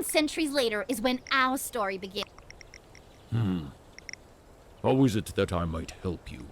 centuries later is when our story begins. How is it that I might help you?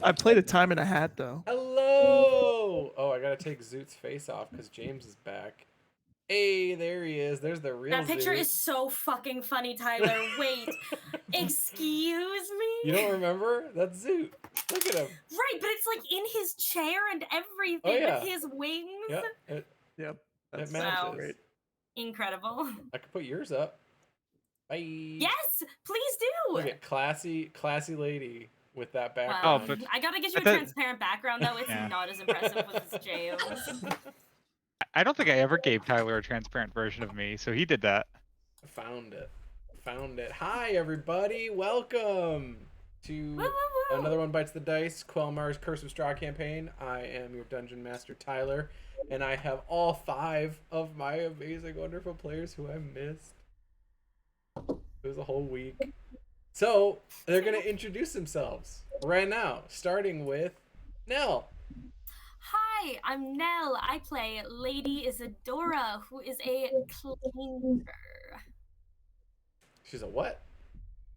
I played a time and a hat though. Hello! Oh, I gotta take Zoot's face off because James is back. Hey, there he is. There's the real That picture Zoot. is so fucking funny, Tyler. Wait, excuse me? You don't remember? That's Zoot. Look at him. Right, but it's like in his chair and everything Oh, yeah. with his wings. Yep. Yep. It That's matches. great. Incredible. I could put yours up. Bye. Yes, please do. Look at classy lady with that Wow. background. Oh, but I gotta get you I a thought- transparent background though. It's Yeah. not as impressive with his James. I don't think I ever gave Tyler a transparent version of me, so he did that. Found it. Hi, everybody. Welcome to Woo, woo, woo. another One Bites the Dice, Quelmar's Curse of Straw campaign. I am your Dungeon Master, Tyler, and I have all 5 of my amazing, wonderful players who I missed. It was a whole week. So, they're going to introduce themselves right now, starting with Nell. Hi, I'm Nell. I play Lady Isadora, who is a clanger. She's a what?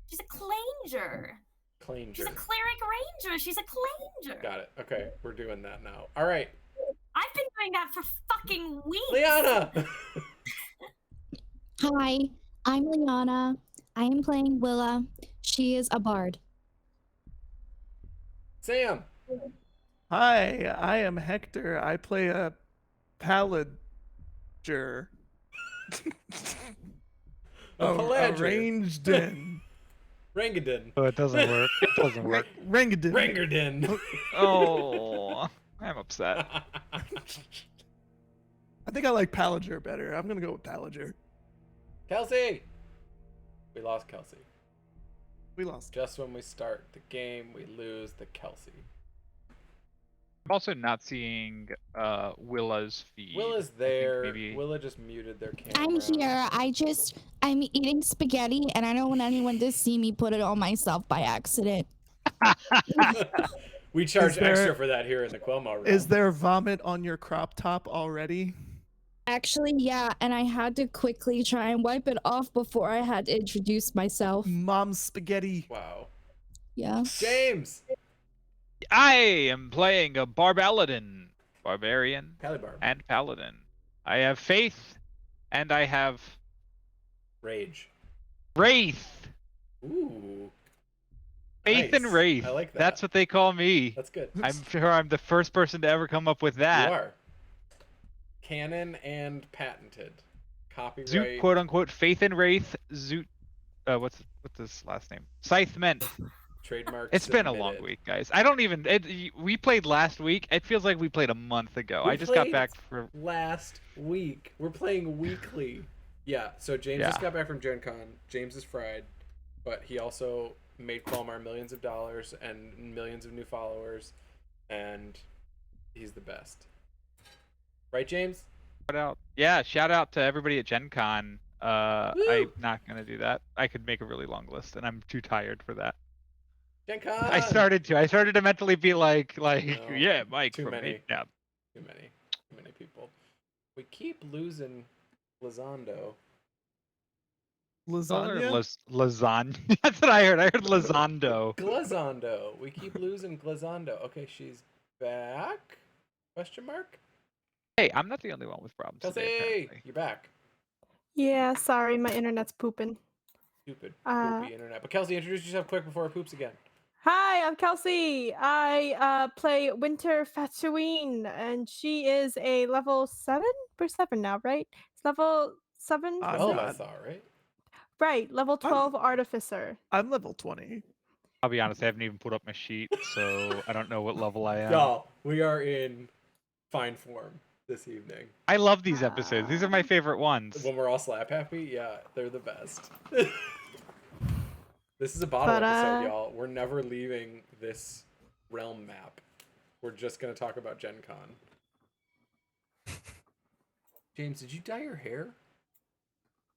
She's a clanger. Clanger. She's a cleric ranger. She's a clanger. Got it. Okay, we're doing that now. All right. I've been doing that for fucking weeks. Liana! Hi, I'm Liana. I am playing Willa. She is a bard. Sam! Hi, I am Hector. I play a paladger. A paladger. Ranged in. Rangadin. Oh, it doesn't work. It doesn't work. Rangadin. Rangadin. Oh, I'm upset. I think I like Palager better. I'm gonna go with Palager. Kelsey! We lost Kelsey. We lost. Just when we start the game, we lose the Kelsey. I'm also not seeing Willa's feed. Willa's I think there. Maybe... Willa just muted their camera. I'm here. I'm eating spaghetti, and I don't want anyone to see me put it on myself by accident. We charge Is there- extra for that here in the Quelma room. Is there vomit on your crop top already? Actually, yeah, and I had to quickly try and wipe it off before I had to introduce myself. Mom's spaghetti. Wow. Yeah. James! I am playing a Barbaladin, Barbarian, Calibar. and Paladin. I have Faith, and I have Rage. Wraith. Ooh. Faith Nice. and Wraith. I like that. That's what they call me. That's good. I'm sure I'm the first person to ever come up with that. You are. Canon and patented. Copyright. Zoot, quote unquote, Faith and Wraith. Zoot. What's his last name? Scytheman. Trademark. It's been a long submitted. week, guys. I don't even. We played last week. It feels like we played a month ago. We I just got played back for. last week. We're playing weekly. Yeah, so James just got back from Gen Con. James is fried, but he also made Quelmar millions of dollars and millions of new followers, and he's the best. Right, James? Shout out. Yeah, shout out to everybody at Gen Con. I'm not gonna do that. I could make a really long list, and I'm too tired for that. Gen Con! I started to mentally be like, No, yeah, Mike too from many. Midnap. Too many people. We keep losing Lizondo. Lasagna. Lasagna. That's what I heard. I heard Lazondo. Glazondo. We keep losing Glazondo. Okay, she's back? Question mark? Hey, I'm not the only one with problems today. Kelsey, Apparently. you're back. Yeah, sorry, my internet's pooping. Stupid, Uh, poopy internet. But Kelsey, introduce yourself quick before it poops again. Hi, I'm Kelsey. I play Winter Fatouine, and she is a level 7? We're 7 now, right? It's level 7? I'm 12, not. I thought, right? Right, level 12 Artificer. I'm level 20. I'll be honest. I haven't even put up my sheet, so I don't know what level I am. Y'all, we are in fine form this evening. I love these episodes. These are my favorite ones. When we're all slap happy, yeah, they're the best. This is a bottle But, episode, y'all. We're never leaving this realm map. We're just gonna talk about Gen Con. James, did you dye your hair?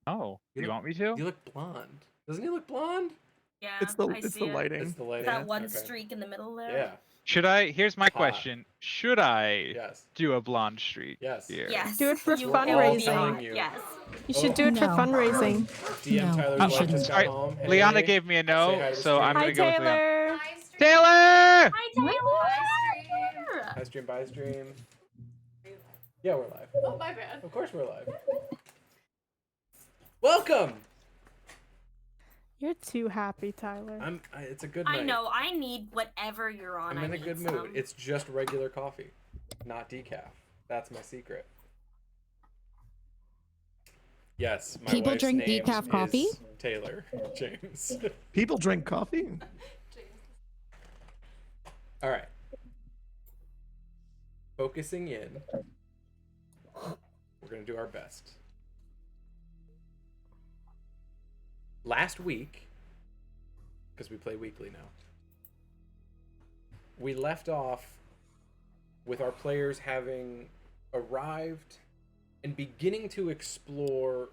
Oh, You you look- want me to? You look blonde. Doesn't he look blonde? Yeah, It's the I see it. lighting. It's the lighting. That one Okay. streak in the middle there. Yeah. Should I? Here's my Hot. question. Should I Yes. do a blonde streak Yes. here? Yes. Do it for You fundraising. will be. Yes. You should Oh. do it for No. fundraising. DM No, Tyler's you wife shouldn't. just got Alright, home. Hey. Liana gave me a Say hi no, to the so I'm stream. Hi, gonna go with Liana. Taylor. Taylor! Hi, Taylor. Hi stream, bye stream. Yeah, we're live. Oh, my bad. Of course we're live. Welcome. You're too happy, Tyler. It's a good night. I know. I need whatever you're on. I'm in I a good need mood. some. It's just regular coffee, not decaf. That's my secret. Yes, my People wife's drink name decaf coffee? is Taylor James. People drink coffee. All right. Focusing in. We're gonna do our best. Last week, because we play weekly now, we left off with our players having arrived and beginning to explore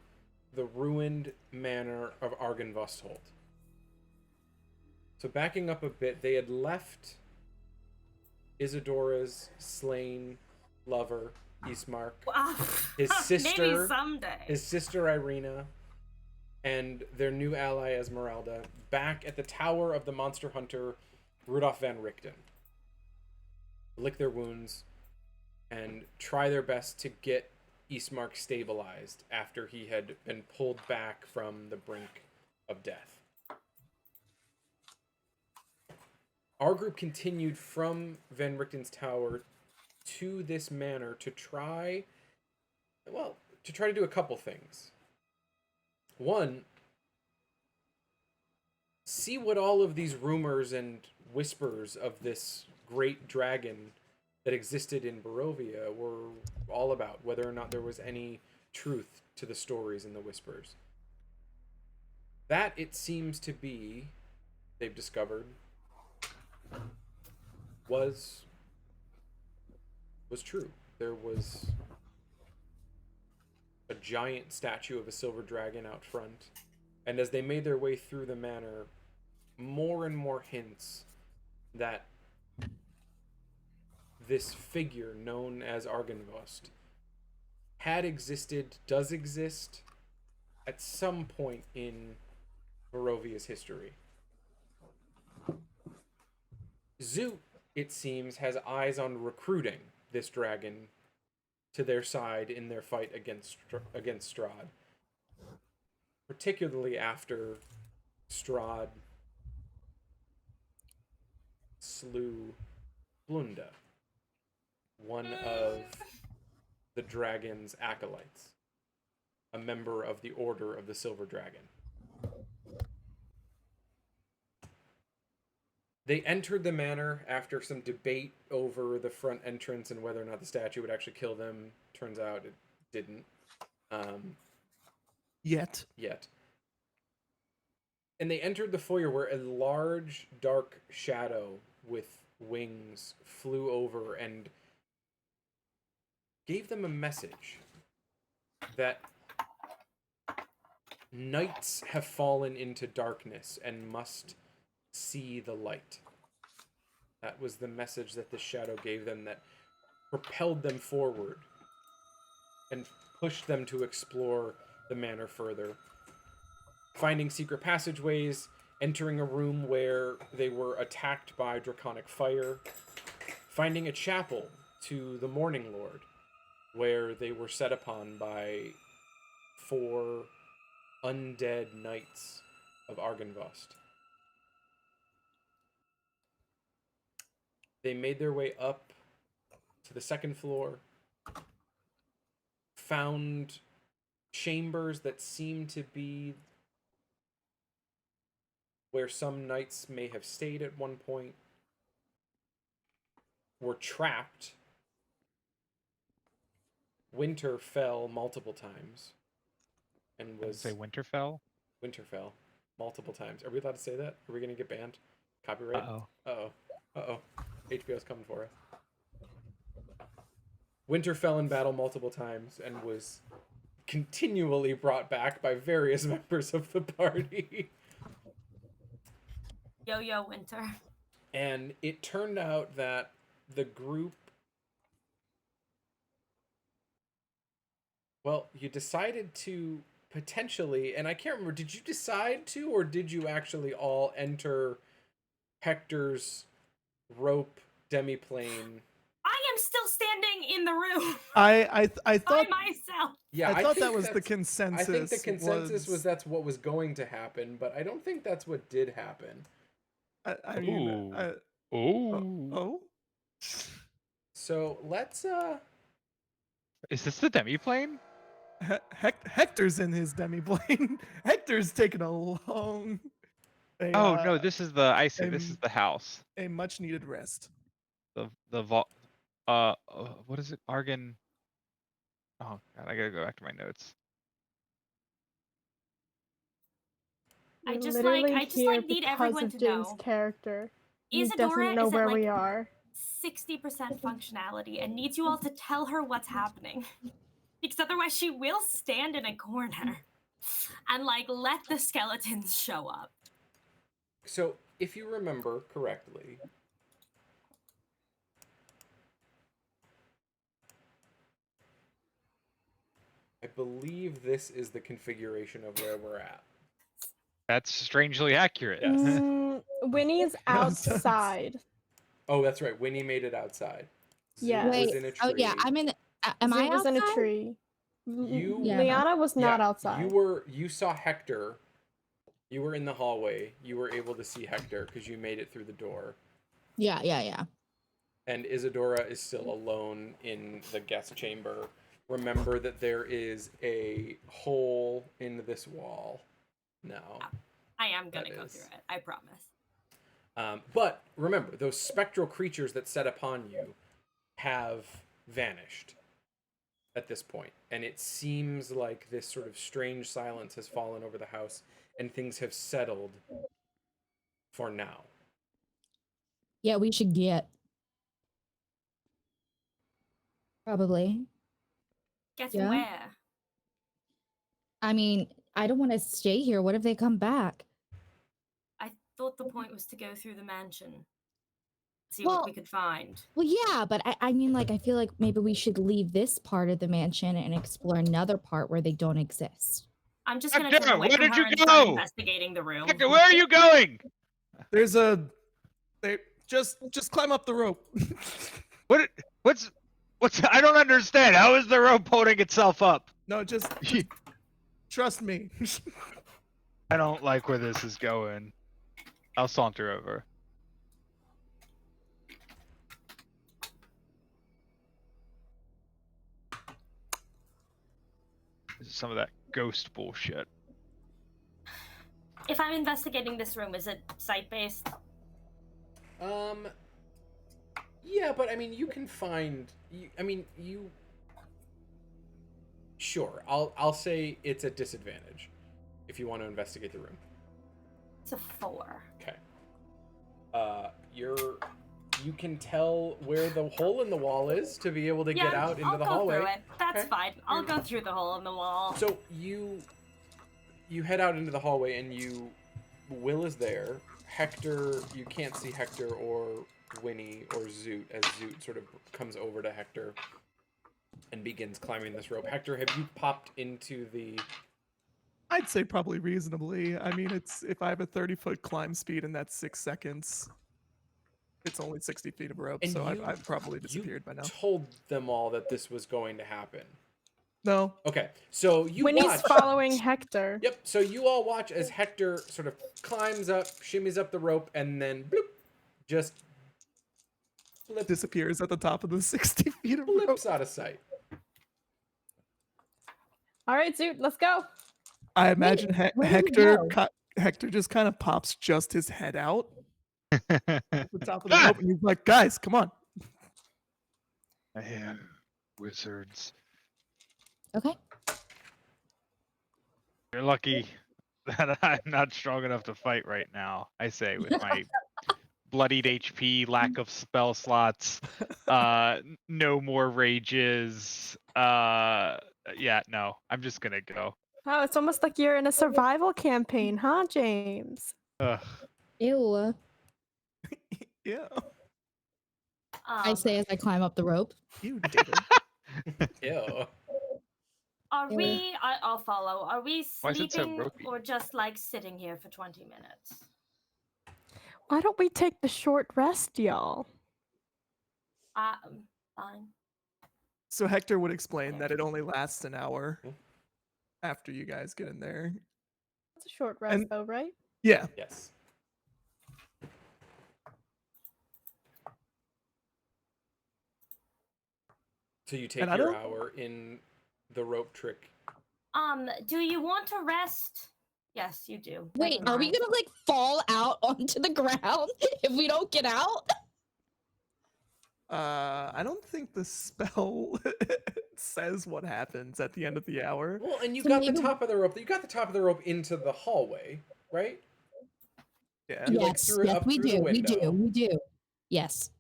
the ruined manor of Argynvostholt. So backing up a bit, they had left Isadora's slain lover, Ismark, Wow. his Maybe sister, someday. his sister Irina, and their new ally Esmeralda back at the tower of the monster hunter Rudolf van Richten. Lick their wounds and try their best to get Ismark stabilized after he had been pulled back from the brink of death. Our group continued from Van Richten's tower to this manor to try to do a couple things. One, see what all of these rumors and whispers of this great dragon that existed in Barovia were all about, whether or not there was any truth to the stories and the whispers. That, it seems to be, they've discovered, was true. There was a giant statue of a silver dragon out front, and as they made their way through the manor, more and more hints that this figure known as Argynvost had existed, does exist, at some point in Barovia's history. Zoot, it seems, has eyes on recruiting this dragon to their side in their fight against Strahd. Particularly after Strahd slew Blunda, one of the dragon's acolytes, a member of the Order of the Silver Dragon. They entered the manor after some debate over the front entrance and whether or not the statue would actually kill them. Turns out it didn't. Yet. And they entered the foyer where a large, dark shadow with wings flew over and gave them a message that Nights have fallen into darkness and must see the light. That was the message that the shadow gave them that propelled them forward and pushed them to explore the manor further. Finding secret passageways, entering a room where they were attacked by draconic fire, finding a chapel to the Morning Lord, where they were set upon by 4 undead knights of Argynvost. They made their way up to the 2nd floor, found chambers that seemed to be where some knights may have stayed at one point, were trapped. Winter fell multiple times and was... Say Winterfell? Winterfell multiple times. Are we allowed to say that? Are we going to get banned? Copyright? Uh-oh. Uh-oh. Uh-oh. HBO's coming for us. Winter fell in battle multiple times and was continually brought back by various members of the party. Yo, Winter. And it turned out that the group... Well, you decided to potentially, and I can't remember, did you decide to, or did you actually all enter Hector's rope demiplane? I am still standing in the room I by thought myself. Yeah, I thought think that was the that's- consensus. I think the consensus was that's what was going to happen, but I don't think that's what did happen. I mean, Ooh. Ooh. oh, So let's Is this the demiplane? Hector's in his demi-plane. Hector's taking a long, Oh no, this is the I see. This is um, the house. a much-needed rest. The vault. What is it? Argon. Oh god, I gotta go back to my notes. I We're just literally like here need because everyone of to James' know. character. He Isadora doesn't know is at where like we are. 60% functionality and needs you all to tell her what's happening. Because otherwise she will stand in a corner and like let the skeletons show up. so if you remember correctly, I believe this is the configuration of where we're at. That's strangely accurate. Yes. Winnie's outside. Oh, that's right. Winnie made it outside. Yeah. Zoot was Wait. in a tree. Oh yeah, I'm in. Am I Zoot was in a outside? tree. You- Yeah. Liana was not Yeah, outside. You saw Hector. You were in the hallway. You were able to see Hector because you made it through the door. Yeah. And Isadora is still alone in the guest chamber. Remember that there is a hole in this wall now. I am gonna That go is- through it, I promise. But remember, those spectral creatures that set upon you have vanished at this point. And it seems like this sort of strange silence has fallen over the house and things have settled for now. Yeah, we should get. Probably. Get Yeah. where? I mean, I don't want to stay here. What if they come back? I thought the point was to go through the mansion. See Well- what we could find. Well, yeah, but I mean, like, I feel like maybe we should leave this part of the mansion and explore another part where they don't exist. I'm just gonna Hector, turn away where from did her you and start go? investigating the room. Hector, where are you going? There's a. They just climb up the rope. What's? I don't understand. How is the rope holding itself up? No, just trust me. I don't like where this is going. I'll saunter over. This is some of that ghost bullshit. If I'm investigating this room, is it site-based? Yeah, but I mean, you can find. Sure, I'll say it's a disadvantage if you want to investigate the room. It's a 4. Okay. You can tell where the hole in the wall is to be able to get out into I'll the go hallway. through it. That's Okay. fine. I'll go through the hole in the wall. So you you head out into the hallway, and Will is there. Hector, you can't see Hector or Winnie or Zoot, as Zoot sort of comes over to Hector and begins climbing this rope. Hector, have you popped into the... I'd say probably reasonably. I mean, it's if I have a 30-foot climb speed and that's 6 seconds, it's only 60 feet of rope, And so you- I've probably You disappeared by now. told them all that this was going to happen. No. Okay, so you Winnie's watch... following Hector. Yep, so you all watch as Hector sort of climbs up, shimmies up the rope, and then bloop, just Disappears at the top of the 60 feet of rope. blips out of sight. All right, Zoot, let's go. I imagine where did he Hector go? Hector just kind of pops just his head out at the top of the rope, and he's like, "Guys, come on!" I am wizards. Okay. You're lucky that I'm not strong enough to fight right now. I say with my bloodied HP, lack of spell slots, no more rages. Yeah, no, I'm just gonna go. Oh, it's almost like you're in a survival campaign, huh, James? Ugh. Ew. Yeah, I say as I climb up the rope. you did it. Ew. Are Yeah. we? I'll follow. Are we Why is it so sleeping ropey? or just like sitting here for 20 minutes? Why don't we take the short rest, y'all? Fine. So Hector would explain that it only lasts an hour after you guys get in there. It's a short rest, And- though, right? Yeah. Yes. So you take And I your don't- hour in the rope trick. Do you want to rest? Yes, you do. Wait, Never are we mind. gonna like fall out onto the ground if we don't get out? I don't think the spell says what happens at the end of the hour. Well, and you So got the maybe- top of the rope. You got the top of the rope into the hallway, right? Yeah. You, like, Yes, threw it yes, up we through the do. We do. window. We do. Yes.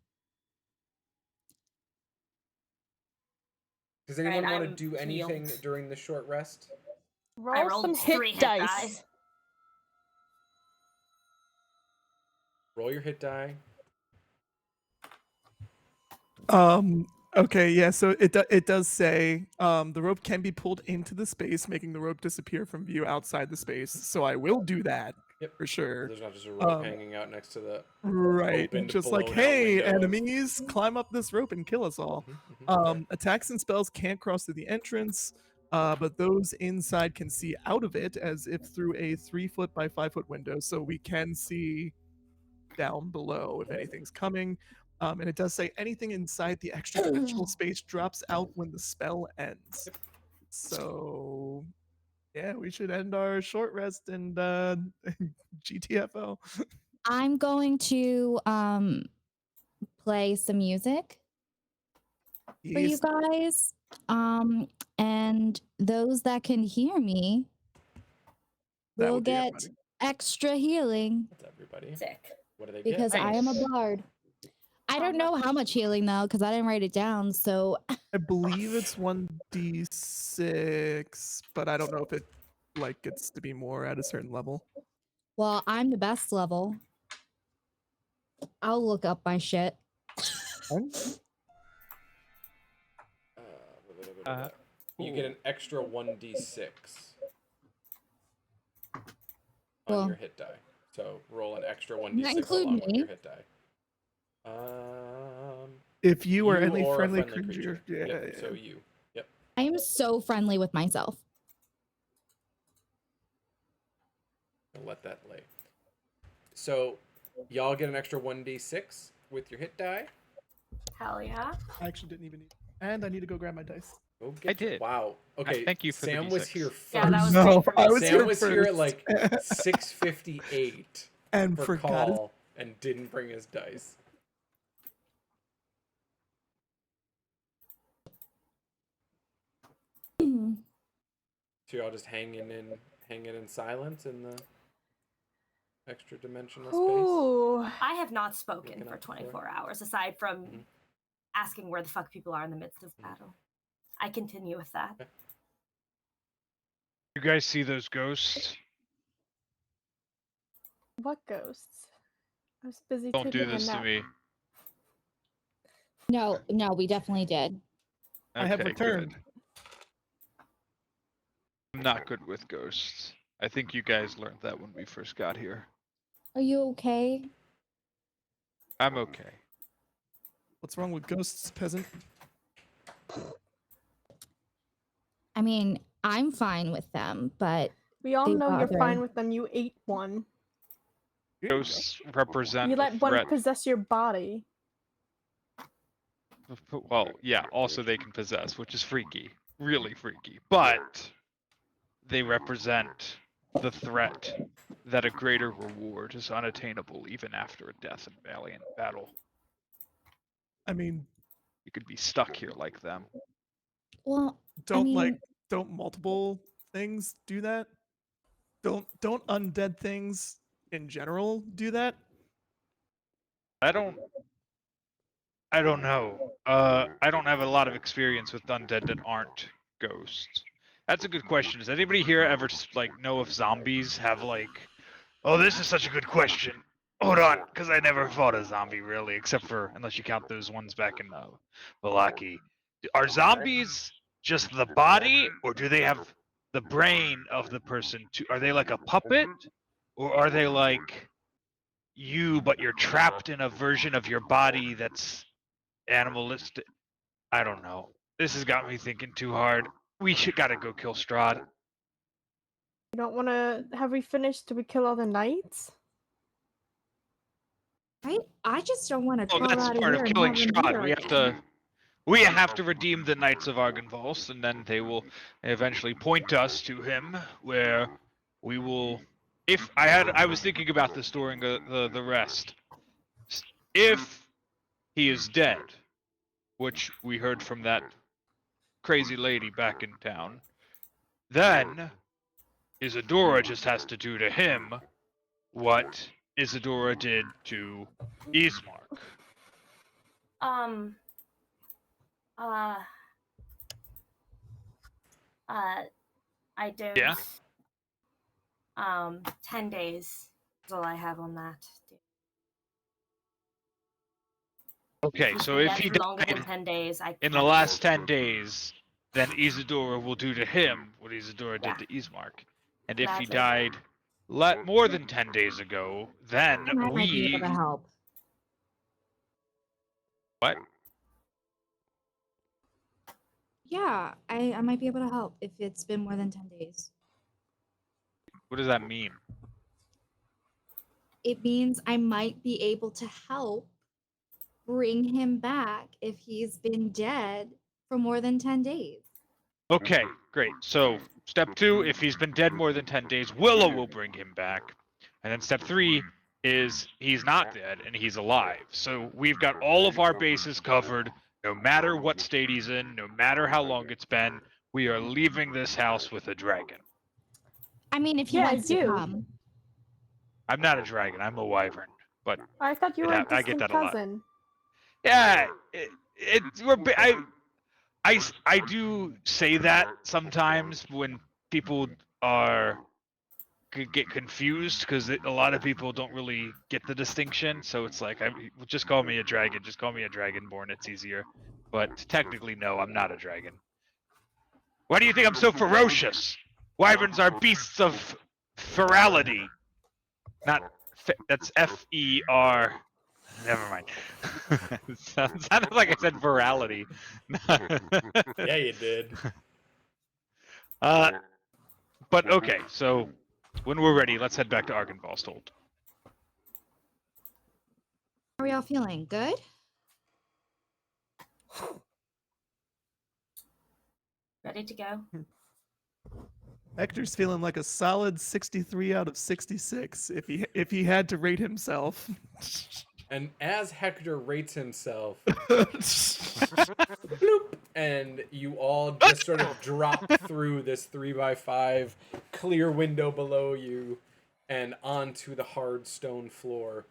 Does anyone Right, want to I'm do anything healed. during the short rest? Roll rolled some 3 hit dice. die. Roll your hit die. Okay, yeah, so it does say the rope can be pulled into the space, making the rope disappear from view outside the space. So I will do that. Yep. For sure. There's not just a rope Um, hanging out next to the... Right. opened, Just like, blown out hey, window. enemies, climb up this rope and kill us all. Okay. Attacks and spells can't cross through the entrance, but those inside can see out of it as if through a 3-foot by 5-foot window. So we can see down below if anything's coming. And it does say anything inside the extra dimensional space drops out when the spell ends. So, yeah, we should end our short rest and GTFO. I'm going to play some music for you Yes. guys. And those that can hear me That will would be get everybody. extra healing That's everybody. Sick. What do they because get? I am a Nice. bard. I don't know how much healing though, because I didn't write it down. So I believe it's 1d6, but I don't know if it like gets to be more at a certain level. well, I'm the best level. I'll look up my shit. You get an extra 1d6 on Well, your hit die. So roll an extra 1d6 include along with me? your hit die. If you or You any or a friendly, friendly creature, creature. yeah, Yep, so you. Yep. I am so friendly with myself. I'll let that lay. So y'all get an extra 1d6 with your hit die. Hell yeah. I actually didn't even need. And I need to go grab my dice. Go I did. Wow. Okay. thank you for the Sam was D6. here first. Yeah, that was No, great for me. I was Sam here was here at first. like 6:58 and for forgot. call and didn't bring his dice. So y'all just hanging in silence in the extra dimensional space. Ooh. I have not spoken Looking for at the floor. 24 hours, aside from Mhm. asking where the fuck people are in the midst of battle. I continue with that. Okay. You guys see those ghosts? What ghosts? I was busy Don't taking do a this to nap. me. No, we definitely did. I have Okay, returned. good. I'm not good with ghosts. I think you guys learned that when we first got here. Are you okay? I'm okay. What's wrong with ghosts, peasant? I mean, I'm fine with them, but We all they know you're bother. fine with them. You ate one. Here you go. Ghosts represent You a let one threat. possess your body. Well, yeah, also they can possess, which is freaky. Really freaky. But they represent the threat that a greater reward is unattainable even after a death in valiant battle. I mean, You could be stuck here like them. Well, don't mean- don't multiple things do that? Don't undead things in general do that? I don't know. I don't have a lot of experience with undead that aren't ghosts. That's a good question. Does anybody here ever like know if zombies have like? Oh, this is such a good question. Hold on, because I never fought a zombie really, except for unless you count those ones back in Valaki. Are zombies just the body, or do they have the brain of the person too? Are they like a puppet, or are they like you, but you're trapped in a version of your body that's animalistic? I don't know. This has got me thinking too hard. We gotta go kill Strahd. You don't want to. Have we finished? Do we kill all the knights? I just don't want to Oh, crawl that's out of part here of and killing have them Strahd. here We have to redeem the Knights of Argynvost, and then they will eventually point us to him, where we will. If I was thinking about this during the rest. If he is dead, which we heard from that crazy lady back in town, then Isadora just has to do to him what Isadora did to Ismark. I don't. Yeah? 10 days is all I have on that. Okay, so if he longer than died 10 days, I in the can't. last 10 days, then Isadora will do to him what Isadora did to Ismark. And if he Gladly. died more than 10 days ago, then I might be able we... to help. What? Yeah, I might be able to help if it's been more than 10 days. What does that mean? It means I might be able to help bring him back if he's been dead for more than 10 days. Okay, great. So, step 2, if he's been dead more than 10 days, Willow will bring him back. And then step 3 is he's not dead and he's alive. So we've got all of our bases covered, no matter what state he's in, no matter how long it's been. We are leaving this house with a dragon. I mean, if he Yeah, wants to you. come. I'm not a dragon, I'm a wyvern. But I thought you were a I get distant that a lot. cousin. yeah, I do say that sometimes when people get confused because a lot of people don't really get the distinction. So it's like, just call me a dragon. Just call me a dragonborn. It's easier. But technically, no, I'm not a dragon. Why do you think I'm so ferocious? Wyverns are beasts of ferality. That's F-E-R. Never mind. Sounded like I said virality. Yeah, you did. But okay, so when we're ready, let's head back to Argynvost. How are y'all feeling? Good? Ready to go? Hector's feeling like a solid 63 out of 66 if he had to rate himself. And as Hector rates himself, bloop, and you all just sort of drop through this 3x5 clear window below you and onto the hard stone floor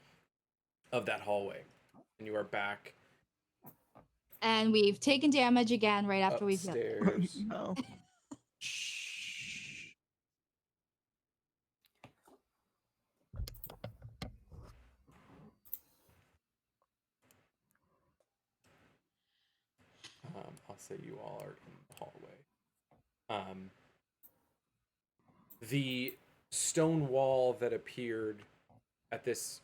of that hallway. And you are back And we've taken damage again right after we've hit. upstairs. No. say you all are in the hallway. The stone wall that appeared at this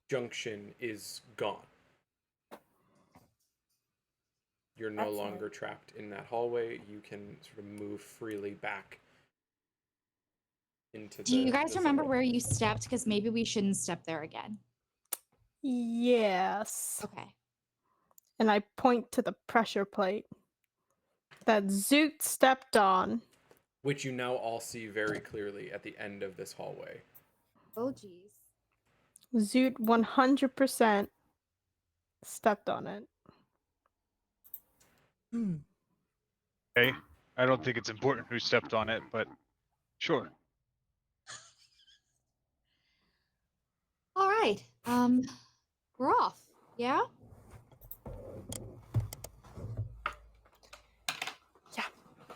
junction is gone. You're no That's longer trapped in that hallway. You can sort of move freely back into Do you guys the remember center. where you stepped? Because maybe we shouldn't step there again. Yes. Okay. And I point to the pressure plate that Zoot stepped on. Which you now all see very clearly at the end of this hallway. Oh, geez. Zoot 100% stepped on it. Hmm. Okay. I don't think it's important who stepped on it, but sure. All right. We're off. Yeah?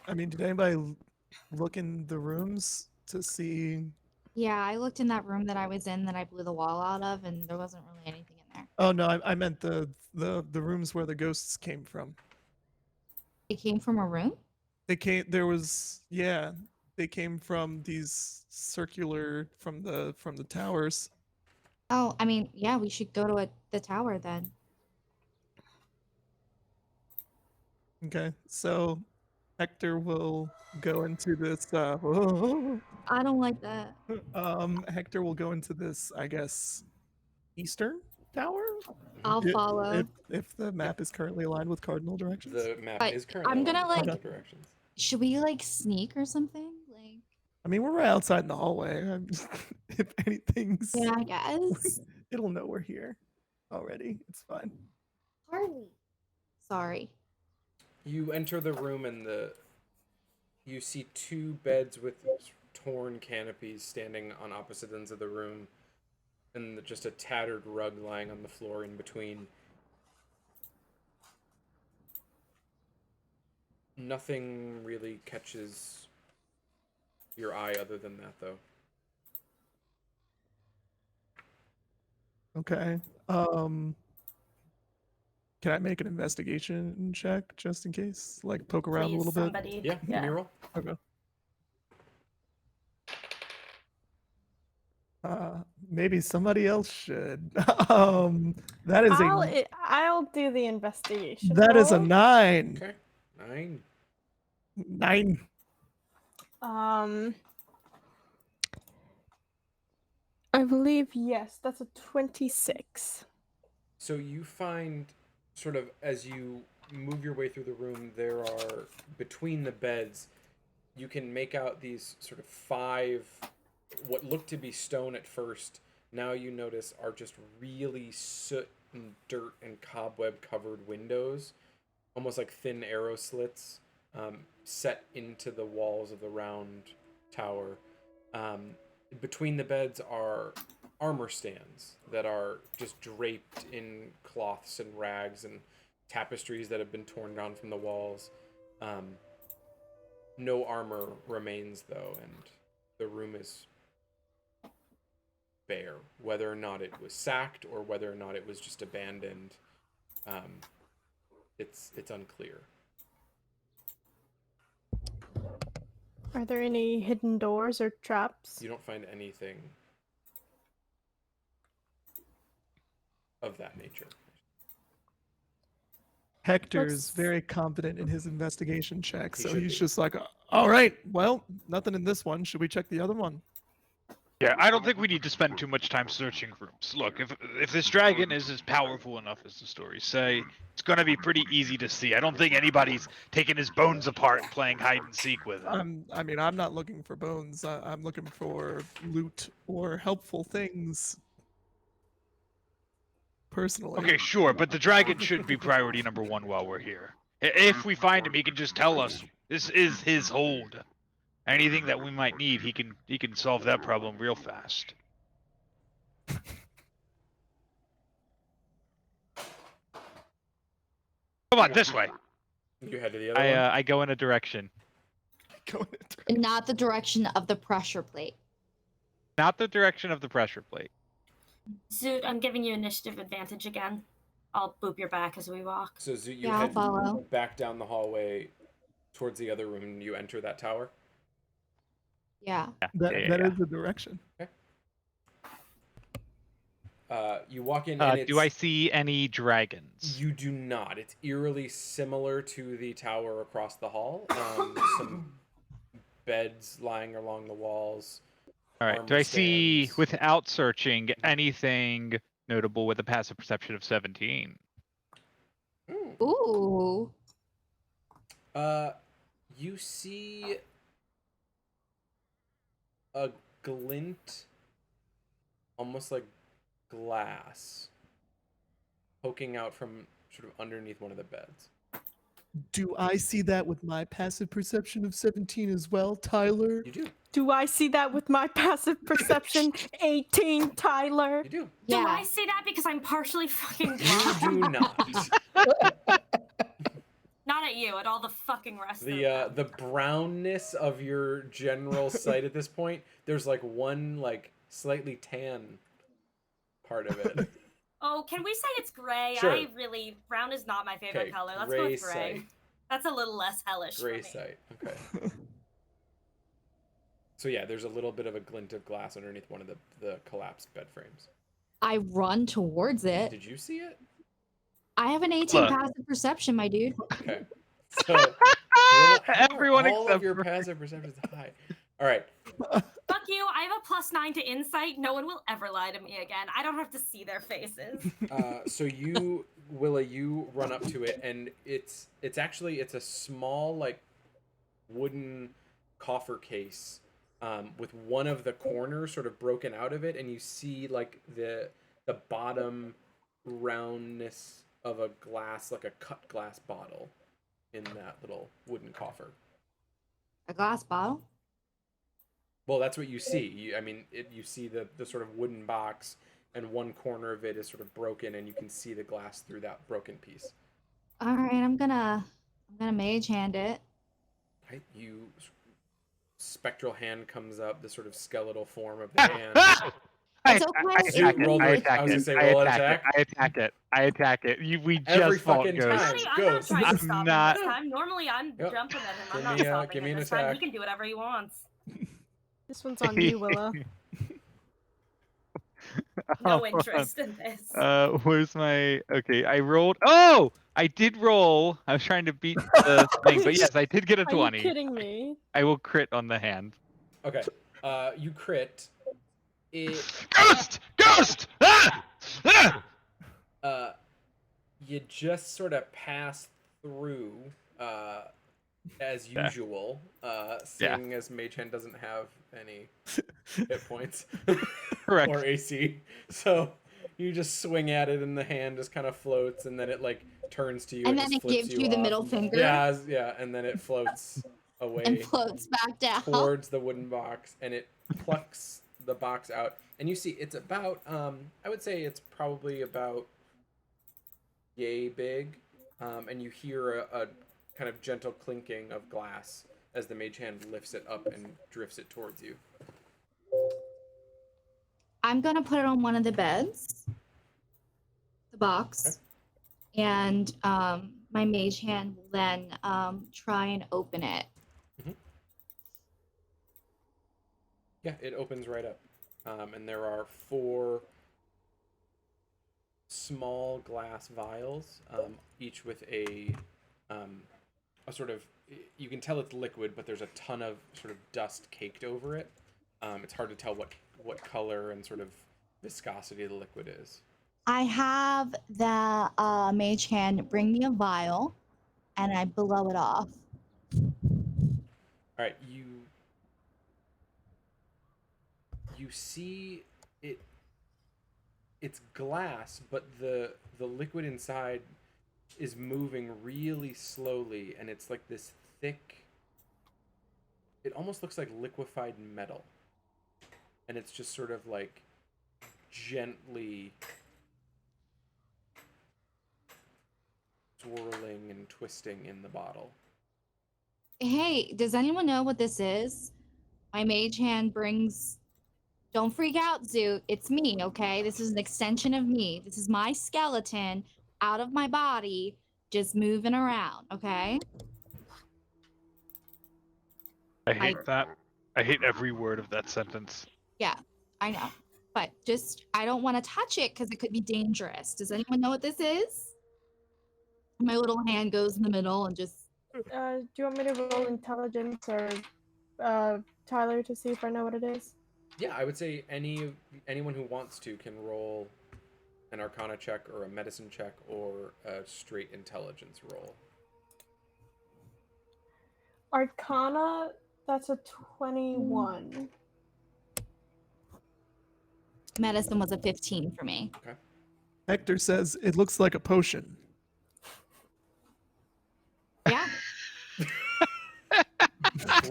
I mean, did anybody look in the rooms to see? Yeah, I looked in that room that I was in that I blew the wall out of, and there wasn't really anything in there. Oh no, I meant the rooms where the ghosts came from. It came from a room? They came. There was They came from these circular from the towers. Oh, I mean, yeah, we should go to the tower then. Okay, so Hector will go into this. I don't like that. Hector will go into this, I guess, eastern tower. I'll I- follow. If the map is currently aligned with cardinal directions. The map But is currently I'm gonna, aligned with like- the directions. Should we like sneak or something? Like, I mean, we're right outside in the hallway. If anything's, yeah, I guess. it'll know we're here already. It's fine. Harley. Sorry. You enter the room and you see two beds with torn canopies standing on opposite ends of the room, and just a tattered rug lying on the floor in between. Nothing really catches your eye other than that, though. Okay. Can I make an investigation check just in case? Like poke around Please, a little bit? somebody. Yeah, give me a roll. Okay. Maybe somebody else should. That is I'll do the investigation. that is a roll. 9. Okay. 9. 9. I believe yes, that's a 26. So you find, sort of, as you move your way through the room, there are, between the beds, you can make out these sort of 5, what look to be stone at first, now you notice are just really soot and dirt and cobweb covered windows, almost like thin arrow slits, set into the walls of the round tower. Between the beds are armor stands that are just draped in cloths and rags and tapestries that have been torn down from the walls. No armor remains, though, and the room is bare. Whether or not it was sacked or whether or not it was just abandoned, it's unclear. Are there any hidden doors or traps? You don't find anything of that nature. Hector is Let's- very confident in his investigation check, He so should he's be. just like, all right, well, nothing in this one. Should we check the other one? Yeah, I don't think we need to spend too much time searching rooms. Look, if this dragon is as powerful enough as the stories say, it's gonna be pretty easy to see. I don't think anybody's taking his bones apart and playing hide and seek with him. I mean, I'm not looking for bones. I'm looking for loot or helpful things. Personally. Okay, sure, but the dragon should be priority number 1 while we're here. If we find him, he can just tell us this is his hold. Anything that we might need, he can solve that problem real fast. Come on, this way. You head to the other one? I go in a direction. Going into- Not the direction of the pressure plate. Not the direction of the pressure plate. Zoot, I'm giving you initiative advantage again. I'll boop your back as we walk. So you Yeah, I'll head follow. back down the hallway towards the other room, and you enter that tower. Yeah. That Yeah, that yeah. is the direction. You walk in, and Do I see any dragons? You do not. It's eerily similar to the tower across the hall. Some beds lying along the walls. All right. Do armor I see, stands. without searching, anything notable with a passive perception of 17? Ooh. You see a glint, almost like glass, poking out from sort of underneath one of the beds. Do I see that with my passive perception of 17 as well, Tyler? You do. Do I see that with my passive perception? 18, Tyler. You do. Do Yeah. I see that because I'm partially fucking You do blind? not. Not at you, at all the fucking rest of them. The brownness of your general sight at this point, there's like one like slightly tan part of it. Oh, can we say it's gray? Sure. Brown is not my favorite Okay, color. Let's go gray with gray. sight. That's a little less hellish Gray for me. sight. Okay. So yeah, there's a little bit of a glint of glass underneath one of the collapsed bed frames. I run towards it. Did you see it? I have an 18 Look. passive perception, my dude. Okay. So how are Everyone all except of your for- passive perceptions high. All right. Fuck you, I have a +9 to insight. No one will ever lie to me again. I don't have to see their faces. So you, Willa, you run up to it, and it's a small like wooden coffer case with one of the corners sort of broken out of it, and you see like the bottom roundness of a glass, like a cut glass bottle, in that little wooden coffer. A glass bottle? Well, that's what you see. You see the sort of wooden box, and one corner of it is sort of broken, and you can see the glass through that broken piece. All right, I'm gonna mage hand it. Right? Spectral hand comes up, the sort of skeletal form of the hand. It's okay. You rolled with- I was gonna say roll an attack. I attack it. We Every just fought fucking Ghost. time. Buddy, I'm Ghost. not trying to I'm stop not- him this time. Normally, I'm Yep. jumping at him. I'm Give not me, stopping give me him an this time. He attack. can do whatever he wants. This one's on you, Willow. No interest in this. Where's my... Okay, I rolled... Oh! I did roll. I was trying to beat the thing, but yes, I did get a Are you 20. kidding me? I will crit on the hand. Okay. You crit. It. Ghost! Ghost! Ah! Ah! You just sort of pass through, as Yeah. usual. Seeing as Mage Hand doesn't have any hit points Correct. or AC, so you just swing at it, and the hand just kind of floats, and then it like turns to you, And just then it flips gives you the off. middle finger. Yeah, and then it floats away And floats back down. towards the wooden box, and it plucks the box out, and you see it's about I would say it's probably about yay big, and you hear a kind of gentle clinking of glass as the mage hand lifts it up and drifts it towards you. I'm gonna put it on one of the beds, the box, and my mage hand will then try and open it. Yeah, it opens right up, and there are 4 small glass vials, each with a sort of, you can tell it's liquid, but there's a ton of sort of dust caked over it. It's hard to tell what color and sort of viscosity the liquid is. I have the mage hand bring me a vial, and I blow it off. All right, you see it. It's glass, but the liquid inside is moving really slowly, and it's like this thick. It almost looks like liquefied metal, and it's just sort of like gently swirling and twisting in the bottle. Hey, does anyone know what this is? My mage hand brings. Don't freak out, Zoot. It's me, okay? This is an extension of me. This is my skeleton. out of my body, just moving around, okay? I hate that. I hate every word of that sentence. Yeah, I know. But just, I don't want to touch it because it could be dangerous. Does anyone know what this is? My little hand goes in the middle and just. Do you want me to roll intelligence or Tyler to see if I know what it is? Yeah, I would say anyone who wants to can roll an Arcana check or a Medicine check or a straight intelligence roll. Arcana, that's a 21. Medicine was a 15 for me. Okay. Hector says it looks like a potion. Yeah.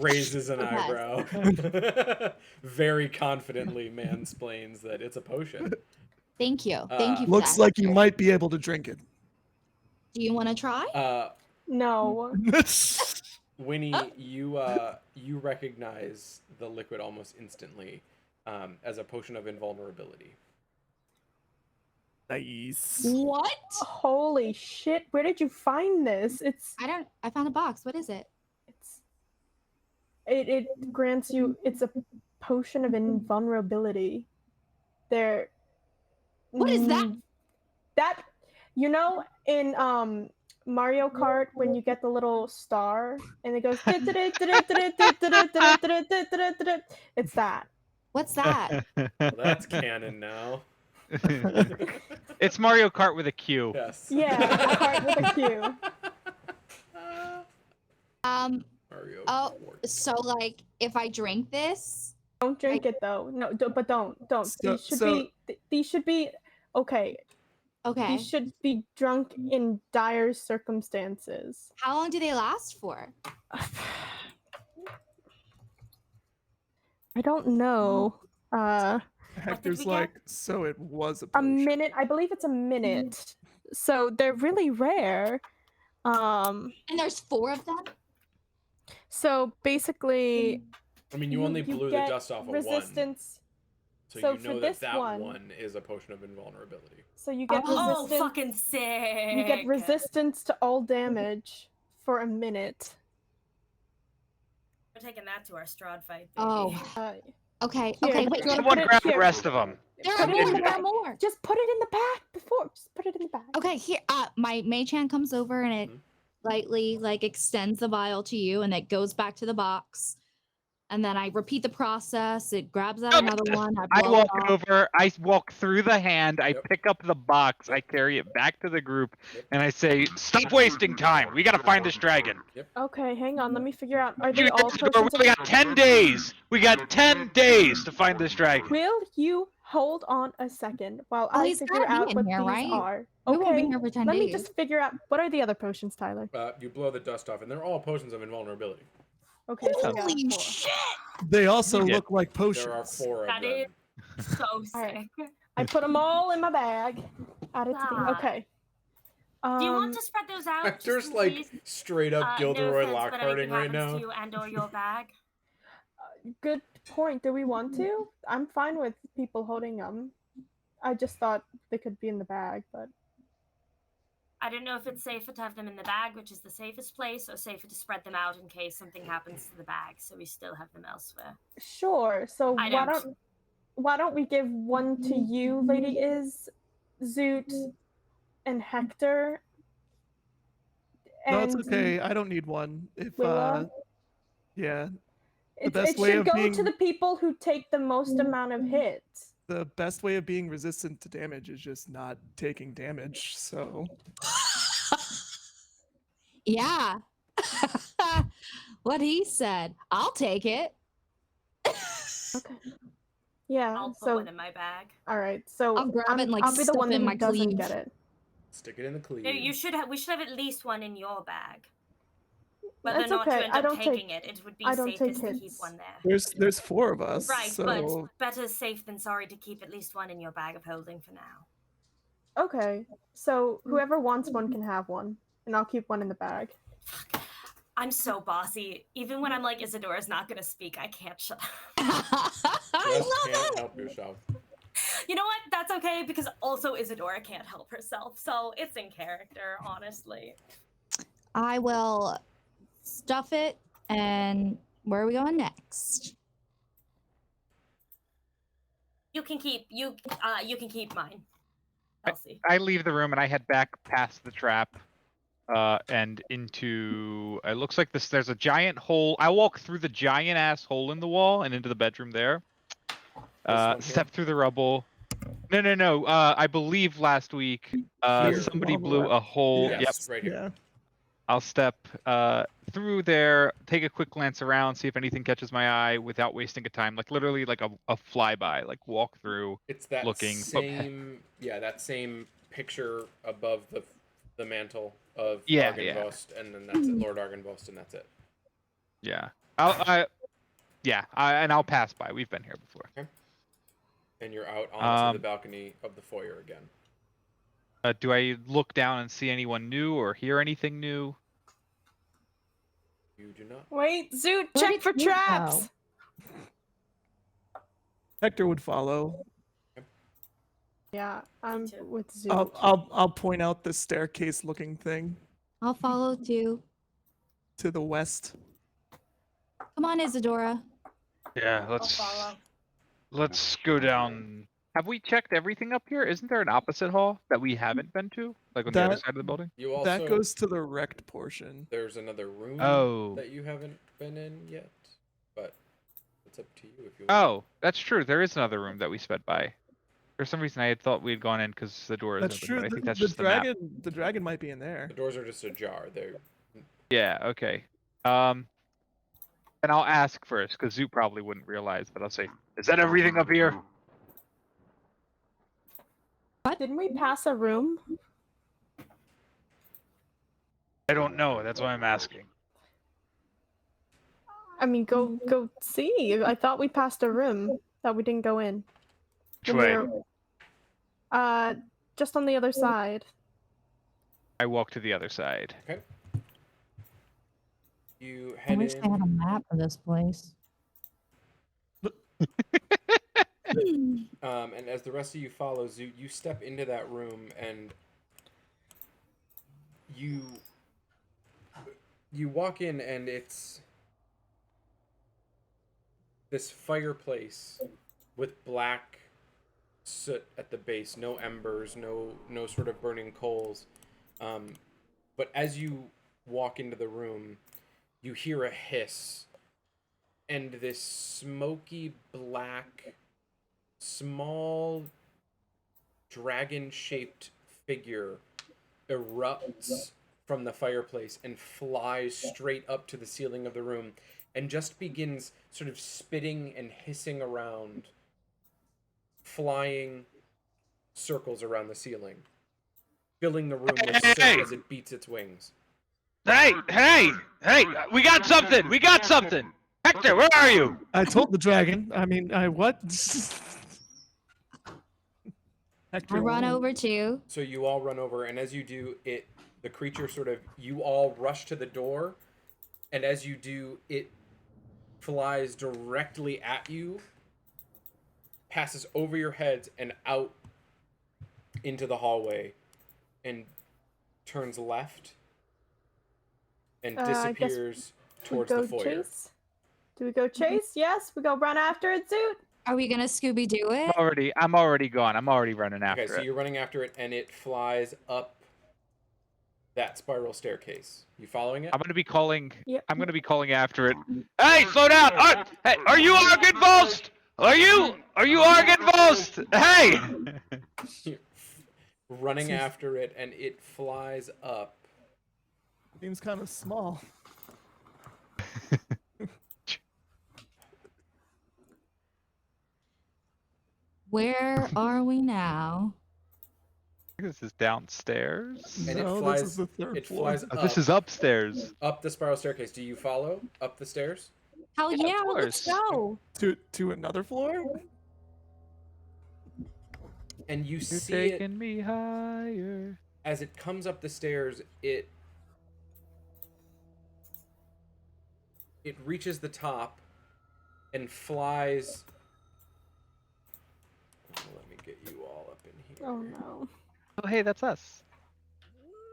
Raises an Okay. eyebrow. Very confidently mansplains that it's a potion. Thank you. Thank you for Looks that. like you might be able to drink it. Do you want to try? No. Winnie, you recognize the liquid almost instantly as a potion of invulnerability. Nice. What? Holy shit! Where did you find this? I found a box. What is it? It grants you. It's a potion of invulnerability. What is that? That, you know, in Mario Kart when you get the little star and it goes. It's that. What's that? Well, that's canon now. It's Mario Kart with a Q. Yes. Yeah, a heart with a Q. Mario Oh, Kart. so like if I drink this, Don't drink it though. No, but don't. So- These should be okay. okay. These should be drunk in dire circumstances. How long do they last for? I don't know. Hector's we get? like, so it was a A potion. minute. I believe it's a minute. So they're really rare. And there's 4 of them? So basically, I mean, you only blew the get dust off of resistance. one, so you for know this that one- one is a potion of invulnerability. So you get Oh, resistance. fucking sick. You get resistance to all damage for a minute. We're taking that to our Strahd fight. Baby. Oh. Here, Okay. Okay. Wait. do you wanna Someone put it grab the here? rest of them. There are Put it in more. the There are bag. more. Just put it in the bag before. Just put it in the bag. Okay. Here. My mage hand comes over and it Mhm. lightly like extends the vial to you, and it goes back to the box. And then I repeat the process. It grabs out another one. I blow walk it off. over, I walk through the hand, I Yep. pick up the box, I carry it back to the group, and I say, "Stop wasting time. We gotta find this dragon." Okay, hang on. Let me figure out. Are You they all guys are- potions of... we got 10 days. We got 10 days to find this dragon. Will you hold on a second while Oh, I he's figure gotta be out in what here, these right? are? We won't be Okay, here for 10 let me days. just figure out what are the other potions, Tyler. You blow the dust off, and they're all potions of invulnerability. Okay, so we got Holy 4. shit! They also You get- look like There are potions. 4 of That them. is so Alright. sick. I put them all in my bag. Added to the... Ah. Okay. Do you want to spread those out? Hector's just in like case? straight up No Gilderoy offense, but anything Lockharting right happens now. to you and/or your bag. Good point. Do we want to? I'm fine with people holding them. I just thought they could be in the bag, but... I don't know if it's safer to have them in the bag, which is the safest place, or safer to spread them out in case something happens to the bag, so we still have them elsewhere. Sure. So I why don't we give one to you, Lady Zoot, and Hector? No, it's And okay. I don't need one. If Willa? yeah, It best should way of go being- to the people who take the most amount of hits. the best way of being resistant to damage is just not taking damage. So Yeah. What he said. I'll take it. Okay. Yeah. I'll put So one in my bag. all right. So I'll grab it and, like, I'll be the stuff one it in who my doesn't sleeve. get it. Stick it in the cleave. No, we should have at least one in your bag. Whether That's or not okay. you end I up don't take- taking it, it would be I don't take safest to keep hits. one there. there's 4 of us. Right, so but better safe than sorry to keep at least one in your bag of holding for now. Okay. So whoever wants one can have one, and I'll keep one in the bag. I'm so bossy. Even when I'm like, Isadora's not gonna speak, I can't shut up. I Just love can't it. help yourself. You know what? That's okay because also Isadora can't help herself, so it's in character, honestly. I will stuff it, and where are we going next? You can keep mine, I- Elsie. I leave the room and I head back past the trap, and into. It looks like this. There's a giant hole. I walk through the giant ass hole in the wall and into the bedroom there. one Step here? through the rubble. No. I believe last week, Here. somebody On the blew left. a hole. Yes. Yep. Right here. Yeah. I'll step through there, take a quick glance around, see if anything catches my eye without wasting a time. Like literally, like a flyby, like walk through. It's that Looking, but- same, that same picture above the mantle of Yeah, Argynvost, and then that's it, Lord Argynvost, and that's it. Yeah. And I'll pass by. We've been here before. And you're out onto the balcony of the foyer again. Do I look down and see anyone new or hear anything new? You do not. Wait, Zoot, Where check did for Zoot traps. go? Hector would follow. Yeah, I'm Too. with Zoot. I'll point out the staircase looking thing I'll follow too. to the west. Come on, Isadora. Yeah, I'll follow. let's go down. Have we checked everything up here? Isn't there an opposite hall that we haven't been to? Like on the other That- side of the building? You also That goes to the wrecked portion. there's another room Oh. that you haven't been in yet, but it's up to you if you. Oh, that's true. There is another room that we sped by. For some reason, I had thought we had gone in because the door is That's open, true. but I think that's The just the map. dragon might be in there. The doors are just ajar. They're Yeah, okay. And I'll ask first, because Zoot probably wouldn't realize, but I'll say, is that everything up here? Didn't we pass a room? I don't know. That's why I'm asking. I mean, go see. I thought we passed a room that we didn't go in. Which When we way? were- just on the other side. I walk to the other side. you I head wish I in. had a map of this place. And as the rest of you follow Zoot, you step into that room and you walk in and it's this fireplace with black soot at the base, no embers, no sort of burning coals. But as you walk into the room, you hear a hiss, and this smoky black, small, dragon-shaped figure erupts from the fireplace and flies straight up to the ceiling of the room and just begins sort of spitting and hissing around, flying circles around the ceiling, filling the room with soot as it beats its wings. Hey! We got something! We got something! Hector, where are you? I told the dragon. I mean, what? Hector I run won't. over too. So you all run over, and as you do, the creature sort of, you all rush to the door, and as you do, it flies directly at you, passes over your heads and out into the hallway, and turns left, and I guess disappears We towards go the foyer. chase? Do we go chase? Yes, we go run after it, Zoot. Are we gonna Scooby Doo it? I'm already gone. I'm already running after Okay, so it. you're running after it, and it flies up that spiral staircase. You following it? I'm gonna be calling. Yep. I'm gonna be calling after it. Hey, slow down! Hey, are you Argynvost? Are you Argynvost? Hey! You're running after it, and it flies up. Seems kind of small. Where are we now? This is downstairs. And No, it flies. this is the third It floor. flies Oh, up, this is upstairs. up the spiral staircase. Do you follow up the stairs? Hell Yeah, of yeah, let's course. go. To another floor? And you You're see it taking me higher. as it comes up the stairs. It reaches the top and flies. Oh, let me get Oh no. Oh, hey, that's us.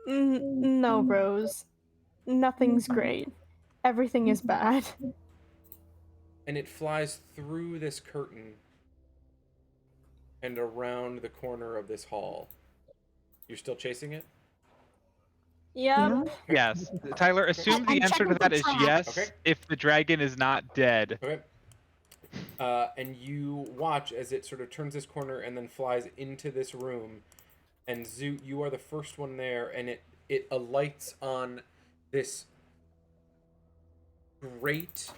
No, Rose. Nothing's great. Everything is bad. And it flies through this curtain and around the corner of this hall. You're still chasing it? Yep. Yes. Tyler, assume the I'm answer to checking that for is traps. yes Okay. if the dragon is not dead. Okay. And you watch as it sort of turns this corner and then flies into this room. And Zoot, you are the first one there, and it alights on this great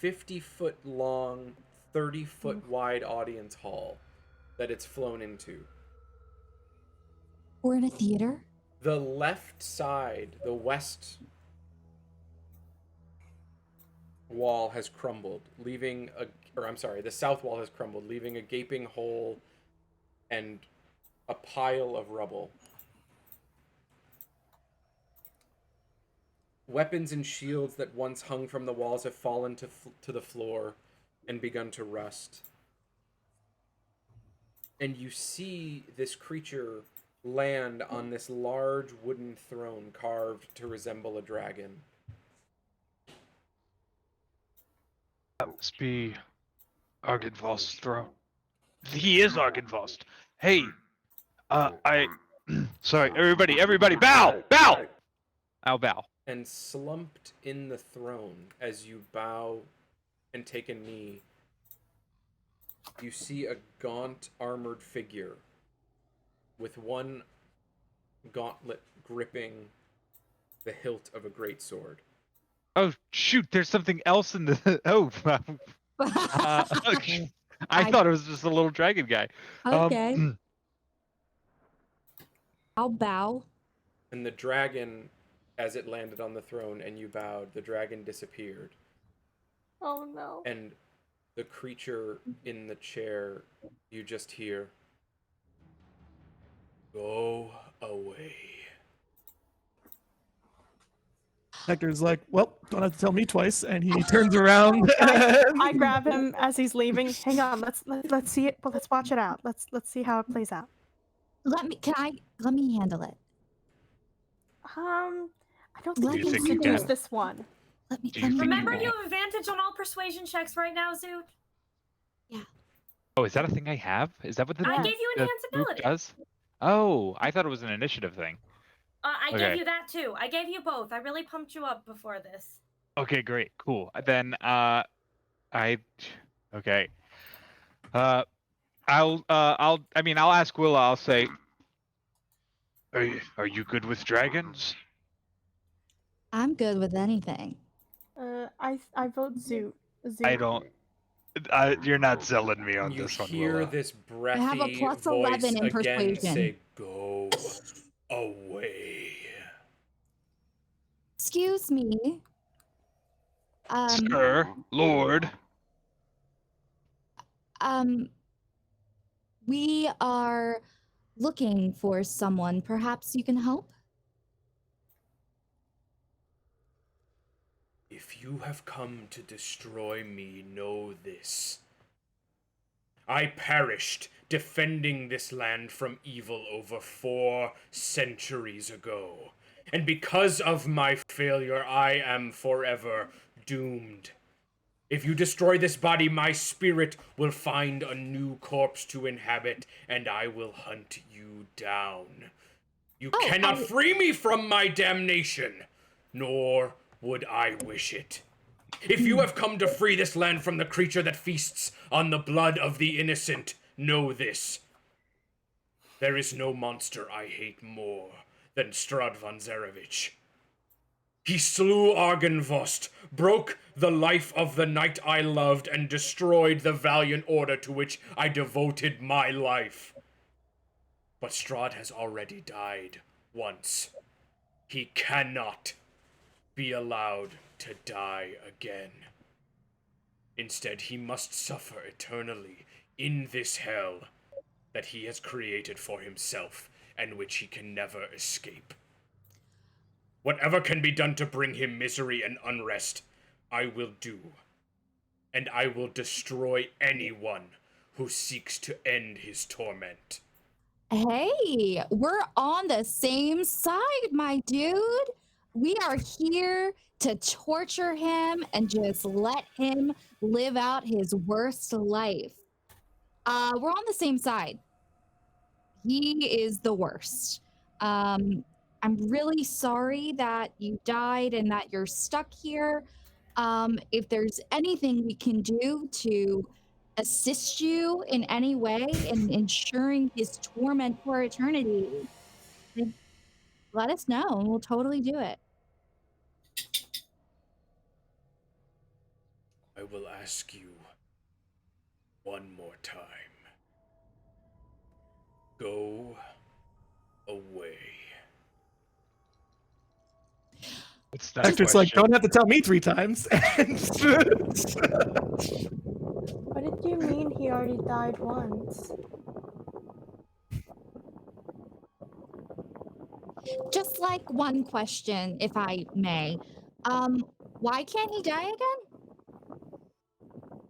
50-foot long, 30-foot wide audience hall that it's flown into. We're in a theater? The left side, the west wall has crumbled, leaving the south wall has crumbled, leaving a gaping hole and a pile of rubble. Weapons and shields that once hung from the walls have fallen to the floor and begun to rust. And you see this creature land on this large wooden throne carved to resemble a dragon. That must be Argynvost's throne. He is Argynvost. Hey, sorry, everybody, bow! I'll bow. And slumped in the throne as you bow and take a knee, you see a gaunt armored figure with one gauntlet gripping the hilt of a greatsword. Oh shoot! There's something else in the. Oh, I thought it was just a little dragon guy. Okay. I'll bow. And the dragon, as it landed on the throne and you bowed, the dragon disappeared. Oh no. And the creature in the chair, you just hear, "Go away." Hector's like, well, don't have to tell me twice, and he turns around. I grab him as he's leaving. Hang on, let's see it. Well, let's watch it out. Let's see how it plays out. Let me handle it. I don't Let think me you think can you seduce can? this one. Let me. Do you think Remember, you you have advantage on all persuasion checks right now, Zoot. Oh, is that a thing I have? Is that what the I Yeah. gave you the enhance group ability. does? Oh, I thought it was an initiative thing. I Okay. gave you that too. I gave you both. I really pumped you up before this. Okay, great, cool. Then okay. I'll ask Willa. I'll say, are you good with dragons? I'm good with anything. I vote Zoot. Zoot. I don't. You're not selling me on You this one, hear Willa. this I have a breathy plus voice 11 in again persuasion. say, "Go away." Excuse me. Sir, Lord. We are looking for someone. Perhaps you can help? If you have come to destroy me, know this. I perished defending this land from evil over 4 centuries ago. And because of my failure, I am forever doomed. If you destroy this body, my spirit will find a new corpse to inhabit, and I will hunt you down. You cannot free me from my damnation, nor would I wish it. If you have come to free this land from the creature that feasts on the blood of the innocent, know this. There is no monster I hate more than Strad von Zarevich. He slew Argynvost, broke the life of the knight I loved, and destroyed the valiant order to which I devoted my life. But Strahd has already died once. He cannot be allowed to die again. Instead, he must suffer eternally in this hell that he has created for himself and which he can never escape. Whatever can be done to bring him misery and unrest, I will do. And I will destroy anyone who seeks to end his torment. Hey, we're on the same side, my dude. We are here to torture him and just let him live out his worst life. We're on the same side. He is the worst. I'm really sorry that you died and that you're stuck here. If there's anything we can do to assist you in any way in ensuring his torment for eternity, then let us know and we'll totally do it. I will ask you one more time. Go away. What's that Hector's like, question? don't have to tell me 3 times. What did you mean he already died once? Just like one question, if I may. Why can't he die again?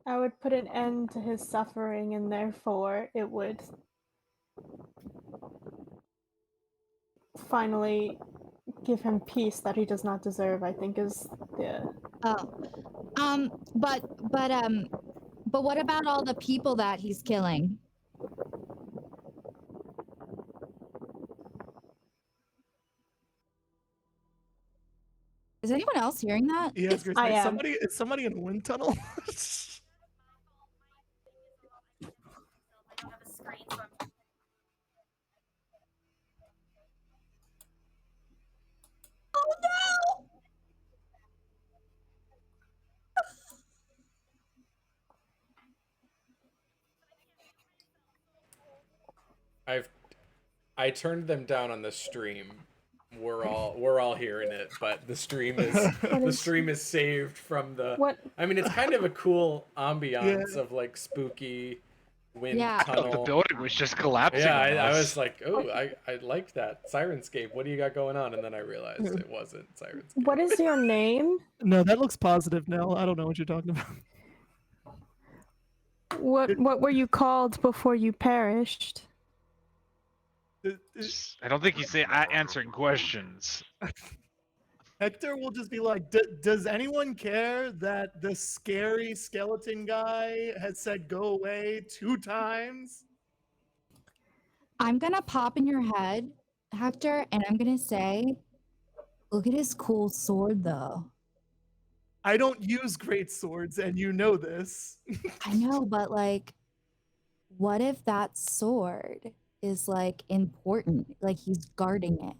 I would put an end to his suffering, and therefore it would finally give him peace that he does not deserve, I think is the... But what about all the people that he's killing? Is anyone else hearing that? Yeah, I was gonna I say, am. is somebody in a wind tunnel? I don't have a screen, so I'm Oh no! I turned them down on the stream. We're all hearing it, but the stream is saved from the. What? I mean, it's kind of a cool ambiance Yeah. of like spooky wind Yeah. I thought the tunnel. building was just collapsing Yeah, on I us. was like, oh, I liked that Sirenscape. What do you got going on? And then I realized it wasn't Sirenscape. What is your name? No, that looks positive, Nell. I don't know what you're talking about. What were you called before you perished? I don't think he's answering questions. Hector will just be like, does anyone care that the scary skeleton guy has said go away 2 times? I'm gonna pop in your head, Hector, and I'm gonna say, look at his cool sword though. I don't use great swords, and you know this. I know, but like, what if that sword is like important? Like he's guarding it.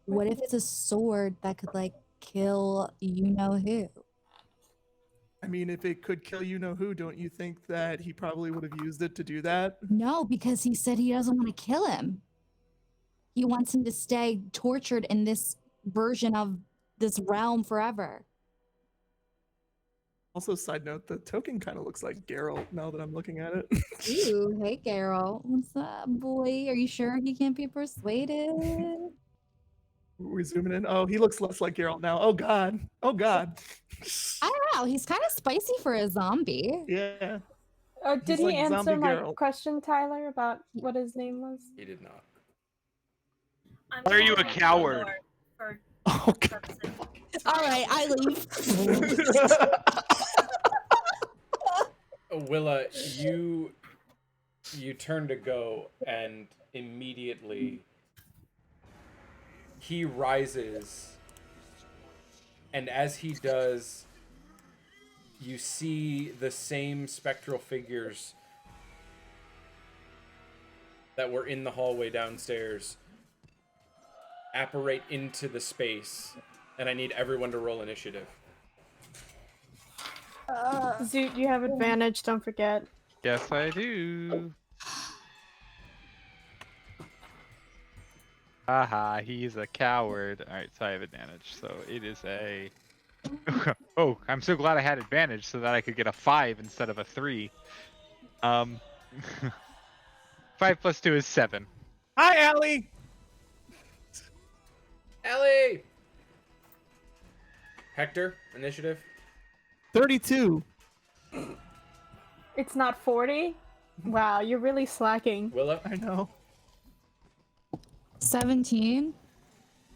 What if it's a sword that could like kill you know who? I mean, if it could kill you know who, don't you think that he probably would have used it to do that? No, because he said he doesn't want to kill him. He wants him to stay tortured in this version of this realm forever. Also, side note, the token kind of looks like Geralt now that I'm looking at it. Ooh, hey Carol. What's up, boy? Are you sure you can't be persuaded? We're zooming in. Oh, he looks less like Geralt now. Oh God. Oh God. I don't know. He's kind of spicy for a zombie. Yeah. Oh, did He's he like answer zombie my Geralt. question, Tyler, about what his name was? He did not. I'm Why are you a gonna coward? For Oh God. purposes. All right, I leave. Willa, you turn to go, and immediately he rises, and as he does, you see the same spectral figures that were in the hallway downstairs apparate into the space, and I need everyone to roll initiative. Zoot, you have advantage, don't forget. Yes, I do. Haha, he's a coward. Alright, so I have advantage. So it is a... Oh, I'm so glad I had advantage so that I could get a 5 instead of a 3. 5 plus 2 is 7. Hi, Allie. Ellie! Hector, initiative. 32. It's not 40? Wow, you're really slacking. Willow? I know. 17.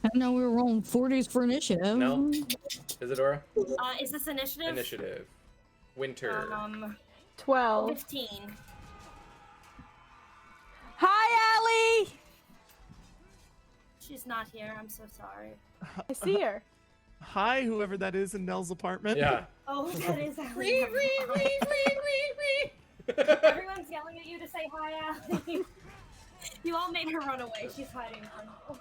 I didn't know we were rolling 40s for initiative. No. Isadora? Is this initiative? Initiative. Winter. 12. 15. Hi, Allie! She's not here. I'm so sorry. I see her. Hi, whoever that is in Nell's apartment. Yeah. Oh, that is Allie. Everyone's yelling at you to say hi, Allie. You all made her run away. She's hiding from you.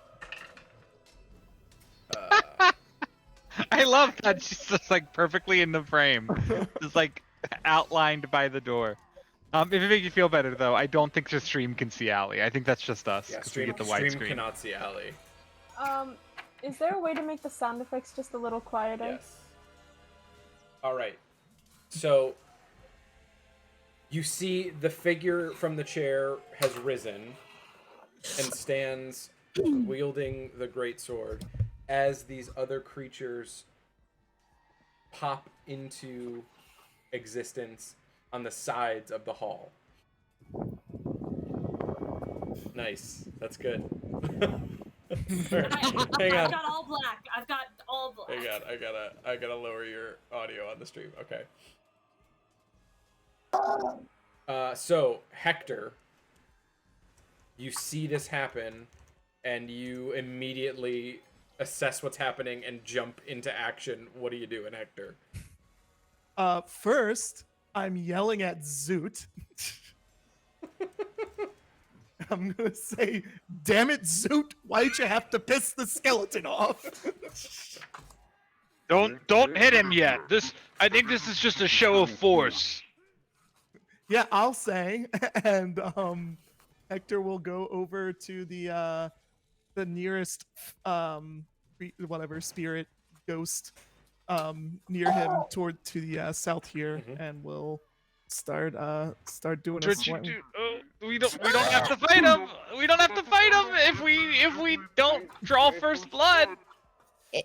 I love that she's just like perfectly in the frame, just like outlined by the door. If it makes you feel better though, I don't think the stream can see Allie. I think that's just us. Yeah, 'Cause we get the stream widescreen. cannot see Allie. Is there a way to make the sound effects just a little quieter? Yes. All right. So you see the figure from the chair has risen and stands wielding the great sword as these other creatures pop into existence on the sides of the hall. Nice. That's good. Sorry. Hang I've on. got all black. I've got all black. Hang on. I gotta lower your audio on the stream. Okay. So Hector, you see this happen, and you immediately assess what's happening and jump into action. What are you doing, Hector? First, I'm yelling at Zoot. I'm gonna say, damn it, Zoot, why'd you have to piss the skeleton off? Don't hit him yet. I think this is just a show of force. Yeah, I'll say. And Hector will go over to the nearest whatever spirit ghost near him to the south here, and will start doing a What you sweat. do? We don't have to fight him. We don't have to fight him if we don't draw first blood. We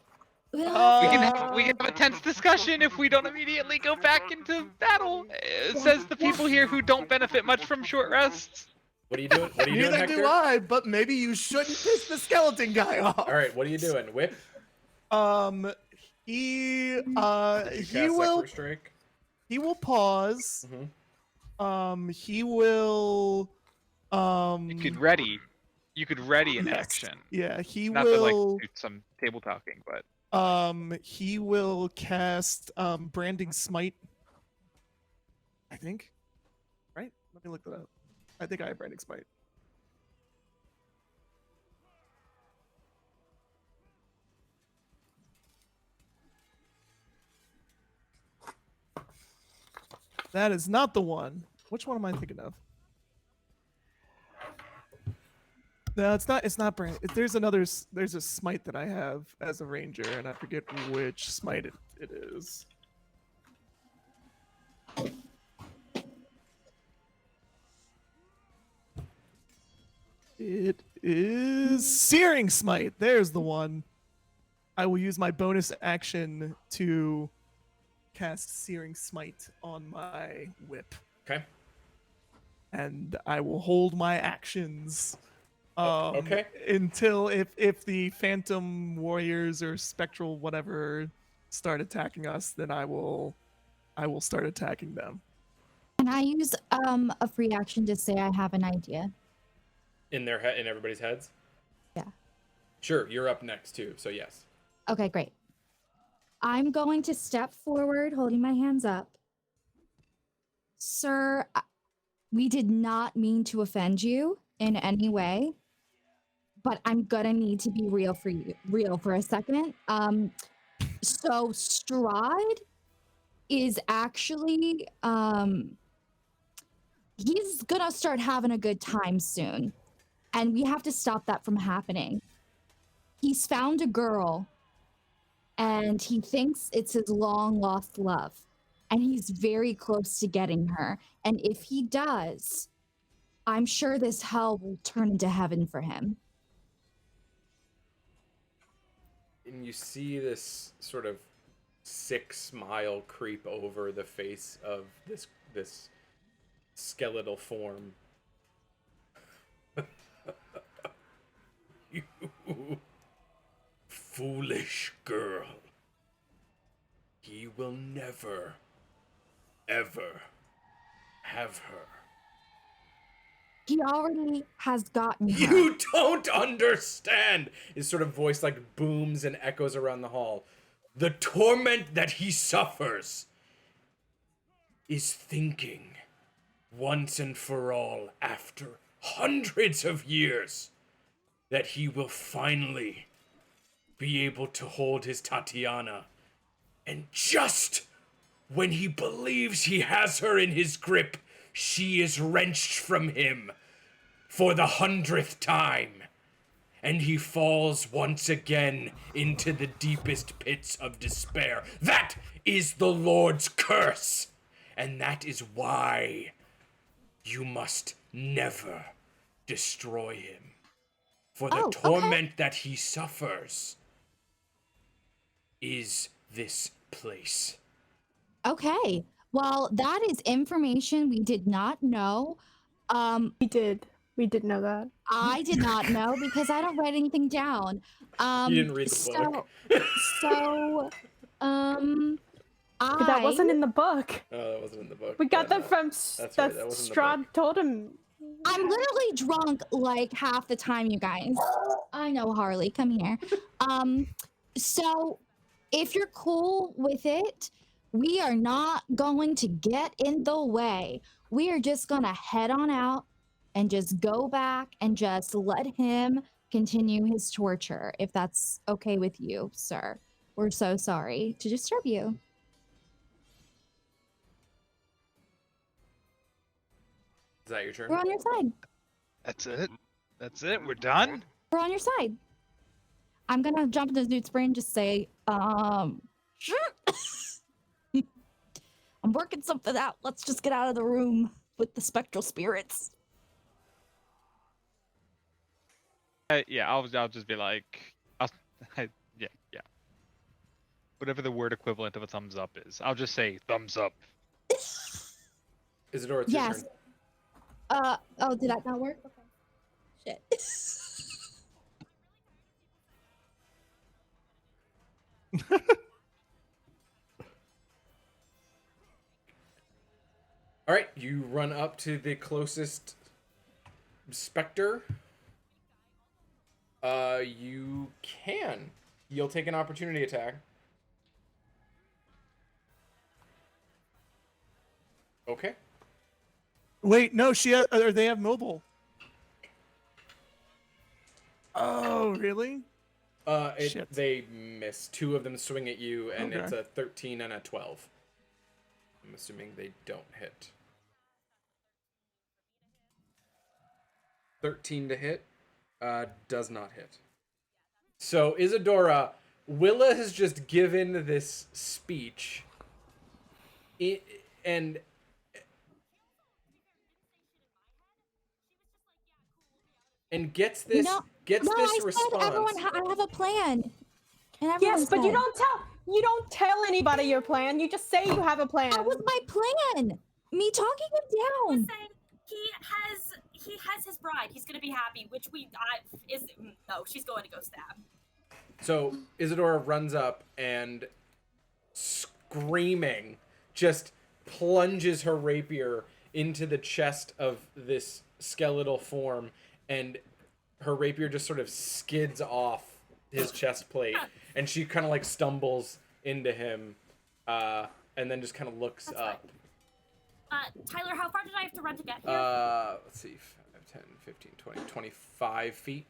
can have a tense discussion if we don't immediately go back into battle. It says the people here who don't benefit much from short rests. What are you doing? What are you doing, Neither Hector? do I, but maybe you shouldn't piss the skeleton guy off. All right, what are you doing? Whip? He You cast Separate Strike? he will pause. He will You could ready an yes. action. Yeah, he Not to will like do some table talking, but he will cast branding smite. I think. Right? Let me look that up. I think I have branding smite. That is not the one. Which one am I thinking of? No, it's not. It's not brand. There's another. There's a smite that I have as a ranger, and I forget which smite it is. It is Searing Smite. There's the one. I will use my bonus action to cast Searing Smite on my whip. Okay. And I will hold my actions. Okay. Until if the Phantom Warriors or Spectral whatever start attacking us, then I will start attacking them. Can I use a free action to say I have an idea? In everybody's heads? Yeah. Sure, you're up next too, so yes. Okay, great. I'm going to step forward, holding my hands up. Sir, we did not mean to offend you in any way, but I'm gonna need to be real for a second. So Strahd is actually he's gonna start having a good time soon, and we have to stop that from happening. He's found a girl, and he thinks it's his long lost love, and he's very close to getting her. And if he does, I'm sure this hell will turn into heaven for him. And you see this sort of sick smile creep over the face of this skeletal form. You foolish girl. He will never, ever have her. He already has gotten her. You don't understand! His sort of voice like booms and echoes around the hall. The torment that he suffers is thinking once and for all after hundreds of years that he will finally be able to hold his Tatiana. And just when he believes he has her in his grip, she is wrenched from him for the 100th time. And he falls once again into the deepest pits of despair. That is the Lord's curse. And that is why you must never destroy him. For the torment that he suffers is this place. Okay. Well, that is information we did not know. We did know that. I did not know because I don't write anything down. You didn't read the book. But that wasn't in the book. Oh, that wasn't in the book. We got that from That's right, that wasn't in the Strahd book. told him. I'm literally drunk like half the time, you guys. I know, Harley, come here. So if you're cool with it, we are not going to get in the way. We are just gonna head on out and just go back and just let him continue his torture, if that's okay with you, sir. We're so sorry to disturb you. Is that your turn? We're on your side. That's it. That's it. We're done. We're on your side. I'm gonna jump into Zoot's brain and just say, sure. I'm working something out. Let's just get out of the room with the spectral spirits. Yeah, I'll just be like, yeah. Whatever the word equivalent of a thumbs up is, I'll just say thumbs up. Isadora, it's Yes. your turn. Oh, did that not work? Okay. Shit. All right, you run up to the closest specter. You can. You'll take an opportunity attack. Okay. Wait, no, or they have mobile. Oh, really? Shit. They miss. 2 of them swing at you, and Okay. it's a 13 and a 12. I'm assuming they don't hit. 13 to hit, does not hit. So, Isadora, Willa has just given this speech, and gets this I response. said everyone, I have a plan. And everyone Yes, but you said, don't tell anybody your plan. You just say you have a plan. That was my plan. Me talking him down. Listen, he has his bride. He's gonna be happy. Which she's going to go stab. So Isadora runs up and, screaming, just plunges her rapier into the chest of this skeletal form, and her rapier just sort of skids off his chest plate, and she kind of like stumbles into him, and then just kind of looks That's up. Tyler, how far did I have to run to get here? Let's see, 5, 10, 15, 20, 25 feet.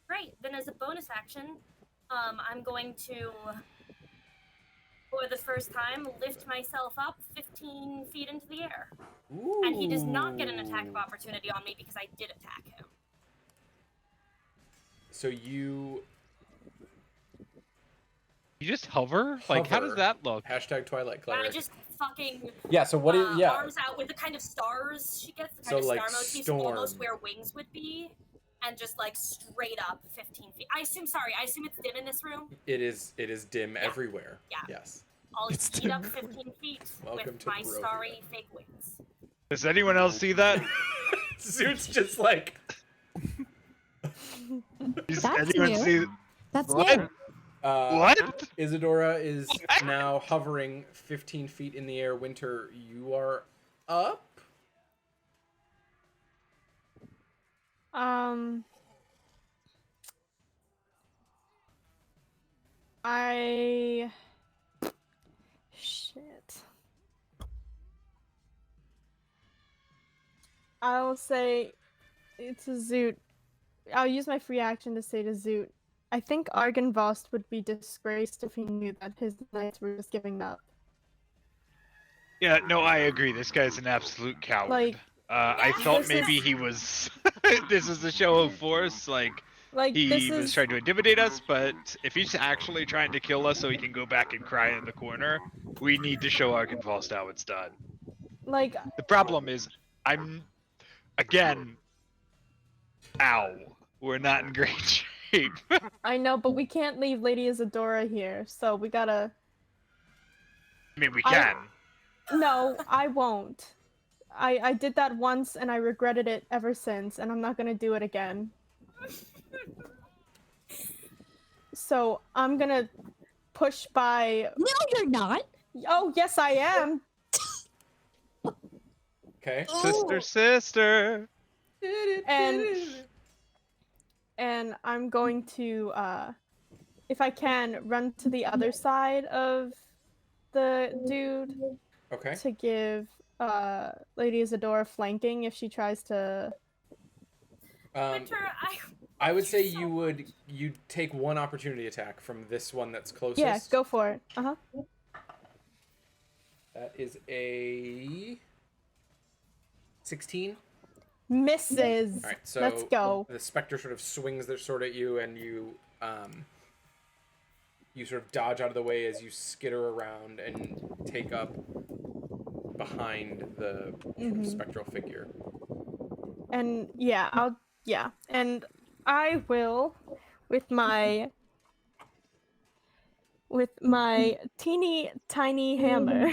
Great. Then as a bonus action, I'm going to, for the first time, lift myself up 15 feet into the air. Ooh. And he does not get an attack of opportunity on me because I did attack him. So you just hover? Like, how does Hover. that look? Hashtag Twilight I Cleric. just fucking Yeah, so what is, yeah. arms out with the kind of stars she gets, the So, kind of like, star motifs, storm. almost where wings would be, and just like straight up 15 feet. I assume it's dim in this room. It is dim everywhere. Yeah. Yes. I'll It's speed dim up everywhere. 15 feet Welcome with to my Barovia. starry fake wings. Does anyone else see that? Zoot's just like, Does That's anyone new. see? That's What? new. What? Isadora is now hovering 15 feet in the air. Winter, you are up. Shit. I'll say it's a Zoot. I'll use my free action to say to Zoot, I think Argynvost would be disgraced if he knew that his knights were just giving up. Yeah, no, I agree. This guy's an absolute coward. Like, I thought this maybe is- he was. This is a show of force. Like this he was is trying to intimidate us, but if he's actually trying to kill us so he can go back and cry in the corner, we need to show Arkenfalst how it's done. like The problem is, again, ow, we're not in great shape. I know, but we can't leave Lady Isadora here, so we gotta. I mean, we I- can. No, I won't. I did that once and I regretted it ever since, and I'm not gonna do it again. So I'm gonna push by. No, you're not. Oh, yes, I am. Okay. Sister. And I'm going to, if I can, run to the other side of the dude Okay. to give Lady Isadora flanking if she tries to. Winter, I would say you'd take one opportunity attack from this one that's closest. Yeah, go for it. That is a 16. Misses. All right, so Let's go. the specter sort of swings their sword at you, and you sort of dodge out of the way as you skitter around and take up behind the sort of spectral figure. And and I will with my teeny tiny hammer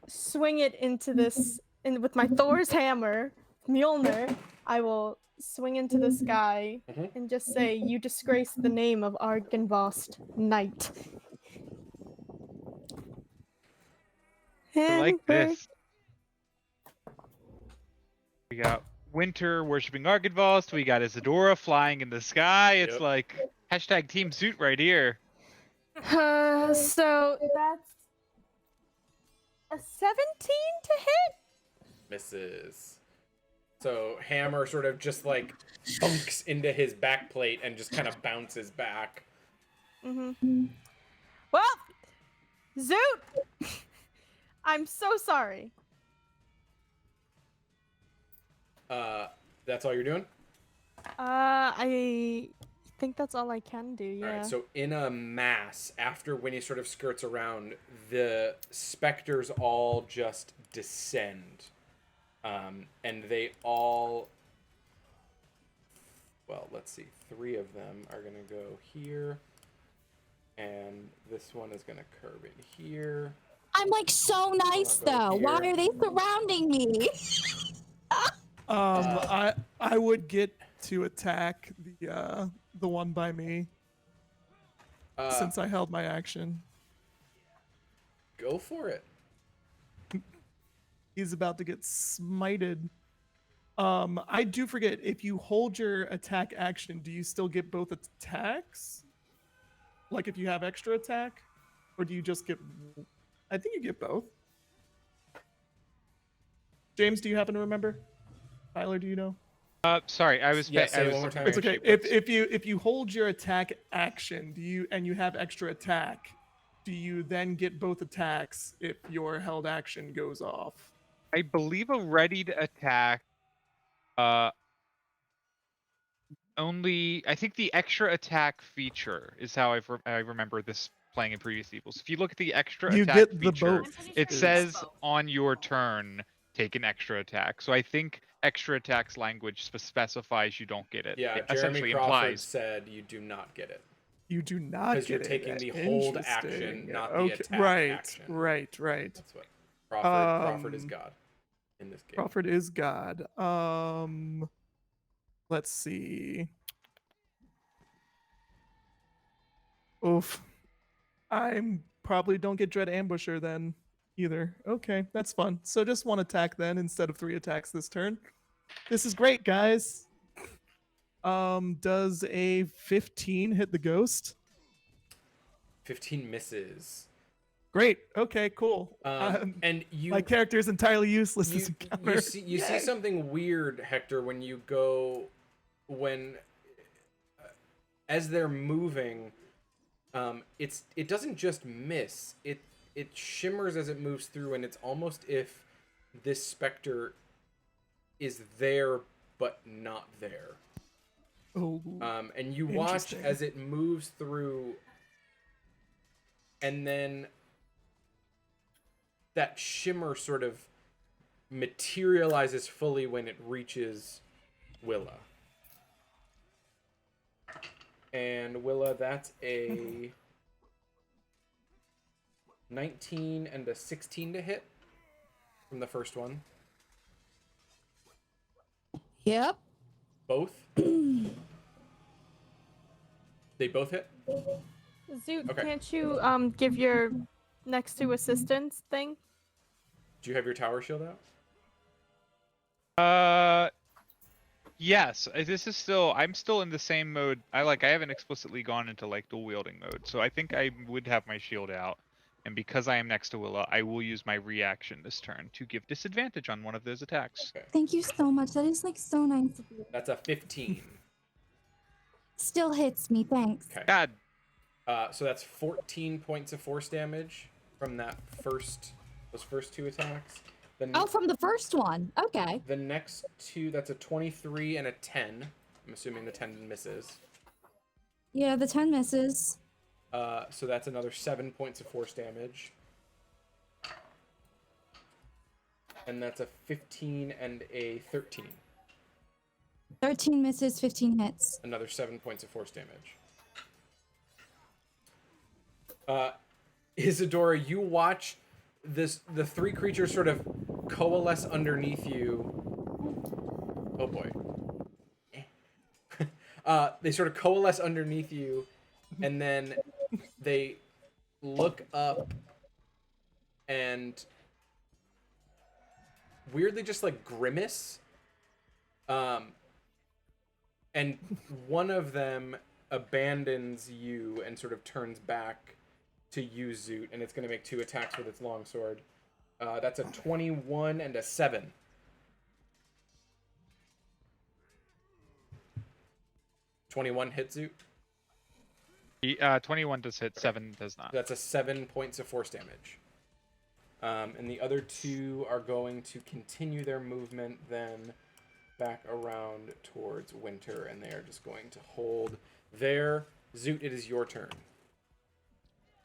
swing it into this with my Thor's hammer, Mjolnir. I will swing into this guy and just say, "You disgrace the name of Argynvost, knight." I like And we're- this. We got Winter worshipping Argynvost. We got Isadora flying in the sky. It's Yep. like hashtag Team Suit right here. So that's a 17 to hit. Misses. So hammer sort of just like bunks into his back plate and just kind of bounces back. Well, Zoot, I'm so sorry. That's all you're doing? I think that's all I can do. Yeah. All right, so in a mass, after Winnie sort of skirts around, the specters all just descend. And they all, well, let's see, 3 of them are going to go here. And this one is going to curve in here. I'm like so nice go though. Why here. are they surrounding me? I would get to attack the one by me since I held my action. Go for it. He's about to get smited. I do forget, if you hold your attack action, do you still get both attacks? Like if you have extra attack? Or do you just get... I think you get both. James, do you happen to remember? Tyler, do you know? Sorry, I was. Yeah, I say it was one more time. It's okay. If you hold your attack action, and you have extra attack, do you then get both attacks if your held action goes off? I believe a ready to attack. Only I think the extra attack feature is how I remember this playing in previous sequels. If you look at the extra You attack get the feature, both. it says on your turn take an extra attack. So I think extra attacks language specifies you don't get it. Yeah, It Jeremy essentially Crawford implies. said you do not get it. You do not Because get you're it. taking the hold action, Interesting. not the Okay, attack right, action. Right. That's what. Crawford is God in this game. Crawford is God. Let's see. Oof. I'm probably don't get Dread Ambusher then either. Okay, that's fun. So just one attack then instead of 3 attacks this turn. This is great, guys. Does a 15 hit the ghost? 15 misses. Great. Okay, cool. And you, my character is entirely useless you, as a counter. you see something weird, Hector, when you go, as they're moving, it doesn't just miss. It shimmers as it moves through, and it's almost if this specter is there but not there. Oh. And you watch as it moves through, and then that shimmer sort of materializes fully when it reaches Willa. And Willa, that's a 19 and a 16 to hit from the first one. Yep. Both? They both hit? Zoot, Okay. can't you give your next to assistance thing? Do you have your tower shield out? Yes. This is I'm still in the same mode. I haven't explicitly gone into like dual wielding mode, so I think I would have my shield out. And because I am next to Willa, I will use my reaction this turn to give disadvantage on one of those attacks. Okay. Thank you so much. That is like so nice of you. That's a 15. Still hits me, thanks. Okay. God. So that's 14 points of force damage from those first 2 attacks. Oh, from the first one. Okay. The next 2, that's a 23 and a 10. I'm assuming the 10 misses. Yeah, the 10 misses. So that's another 7 points of force damage. And that's a 15 and a 13. 13 misses, 15 hits. Another 7 points of force damage. Isadora, you watch the 3 creatures sort of coalesce underneath you. Oh boy. They sort of coalesce underneath you, and then they look up and weirdly just like grimace. And one of them abandons you and sort of turns back to use Zoot, and it's going to make 2 attacks with its longsword. That's a 21 and a 7. (21) hit Zoot. 21 does hit, 7 does not. That's a 7 points of force damage. And the other 2 are going to continue their movement then back around towards Winter, and they are just going to hold there. Zoot, it is your turn.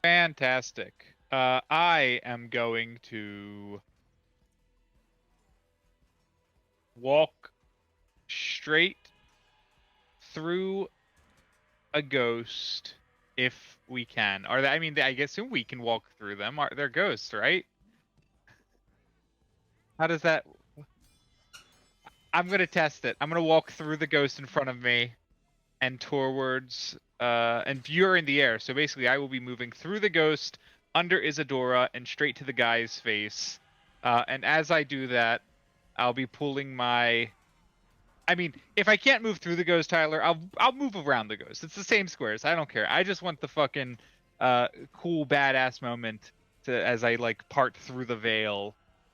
Fantastic. I am going to walk straight through a ghost if we can. I guess we can walk through them. They're ghosts, right? How does that... I'm going to test it. I'm going to walk through the ghost in front of me and towards... and you're in the air, so basically I will be moving through the ghost, under Isadora, and straight to the guy's face. And as I do that, I'll be pulling my... if I can't move through the ghost, Tyler, I'll move around the ghost. It's the same squares. I don't care. I just want the fucking cool badass moment as I part through the veil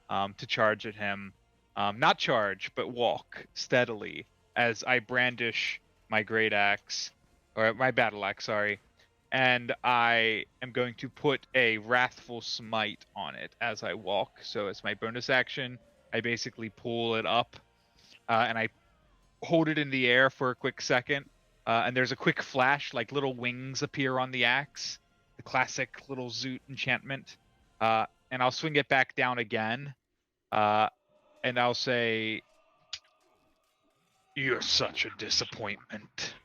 to charge at him. Not charge, but walk steadily as I brandish my great axe, or my battle axe, sorry. And I am going to put a Wrathful Smite on it as I walk. So as my bonus action, I basically pull it up, and I hold it in the air for a quick second, and there's a quick flash, like little wings appear on the axe, the classic little Zoot enchantment, and I'll swing it back down again, and I'll say, "You're such a disappointment.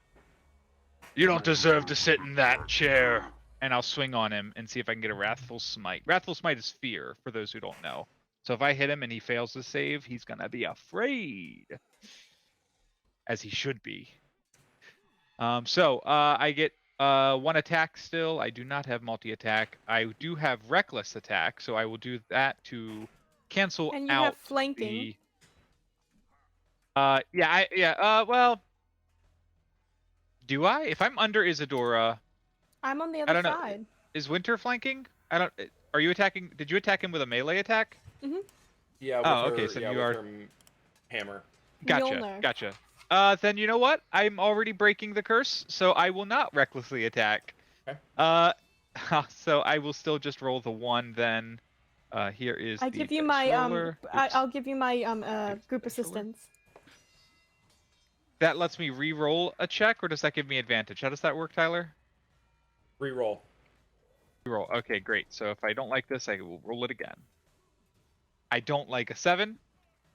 You don't deserve to sit in that chair and I'll swing on him and see if I can get a Wrathful Smite. Wrathful Smite is fear, for those who don't know. So if I hit him and he fails to save, he's gonna be afraid, as he should be. I get 1 attack still. I do not have multi-attack. I do have reckless attack, so I will do that to cancel And you out have flanking. the. Well, do I? If I'm under Isadora, I'm on the I other don't know. side. Is Winter flanking? I don't. Are you attacking? Did you attack him with a melee attack? Yeah. With Oh, her, okay, so yeah, you with are- her hammer. Gotcha. Mjolnir. Gotcha. Then you know what? I'm already breaking the curse, so I will not recklessly attack. Okay. So I will still just roll the 1 then. Here is I the give you dice my roller. Oops. I'll give you my Here's group the dice roller. assistance. That lets me re-roll a check, or does that give me advantage? How does that work, Tyler? Reroll. Re-roll. Okay, great. So if I don't like this, I will roll it again. I don't like a 7.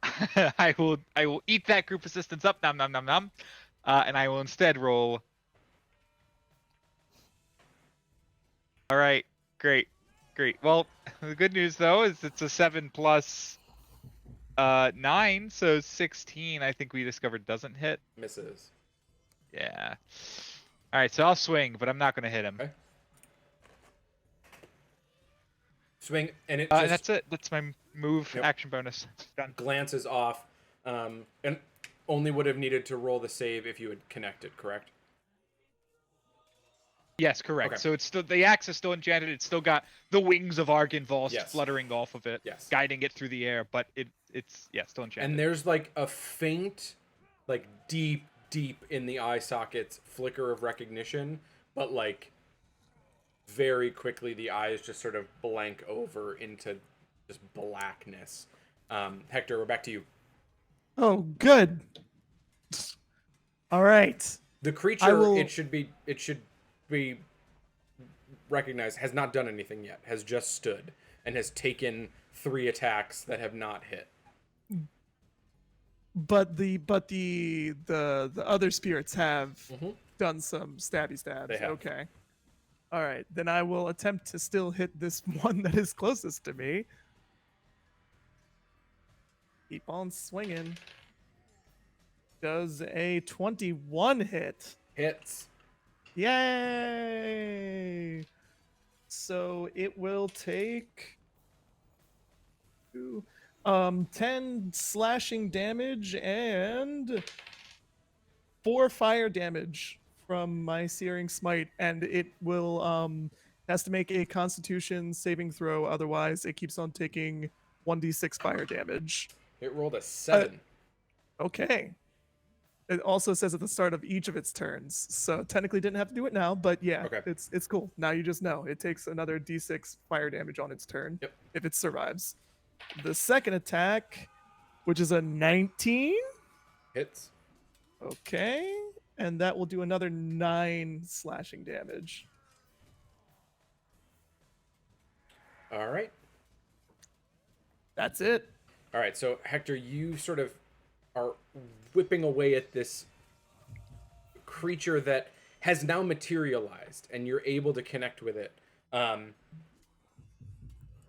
I will eat that group assistance up, nom nom nom nom, and I will instead roll. All right, great. Well, the good news though is it's a 7 plus 9, so 16. I think we discovered doesn't hit. Misses. Yeah. All right, so I'll swing, but I'm not going to hit him. Okay. Swing, and it just And that's it. That's my move Yep. action bonus. Done. glances off, and only would have needed to roll the save if you had connected, correct? Yes, correct. Okay. So it's still the axe is still enchanted. It's still got the wings of Argynvost Yes. fluttering off of it, Yes. guiding it through the air. But it's still enchanted. And there's like a faint, like deep in the eye sockets flicker of recognition, but like very quickly the eyes just sort of blank over into just blackness. Hector, we're back to you. Oh, good. All right. The creature, will- it should be recognized, has not done anything yet, has just stood and has taken 3 attacks that have not hit. But the other spirits have Mhm. done some stabby stabs. They have. Okay. All right. Then I will attempt to still hit this one that is closest to me. Keep on swinging. Does a 21 hit? Hits. Yay! So it will take 10 slashing damage and 4 fire damage from my searing smite, and it will has to make a Constitution saving throw. Otherwise, it keeps on taking 1d6 fire damage. It rolled a 7. Okay. It also says at the start of each of its turns, so technically didn't have to do it now, but yeah, Okay. it's cool. Now you just know it takes another d6 fire damage on its turn Yep. if it survives. The second attack, which is a 19, Hits. okay, and that will do another 9 slashing damage. All right. That's it. All right, so Hector, you sort of are whipping away at this creature that has now materialized, and you're able to connect with it.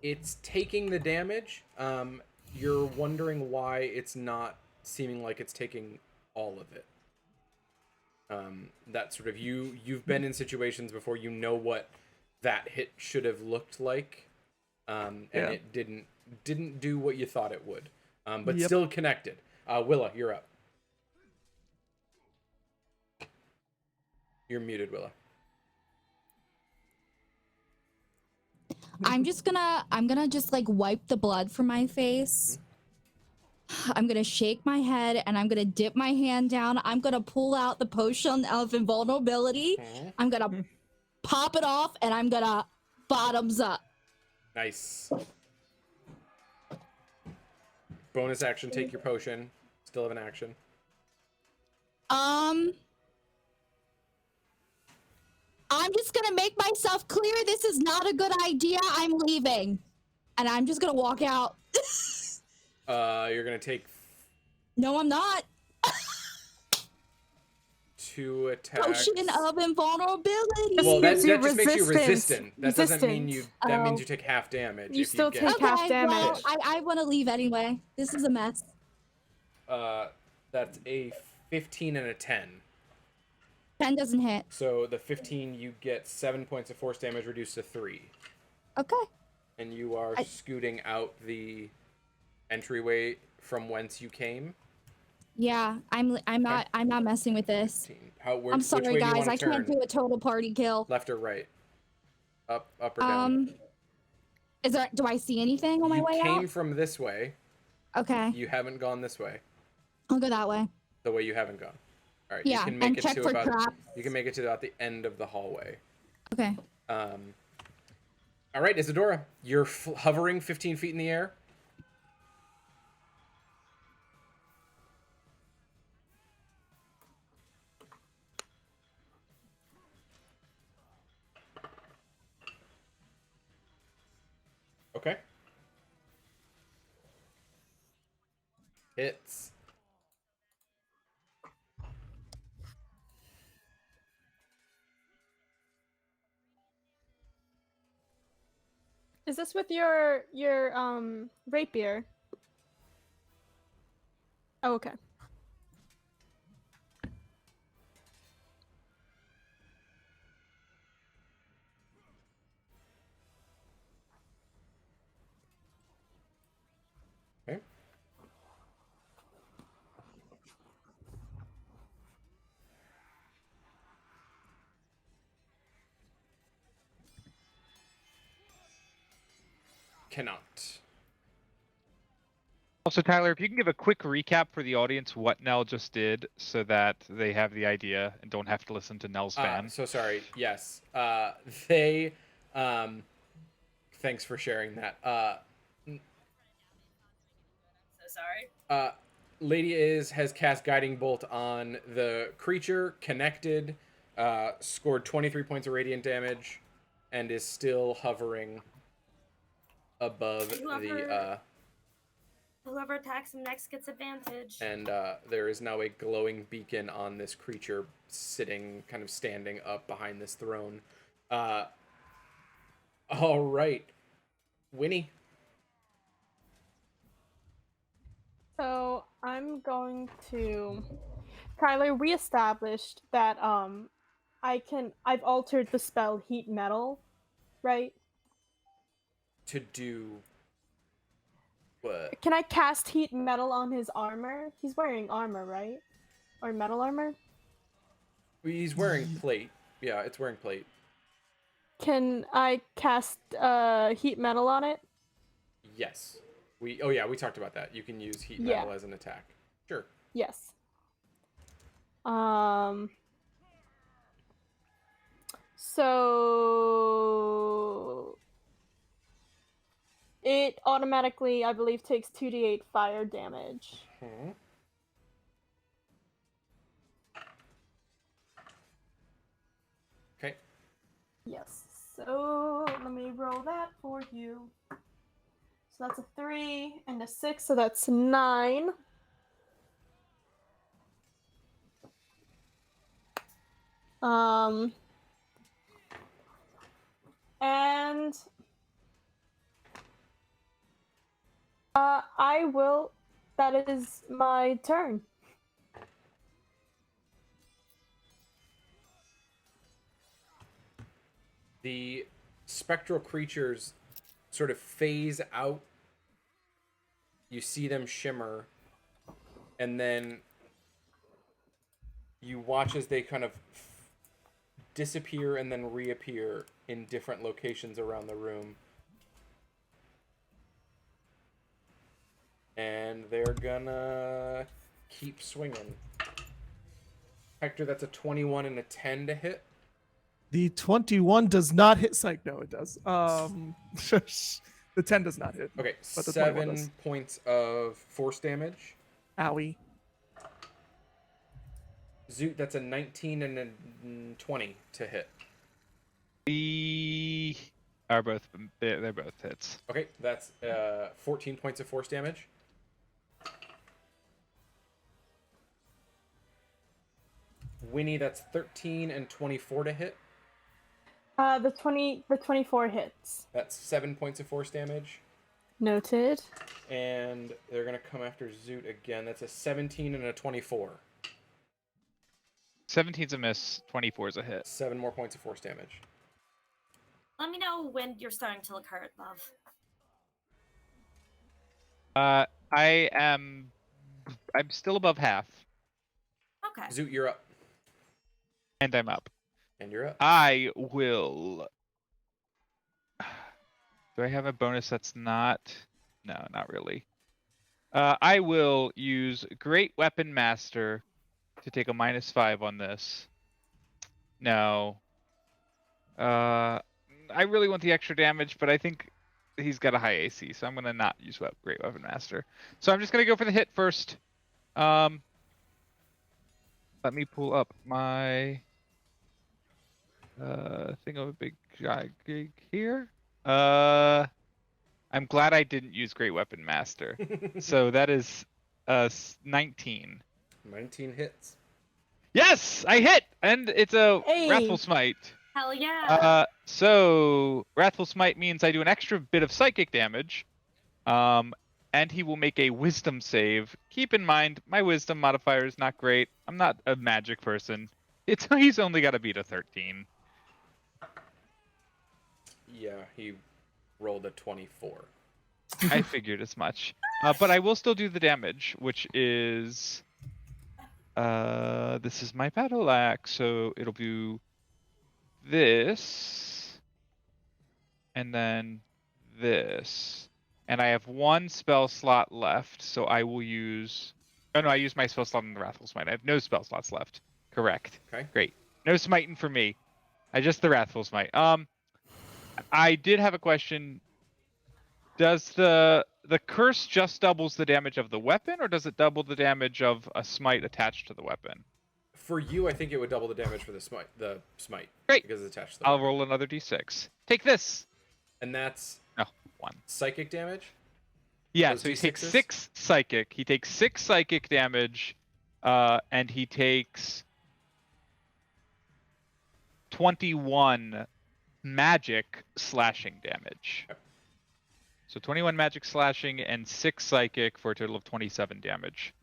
It's taking the damage. You're wondering why it's not seeming like it's taking all of it. That sort of you've been in situations before. You know what that hit should have looked like, and Yeah. it didn't do what you thought it would. But Yep. still connected. Willa, you're up. You're muted, Willa. I'm gonna just like wipe the blood from my face. I'm gonna shake my head and I'm gonna dip my hand down. I'm gonna pull out the potion of invulnerability. I'm gonna pop it off and I'm gonna bottoms up. Nice. Bonus action, take your potion. Still have an action. I'm just gonna make myself clear this is not a good idea. I'm leaving. And I'm just gonna walk out. You're gonna take No, I'm not. 2 attacks. Potion of invulnerability. Well, that gives you just makes you resistance. resistant. That doesn't mean you. That means Oh. you take half damage. You if still you get take half Okay, well, damage. I want to leave anyway. This is a mess. That's a 15 and a 10. 10 doesn't hit. So the 15, you get 7 points of force damage reduced to 3. Okay. And you are scooting out the entryway from whence you came. Yeah, I'm not messing with this. 15. I'm Which sorry, way do you guys. want I to turn? can't do a total party kill. Left or right? Up or down? Is there? Do I see anything on my way You came out? from this way. Okay, You haven't gone this way. I'll go that way. The way you haven't gone. All right. Yeah, You can make and it check to for about. traps. You can make it to about the end of the hallway. Okay. All right, Isadora, you're hovering 15 feet in the air. Okay. Hits. Is this with your rapier? Oh, okay. Okay. Cannot. Also, Tyler, if you can give a quick recap for the audience what Nell just did so that they have the idea and don't have to listen to Nell's fan. So sorry. Yes. They. Thanks for sharing that. So sorry. Lady has cast Guiding Bolt on the creature, connected, scored 23 points of radiant damage, and is still hovering above Whoever attacks him next gets advantage. and there is now a glowing beacon on this creature kind of standing up behind this throne. All right. Winnie. So I'm going to, Tyler, we established that I've altered the spell Heat Metal, right? To do what? Can I cast Heat Metal on his armor? He's wearing armor, right? Or metal armor? He's wearing plate. Yeah, it's wearing plate. Can I cast Heat Metal on it? Yes. We talked about that. You can use heat metal as an attack. Sure. Yes. So it automatically, I believe, takes 2d8 fire damage. Hmm. Okay. Yes. So let me roll that for you. So that's a 3 and a 6, so that's 9. And I will. That is my turn. The spectral creatures sort of phase out. You see them shimmer, and then you watch as they kind of disappear and then reappear in different locations around the room. And they're gonna keep swinging. Hector, that's a 21 and a 10 to hit. The 21 does not hit. Psych, no, it does. The 10 does not hit. Okay, but the 21 7 does. points of force damage. Owie. Zoot, that's a 19 and a 20 to hit. They're both hits. Okay, that's 14 points of force damage. Winnie, that's 13 and 24 to hit. The 24 hits. That's 7 points of force damage. Noted. And they're going to come after Zoot again. That's a 17 and a 24. 17's a miss, 24's a hit. 7 more points of force damage. Let me know when you're starting to look hurt, love. I'm still above half. Okay. Zoot, you're up. And I'm up. And you're up. I will... Do I have a bonus that's not... No, not really. I will use Great Weapon Master to take a -5 on this. No. I really want the extra damage, but I think he's got a high AC, so I'm going to not use Great Weapon Master. So I'm just going to go for the hit first. Let me pull up my thing of a big gig here. I'm glad I didn't use Great Weapon Master. So that is 19. 19 hits. Yes, I hit, and it's a Hey. Wrathful Smite. Hell yeah. So Wrathful Smite means I do an extra bit of psychic damage, and he will make a Wisdom save. Keep in mind, my Wisdom modifier is not great. I'm not a magic person. He's only got to beat a 13. Yeah, he rolled a 24. I figured as much. But I will still do the damage, which is... this is my battle axe, so it'll do this, and then this. And I have one spell slot left, so I will use... Oh no, I used my spell slot on the Wrathful Smite. I have no spell slots left. Correct. Okay. Great. No smiting for me. Just the Wrathful Smite. I did have a question. Does the curse just doubles the damage of the weapon, or does it double the damage of a smite attached to the weapon? For you, I think it would double the damage for the smite. Great. Because it's attached to the I'll weapon. roll another d6. Take this. And that's Oh, 1. psychic damage? Yeah, Those so he takes D6s? 6 psychic. He takes 6 psychic damage, and he takes 21 magic slashing damage. Okay. So 21 magic slashing and 6 psychic for a total of 27 damage.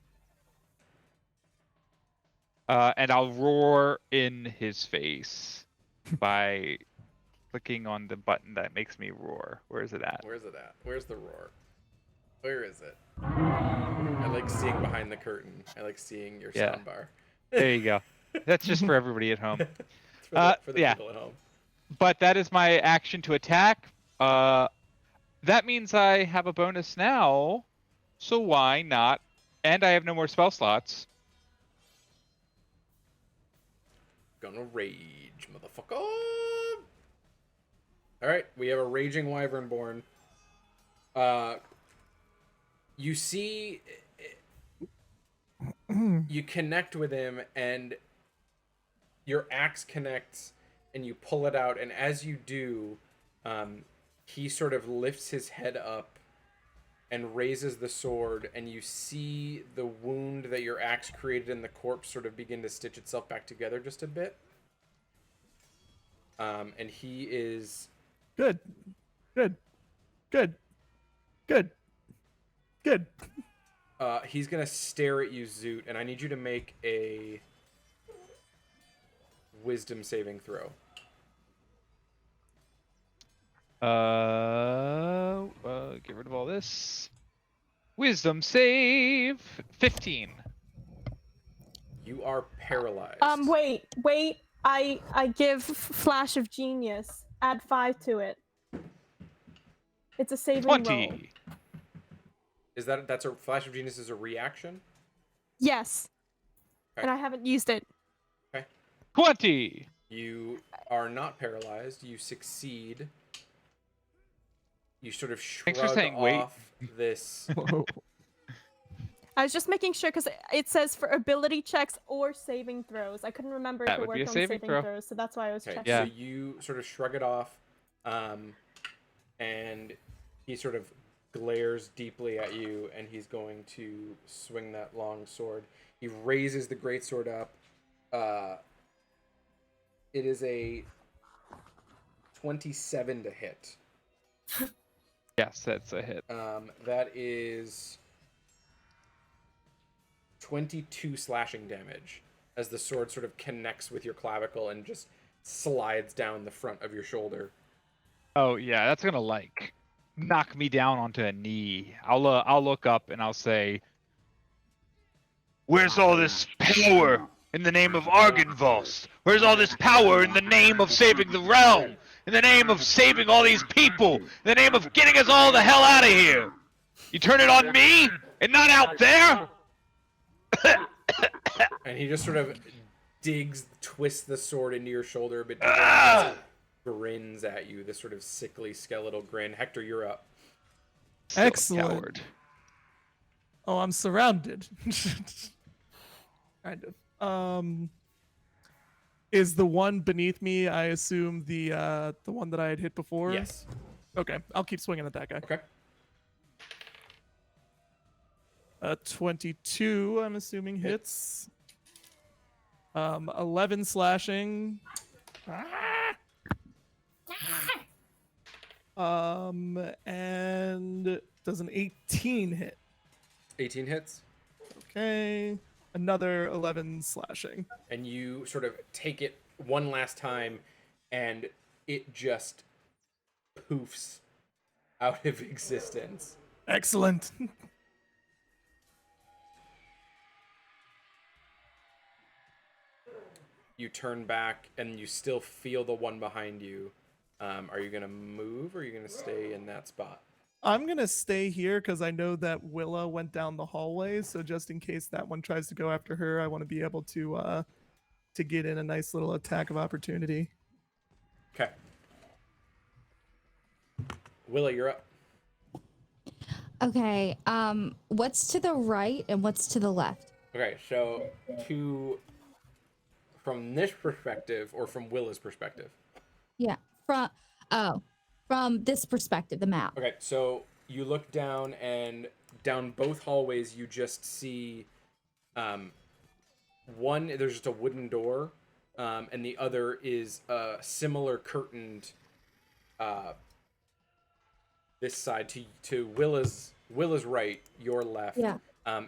And I'll roar in his face by clicking on the button that makes me roar. Where is it at? Where's it at? Where's the roar? Where is it? I like seeing behind the curtain. I like seeing your Yeah. soundbar. There you go. That's just for everybody at home. It's for the yeah. people at home. But that is my action to attack. That means I have a bonus now, so why not? And I have no more spell slots. Gonna rage, motherfucker. Alright, we have a raging wyvernborn. You see... You connect with him, and your axe connects, and you pull it out, and as you do, he sort of lifts his head up and raises the sword, and you see the wound that your axe created in the corpse sort of begin to stitch itself back together just a bit. And he is... Good. He's gonna stare at you, Zoot, and I need you to make a wisdom saving throw. Get rid of all this. Wisdom save 15. You are paralyzed. Wait. I give Flash of Genius. Add 5 to it. It's a saving roll. 20. That's a Flash of Genius is a reaction? Yes. Okay. And I haven't used it. 20. You are not paralyzed. You succeed. You sort of shrug Thanks for saying wait. off this. Whoa. I was just making sure because it says for ability checks or saving throws. I couldn't remember That if it would be worked a on saving saving throw. throws, so that's why I was Okay, checking. Yeah. so you sort of shrug it off, and he sort of glares deeply at you, and he's going to swing that long sword. He raises the greatsword up, It is a 27 to hit. Yes, that's a hit. That is 22 slashing damage as the sword sort of connects with your clavicle and just slides down the front of your shoulder. Oh yeah, that's gonna like knock me down onto a knee. I'll look up and I'll say, "Where's all this power in the name of Argynvost? Where's all this power in the name of saving the realm? In the name of saving all these people? In the name of getting us all the hell out of here? You turn it on me and not out there?" And he just sort of twists the sword into your shoulder a bit, grins at you, this sort of sickly skeletal grin. Hector, you're up. Still a Excellent. coward. Oh, I'm surrounded. Kind of. Is the one beneath me, I assume, the one that I had hit before? Yes. Okay, I'll keep swinging at that guy. Okay. 22, I'm assuming, hits. 11 slashing. And does an 18 hit? 18 hits. Okay. Another 11 slashing. And you sort of take it one last time, and it just poofs out of existence. Excellent. You turn back, and you still feel the one behind you. Are you going to move, or are you going to stay in that spot? I'm going to stay here because I know that Willa went down the hallway, so just in case that one tries to go after her, I want to be able to get in a nice little attack of opportunity. Okay. Willa, you're up. Okay. What's to the right and what's to the left? Okay, so from this perspective, or from Willa's perspective? Yeah. From this perspective, the map. Okay, so you look down, and down both hallways, you just see one, there's just a wooden door, and the other is a similar curtained this side to Willa's right, your left. Yeah.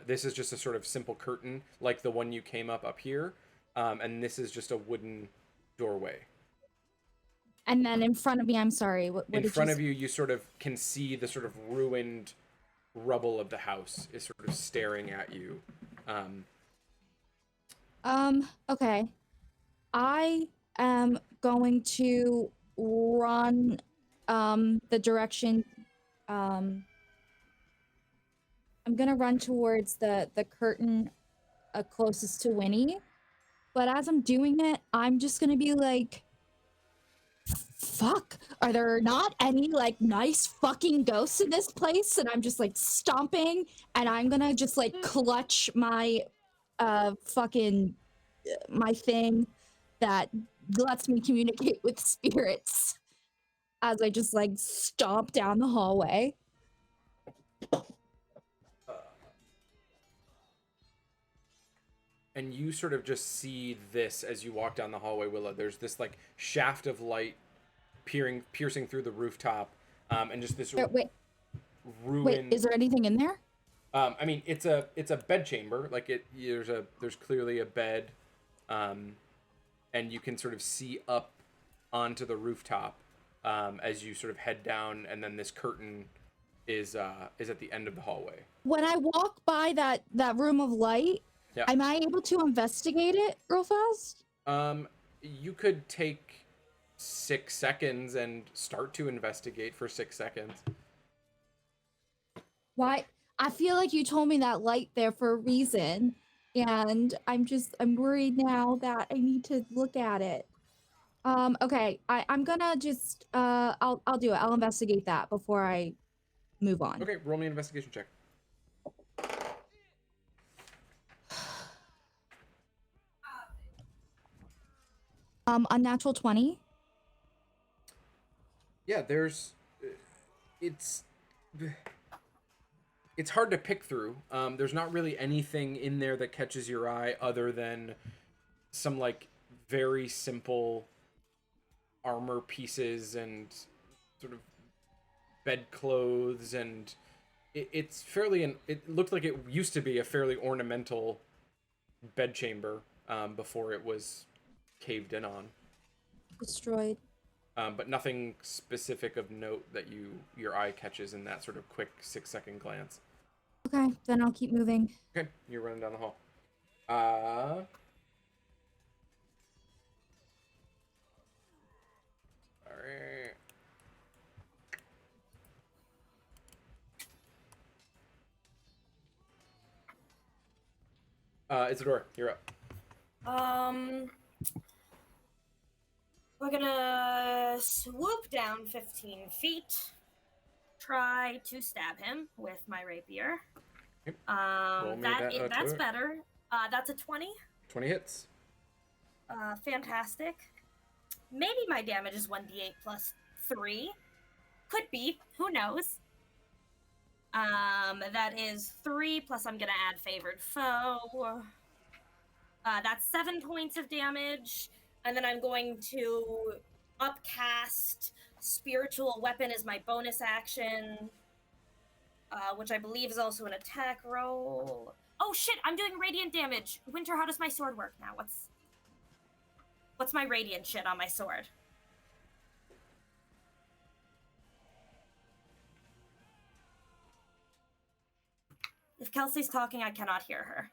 This is just a sort of simple curtain, like the one you came up here, and this is just a wooden doorway. And then in front of me, I'm sorry. What In did front you of you, you sort of can see the sort of ruined rubble of the house is sort of staring at you. Okay. I am going to run the direction I'm gonna run towards the curtain closest to Winnie. But as I'm doing it, I'm just gonna be like, fuck, are there not any like nice fucking ghosts in this place? And I'm just like stomping, and I'm gonna just like clutch my fucking my thing that lets me communicate with spirits as I just like stomp down the hallway. And you sort of just see this as you walk down the hallway, Willa. There's this like shaft of light piercing through the rooftop, and just this Wait, ruin. is there anything in there? I mean, it's a bedchamber. Like there's clearly a bed, and you can sort of see up onto the rooftop as you sort of head down, and then this curtain is at the end of the hallway. When I walk by that room of light, Yeah. am I able to investigate it real fast? You could take 6 seconds and start to investigate for 6 seconds. Why? I feel like you told me that light there for a reason, and I'm worried now that I need to look at it. Okay, I'm gonna just I'll do it. I'll investigate that before I move on. Okay, roll me an investigation check. Unnatural 20. Yeah, it's hard to pick through. There's not really anything in there that catches your eye other than some like very simple armor pieces and sort of bedclothes, and it's fairly. It looked like it used to be a fairly ornamental bedchamber before it was caved in on. Destroyed. But nothing specific of note that your eye catches in that sort of quick 6-second glance. Okay, then I'll keep moving. Okay, you're running down the hall. Alright. Isidore, you're up. We're gonna swoop down 15 feet. Try to stab him with my rapier. Okay. Roll me That's to- better. That's a 20. 20 hits. Fantastic. Maybe my damage is 1d8 plus 3. Could be. Who knows? That is 3 plus I'm gonna add favored foe. That's 7 points of damage. And then I'm going to upcast Spiritual Weapon as my bonus action, which I believe is also an attack roll. Oh shit, I'm doing radiant damage. Winter, how does my sword work now? What's my radiant shit on my sword? If Kelsey's talking, I cannot hear her.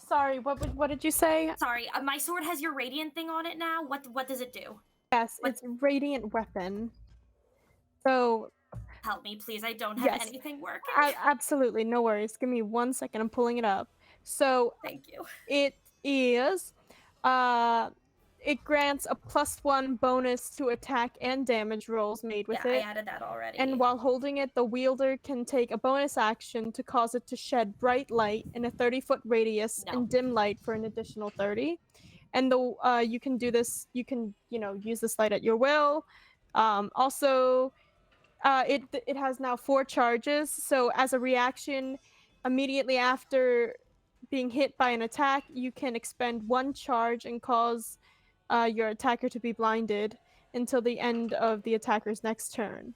Sorry, what did you say? Sorry, my sword has your radiant thing on it now. What does it do? Yes, it's radiant weapon. So Help me, please. I don't have Yes. anything working. absolutely, no worries. Give me 1 second. I'm pulling it up. So Thank you. it is, it grants a +1 bonus to attack and damage rolls made with Yeah, it. I added that already. And while holding it, the wielder can take a bonus action to cause it to shed bright light in a 30-foot radius No. and dim light for an additional 30. And you can do this. You can use this light at your will. Also, it has now 4 charges. So as a reaction, immediately after being hit by an attack, you can expend 1 charge and cause your attacker to be blinded until the end of the attacker's next turn.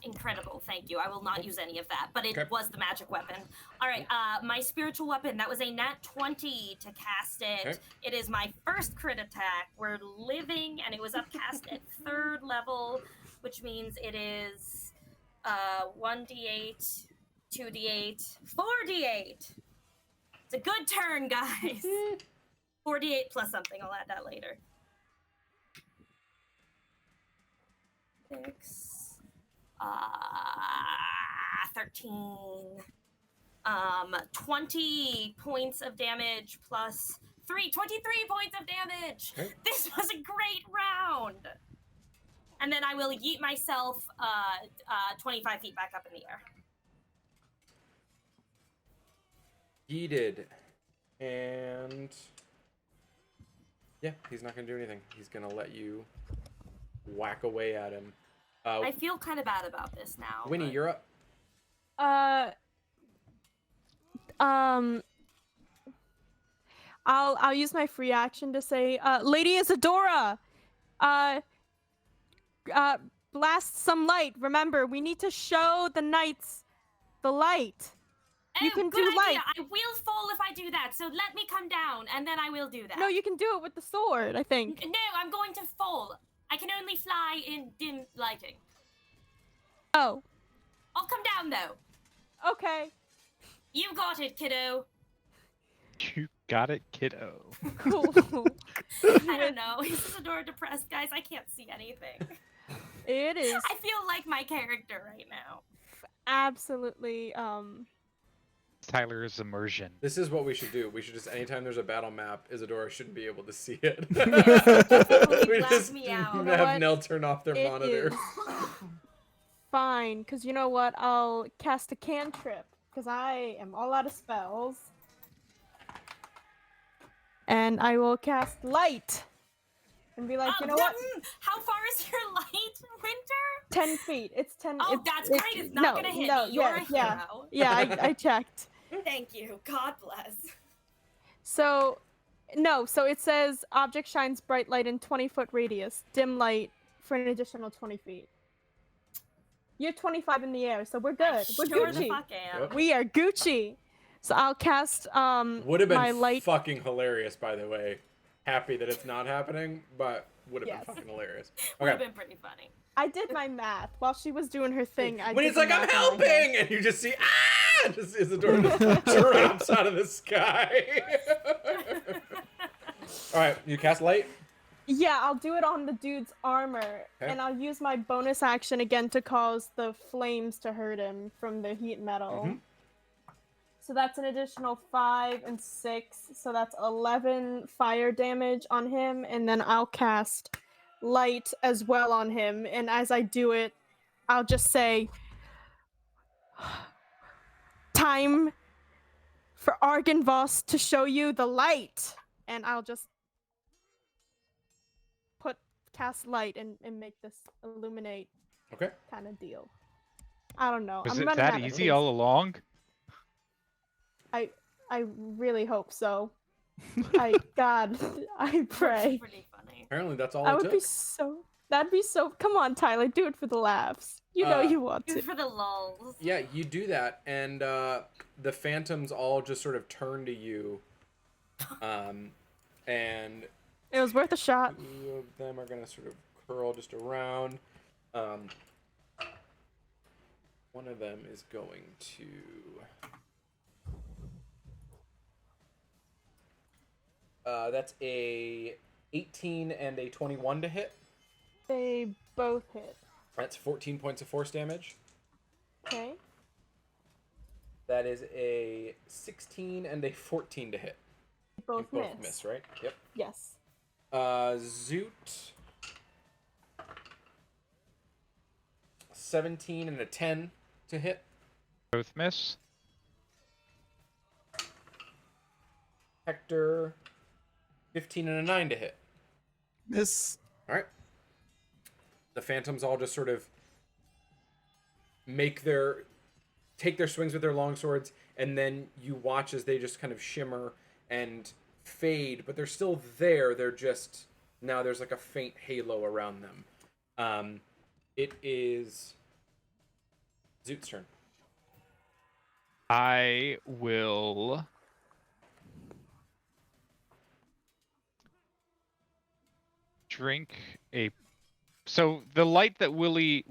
Incredible, thank you. I will not use any of that, but it Okay. was the magic weapon. All right, my spiritual weapon, that was a nat 20 to cast it. Okay. It is my first crit attack. We're living, and it was upcast at 3rd level, which means it is 1d8, 2d8, 4d8. It's a good turn, guys. 4d8 plus something. I'll add that later. 6, 13. 20 points of damage plus 3. 23 points of damage. Okay. This was a great round. And then I will yeet myself 25 feet back up in the air. Yeeted. And yeah, he's not gonna do anything. He's gonna let you whack away at him. I feel kind of bad about this now. Winnie, but- you're up. I'll use my free action to say, Lady Isadora, blast some light. Remember, we need to show the knights the light. You can good do idea. light. I will fall if I do that, so let me come down, and then I will do that. No, you can do it with the sword, I think. No, I'm going to fall. I can only fly in dim lighting. Oh, I'll come down, though. okay. You got it, kiddo. You got it, kiddo. Cool. I don't know. Is Isadora depressed, guys? I can't see anything. It is I feel like my character right now. absolutely, Tyler's immersion. This is what we should do. We should just, anytime there's a battle map, Isadora shouldn't be able to see it. Totally we black just me out. You know have what? Nell turn off their it monitor. is fine, because you know what? I'll cast a cantrip, because I am all out of spells. And I will cast light. And be like, you know what? How far is your light, Winter? 10 feet. It's 10. Oh, that's great. It's not gonna hit me. You're a yeah, hero. yeah. I checked. Thank you. God bless. So, No, so it says object shines bright light in 20-foot radius, dim light for an additional 20 feet. You're 25 in the air, so we're good. We're Sure the Gucci. fuck am. Yep. We are Gucci. So I'll cast Would have been my light. fucking hilarious, by the way. Happy that it's not happening, but would have Yes. been fucking hilarious. Would have Okay. been pretty funny. I did my math while she was doing her thing. When did he's the like, I'm math in my head. helping! And you just see, ah! Just Isidore just drops out of the sky. Alright, you cast light? Yeah, I'll do it on the dude's armor, Okay. and I'll use my bonus action again to cause the flames to hurt him from the heat metal. Mhm. So that's an additional 5 and 6, so that's 11 fire damage on him, and then I'll cast light as well on him, and as I do it, I'll just say, time for Argynvost to show you the light, and I'll just cast light and make this illuminate Okay. kind of deal. I don't know. Was I'm it running that out of easy things. all along? I really hope so. God, I pray. Pretty funny. Apparently that's all I it would took. be so. That'd be so. Come on, Tyler, do it for the laughs. You know you want Do to. it for the lulls. Yeah, you do that, and the phantoms all just sort of turn to you. And It was worth a shot. two of them are gonna sort of curl just around. One of them is going to. That's a 18 and a 21 to hit. They both hit. That's 14 points of force damage. Okay. That is a 16 and a 14 to hit. Both You miss. both miss, right? Yep. Yes. Zoot. 17 and a 10 to hit. Both miss. Hector. 15 and a 9 to hit. Miss. Alright. The phantoms all just sort of take their swings with their longswords, and then you watch as they just kind of shimmer and fade, but they're still there. They're just now there's like a faint halo around them. It is Zoot's turn. I will drink a. So the light that Winnie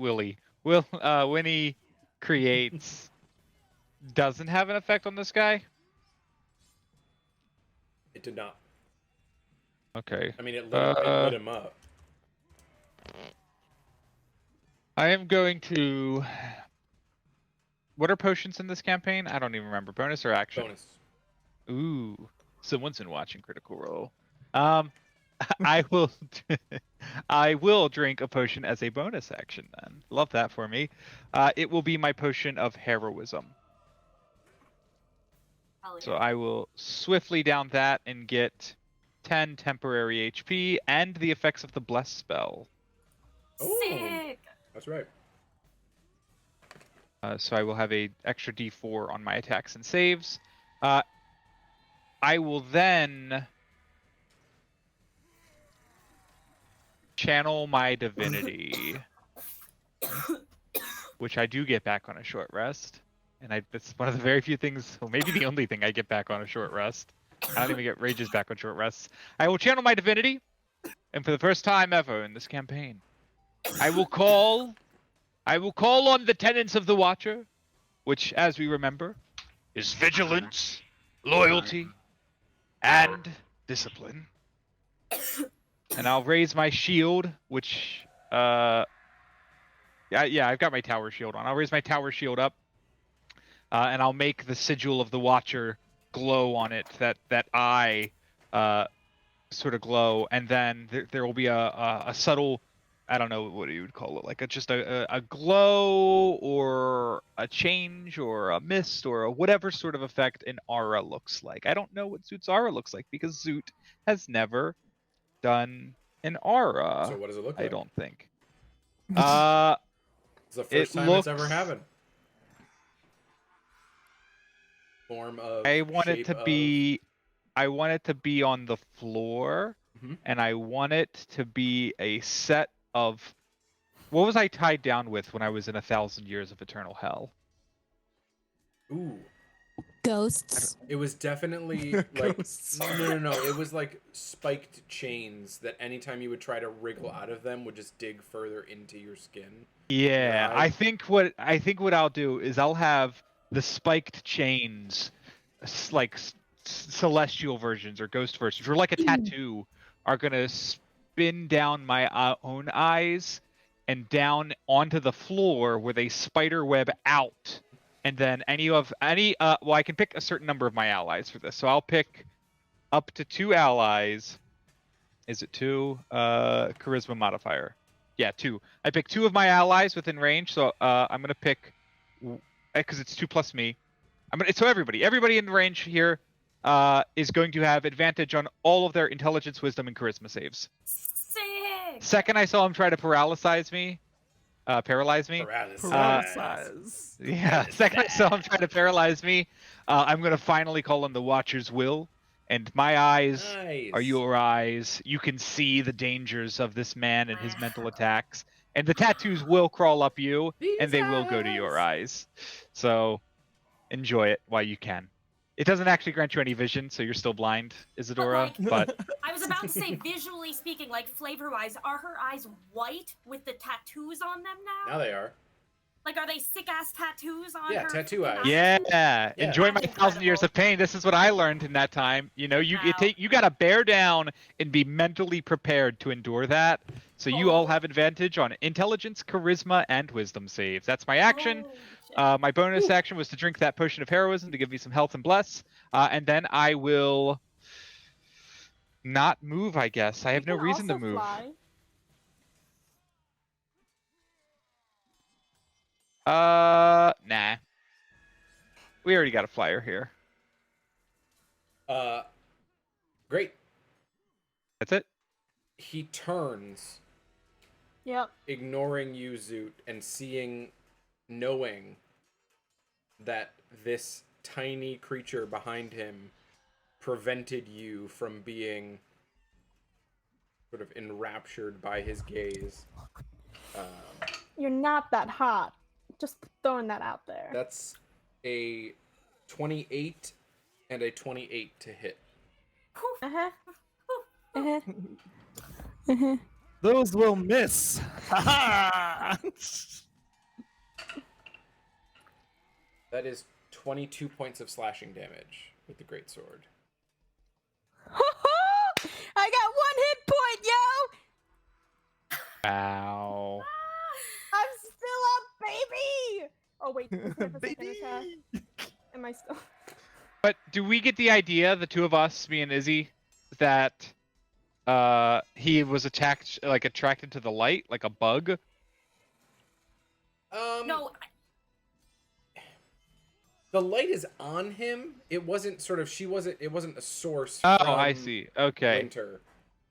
creates doesn't have an effect on this guy. It did not. Okay. I mean, it lit him up. I am going to. What are potions in this campaign? I don't even remember. Bonus or action? Bonus. Ooh, someone's been watching Critical Role. I will. I will drink a potion as a bonus action. Then love that for me. It will be my potion of heroism. Hell So yeah. I will swiftly down that and get 10 temporary HP and the effects of the bless spell. Oh, Sick. that's right. So I will have a extra D4 on my attacks and saves. I will then channel my divinity, which I do get back on a short rest. And that's one of the very few things, or maybe the only thing I get back on a short rest. I don't even get rages back on short rests. I will channel my divinity, and for the first time ever in this campaign, I will call on the tenets of the Watcher, which, as we remember, is vigilance, loyalty, and discipline. And I'll raise my shield, which, yeah, I've got my tower shield on. I'll raise my tower shield up, and I'll make the sigil of the Watcher glow on it, that eye sort of glow, and then there will be a subtle, I don't know what you would call it, like just a glow or a change or a mist or whatever sort of effect an aura looks like. I don't know what Zoot's aura looks like because Zoot has never done an aura. So what does it look like? I don't think. It's the first it time it's ever looks- happened. Form of. I want it shape to of- be I want it to be on the floor, Mhm. and I want it to be a set of. What was I tied down with when I was in 1,000 years of eternal hell? Ooh. Ghosts. It was definitely like Ghosts. no. It was like spiked chains that anytime you would try to wriggle out of them would just dig further into your skin. Yeah, Right. I think what I'll do is I'll have the spiked chains, like celestial versions or ghost versions, or like a tattoo, are gonna spin down my own eyes and down onto the floor where they spider web out, and then well, I can pick a certain number of my allies for this, so I'll pick up to 2 allies. Is it 2? Charisma modifier. Yeah, 2. I pick 2 of my allies within range, so I'm gonna pick, because it's 2 plus me. So everybody in the range here is going to have advantage on all of their intelligence, wisdom, and charisma saves. Sick. Second, I saw him try to paralyze me. Paralyze. Yeah, second I saw him try to paralyze me. I'm gonna finally call on the Watcher's will, and my eyes are Nice. your eyes. You can see the dangers of this man and his mental attacks, and the tattoos will crawl up you, and they will go to your eyes. So enjoy it while you can. It doesn't actually grant you any vision, so you're still blind, Isadora. But I was about to say, visually speaking, like flavor-wise, are her eyes white with the tattoos on them now? Now they are. Like, are they sick-ass tattoos on Yeah, her? tattoo eyes. yeah, enjoy my That's 1,000 years incredible. of pain. This is what I learned in that time. You know, you Wow. you gotta bear down and be mentally prepared to endure that. So you all have advantage on intelligence, charisma, and wisdom saves. That's my action. Holy shit. My bonus action was to drink that potion of heroism to give me some health and bless. And then I will not move, I guess. I have no You can reason to also move. fly. Nah. We already got a flyer here. Great. That's it. He turns, Yep. ignoring you, Zoot, and knowing that this tiny creature behind him prevented you from being sort of enraptured by his gaze. You're not that hot. Just throwing that out there. That's a 28 and a 28 to hit. Uh-huh. Uh-huh. Uh-huh. Those will miss. Ha That is 22 points of slashing damage with the greatsword. I got 1 hit point, yo! Wow. I'm still up, baby! Oh, wait. Is there a second Baby. attack? Am I still... But do we get the idea, the two of us, me and Izzy, that he was attracted to the light, like a bug? No, The light is on him. It wasn't it wasn't a source Oh, from I see. Okay. Winter.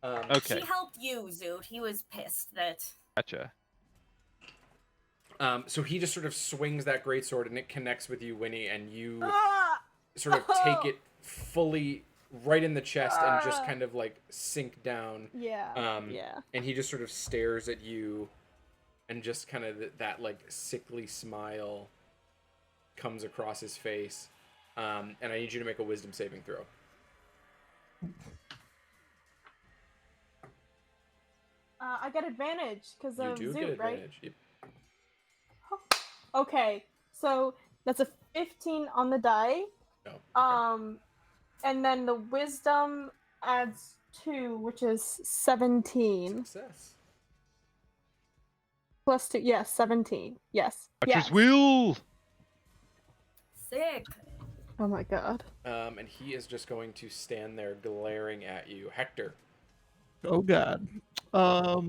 Okay. she helped you, Zoot. He was pissed that... Gotcha. So he just sort of swings that greatsword and it connects with you, Winnie, and you Ah! sort of take it fully right in the chest and just kind of like sink down. Yeah. Yeah. And he just sort of stares at you, and just kind of that like sickly smile comes across his face. And I need you to make a wisdom saving throw. I get advantage because You of do Zoot, get right? advantage. Yep. Okay, so that's a 15 on the die. No. Okay. And then the wisdom adds 2, which is 17. Success. Plus 2, yes, 17. Yes. Watcher's Yes. will! Sick. Oh my god. And he is just going to stand there glaring at you. Hector. Oh god. Yeah,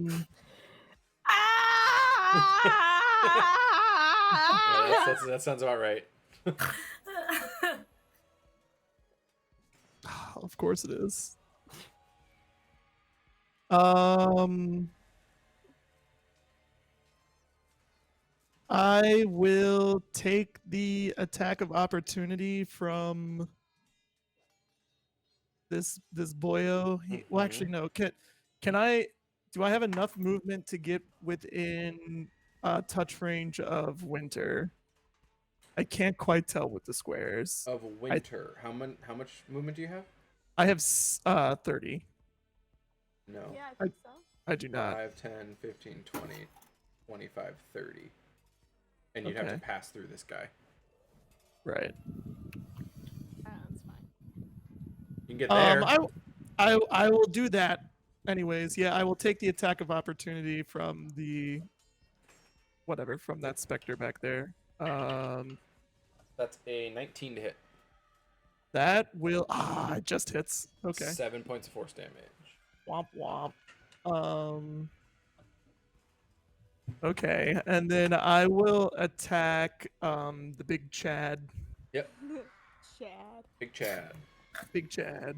that sounds about right. Of course it is. I will take the attack of opportunity from this boyo. Well, actually, no. Can I? Do I have enough movement to get within touch range of Winter? I can't quite tell with the squares. Of Winter. How much movement do you have? I have 30. No. Yeah, I think so. I do not. 5, 10, 15, 20, 25, 30. And you'd have to Okay. pass through this guy. Right. That's fine. You can get there. I will do that. Anyways, yeah, I will take the attack of opportunity from the from that specter back there. That's a 19 to hit. That will it just hits. Okay. 7 points of force damage. Womp womp. Okay, and then I will attack the big Chad. Yep. Chad. Big Chad. Big Chad.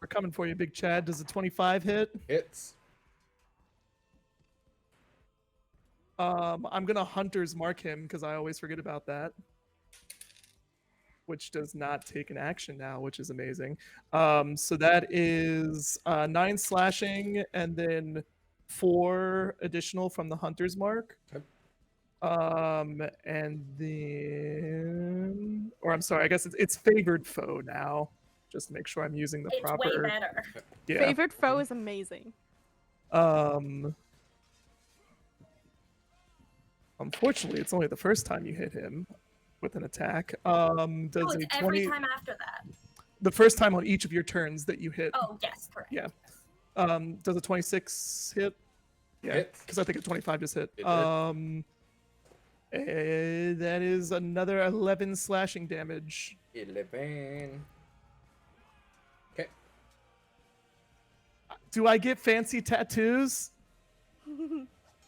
We're coming for you, Big Chad. Does a 25 hit? Hits. I'm gonna Hunter's Mark him because I always forget about that. Which does not take an action now, which is amazing. So that is 9 slashing and then 4 additional from the Hunter's Mark. Okay. And then, or I'm sorry, I guess it's favored foe now. Just to make sure I'm using the It's proper. way better. Yeah. Favorite foe is amazing. Unfortunately, it's only the first time you hit him with an attack. No, Does it's a every 20? time after that. The first time on each of your turns that you hit. Oh, yes, correct. Yeah. Does a 26 hit? Yeah, Hits. because I think a 25 just hit. It That is another 11 slashing damage. 11. Okay. Do I get fancy tattoos?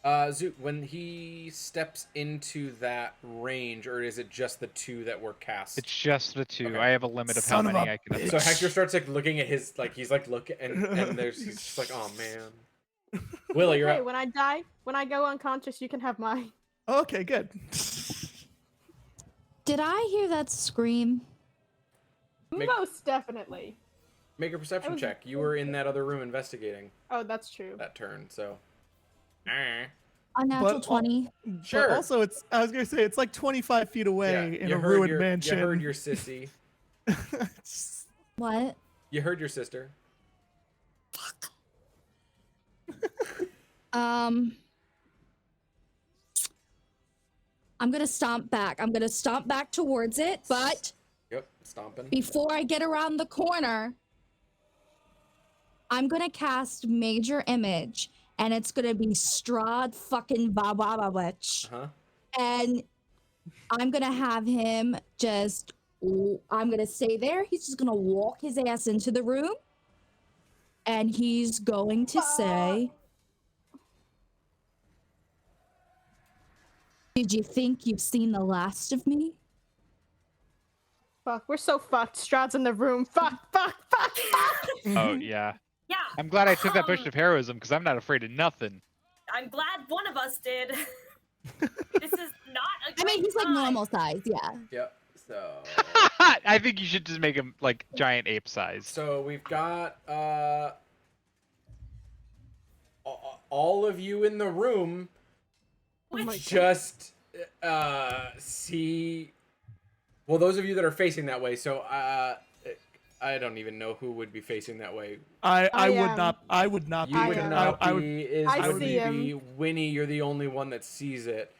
Zoot, when he steps into that range, or is it just the 2 that were cast? It's just the 2. Okay. I have a limit of how Son of many a I can. bitch. So Hector starts like looking at his he's like looking and he's just like, oh man. Willie, you're Hey, up. when I go unconscious, you can have mine. Okay, good. Did I hear that scream? Make- Most definitely. Make a perception was- check. You were in that other room investigating Oh, that's true. that turn, so. A natural But- 20. Sure. But also, I was gonna say it's like 25 feet away in you a heard ruined your, mansion. You heard your sissy. What? You heard your sister. I'm gonna stomp back. I'm gonna stomp back towards it, but Yep, stomping. before I get around the corner, I'm gonna cast Major Image, and it's gonna be Strahd fucking Bababawich. Uh-huh. And I'm gonna have him just. I'm gonna stay there. He's just gonna walk his ass into the room, and he's going to say, "Did you think you've seen the last of me?" Fuck, we're so fucked. Strahd's in the room. Fuck. Oh yeah. Yeah. I'm glad I took that push um, of heroism because I'm not afraid of nothing. I'm glad one of us did. This is not a I mean, great he's like time. normal size, yeah. Yep. So I think you should just make him like giant ape size. so we've got all of you in the room Which just see, well, those of you that are facing that way, so I don't even know who would be facing that way. I would am. not. I would not. You be. would am. not I would. be. I would see be him. Winnie. You're the only one that sees it.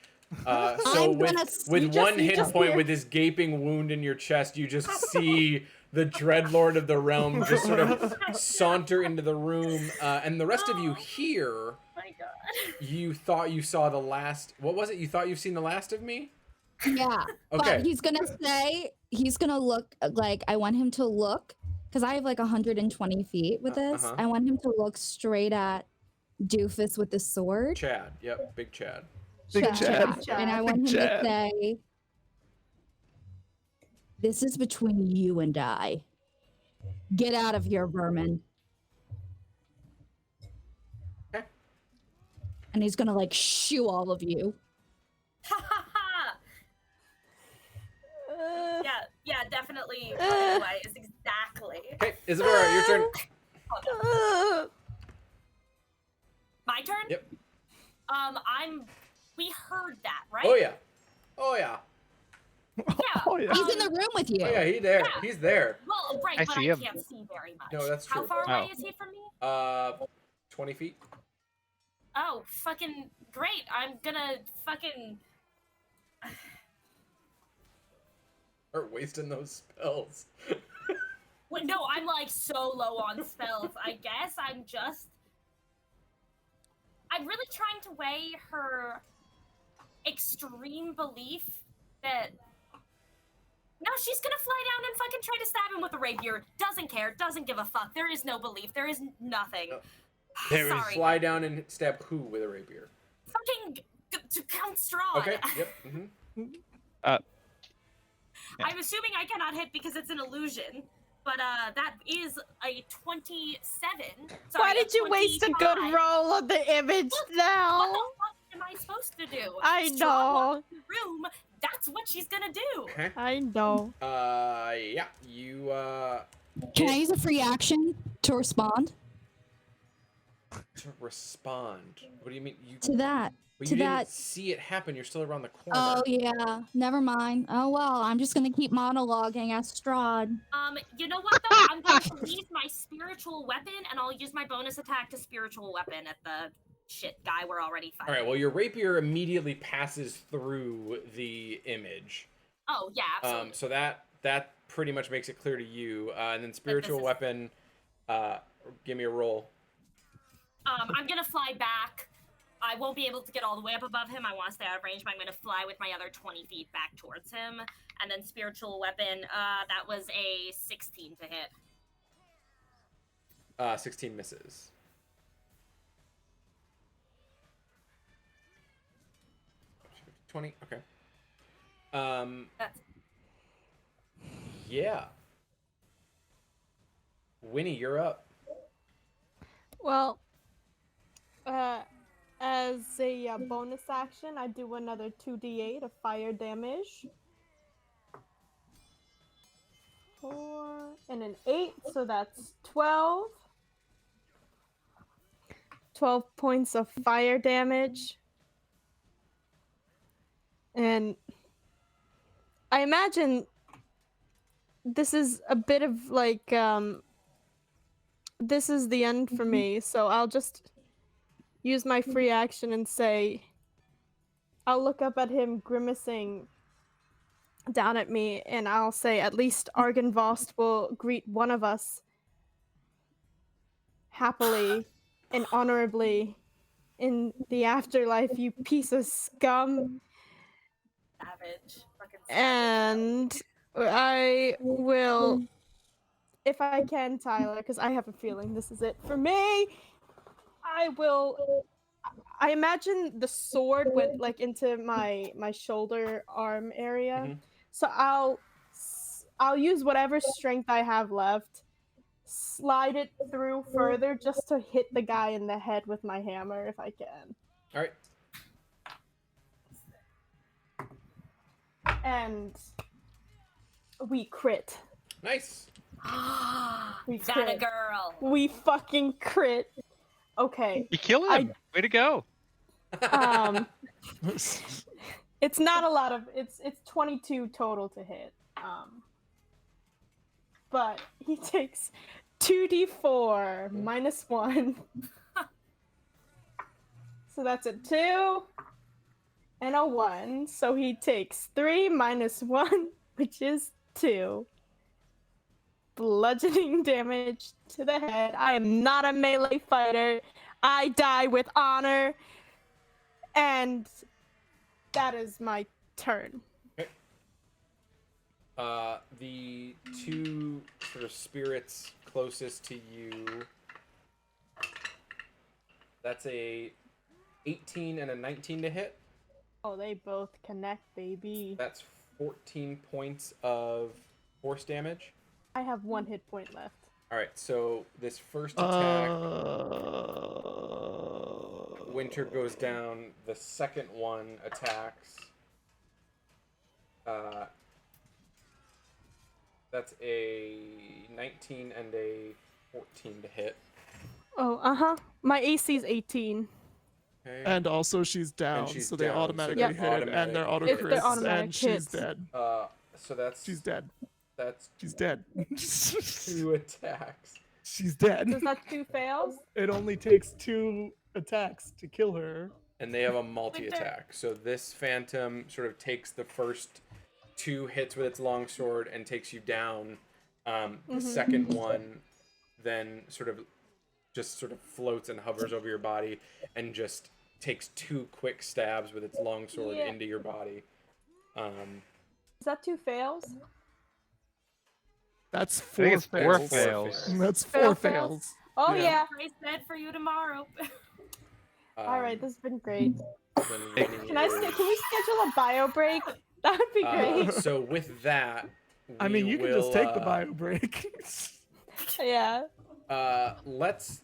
So I'm with gonna with you one just- you hit just point, hear- with this gaping wound in your chest, you just see the Dreadlord of the Realm just sort of saunter into the room, and the rest of you here. Oh my god. You thought you saw the last. What was it? You thought you've seen the last of me? Yeah. Okay. But he's gonna look like, I want him to look, because I have like 120 feet with this. Uh-huh. I want him to look straight at Doofus with the sword. Chad. Yep. Big Chad. Big Chad. Chad. And I want him Big to Chad. say, "This is between you and I. Get out of here, vermin." Okay. And he's gonna like shoo all of you. Ha ha ha. Yeah, definitely. Is exactly. Okay. Isabella, your turn. My turn? Yep. We heard that, right? Oh yeah. Oh yeah. Yeah. Oh yeah. He's in the room with you. Oh yeah. He's there. Yeah. He's there. Well, right, I but see I him. can't see very much. No, that's How true. far away Oh. is he from me? 20 feet. Oh, fucking great. I'm gonna fucking... Start wasting those spells. Wait, no, I'm like so low on spells. I guess I'm really trying to weigh her extreme belief that... No, she's gonna fly down and fucking try to stab him with a rapier. Doesn't care, doesn't give a fuck. There is no belief, there is nothing. Sorry. Fly down and stab who with a rapier? Fucking to Count Strahd. Okay. Yep. Mm-hmm. I'm assuming I cannot hit because it's an illusion. But that is a 27. Sorry, Why did you waste a good 25. roll on the image now? What the fuck am I supposed to do? I Strahd know. walks in the room. That's what she's gonna do. Okay. I know. Yeah. You Can I use a free action to respond to respond. What do you mean? You to that? But to you that- didn't see it happen. You're still around the corner. Oh yeah, never mind. Oh well, I'm just gonna keep monologuing as Strahd. You know what though? I'm going to leave my spiritual weapon and I'll use my bonus attack to spiritual weapon at the shit guy we're already All fighting. right. Well, your rapier immediately passes through the image. Oh yeah, absolutely. So that pretty much makes it clear to you. And then spiritual is- weapon. Give me a roll. I'm gonna fly back. I won't be able to get all the way up above him. I want to stay out of range, but I'm gonna fly with my other 20 feet back towards him. And then spiritual weapon, that was a 16 to hit. 16 misses. $20. Okay. That's Yeah. Winnie, you're up. Well, as a bonus action, I do another 2d8 of fire damage. 4 and an 8, so that's 12. 12 points of fire damage. And I imagine this is a bit of like, this is the end for me, so I'll just use my free action and say, I'll look up at him grimacing down at me, and I'll say, at least Argynvost will greet one of us happily and honorably in the afterlife, you piece of scum. savage. Fucking savage. And I will, if I can, Tyler, because I have a feeling this is it for me, I imagine the sword went like into my shoulder arm area. Mhm. So I'll use whatever strength I have left, slide it through further just to hit the guy in the head with my hammer if I can. All right. And we crit. Nice. We That a crit. girl. We fucking crit. Okay. You kill him. Way to go. It's not a lot of it's 22 total to hit. But he takes 2d4 minus 1. So that's a 2 and a 1. So he takes 3 minus 1, which is 2. Bludgeoning damage to the head. I am not a melee fighter. I die with honor. And that is my turn. The two sort of spirits closest to you. That's a 18 and a 19 to hit. Oh, they both connect, baby. That's 14 points of force damage. I have 1 hit point left. All right, so this first attack, Winter goes down. The second one attacks. That's a 19 and a 14 to hit. Oh, my AC is 18. Okay. And also she's down, she's so they down, so automatically they're hit, and automatic they're auto hits. If they're crits, automatic and she's hits. dead. So that's She's dead. That's She's dead. 2 attacks. She's dead. Does that 2 fails? It only takes 2 attacks to kill her. And they have a multi-attack. So this phantom sort of takes the first 2 hits with its longsword and takes you down. The second one then sort of floats and hovers over your body and just takes 2 quick stabs with its longsword into your body. Is that 2 fails? That's I think 4 it's 4 fails. fails. That's 4 Fail fails. Oh Yeah. yeah. Grace said for you tomorrow. All right, this has been great. Then Winnie Can we schedule a bio break? That would be great. So with that, I mean, you can just take the bio break. Yeah. Let's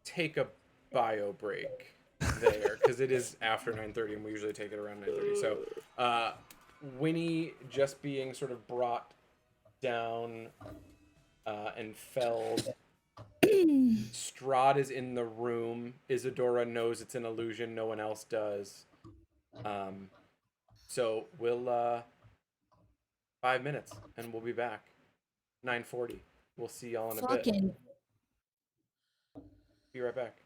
take a bio break there because it is after 9:30 and we usually take it around 9:30. So Winnie just being sort of brought down and felled. Strahd is in the room. Isadora knows it's an illusion. No one else does. So we'll 5 minutes and we'll be back. 9:40. We'll see y'all in a bit. Be right back.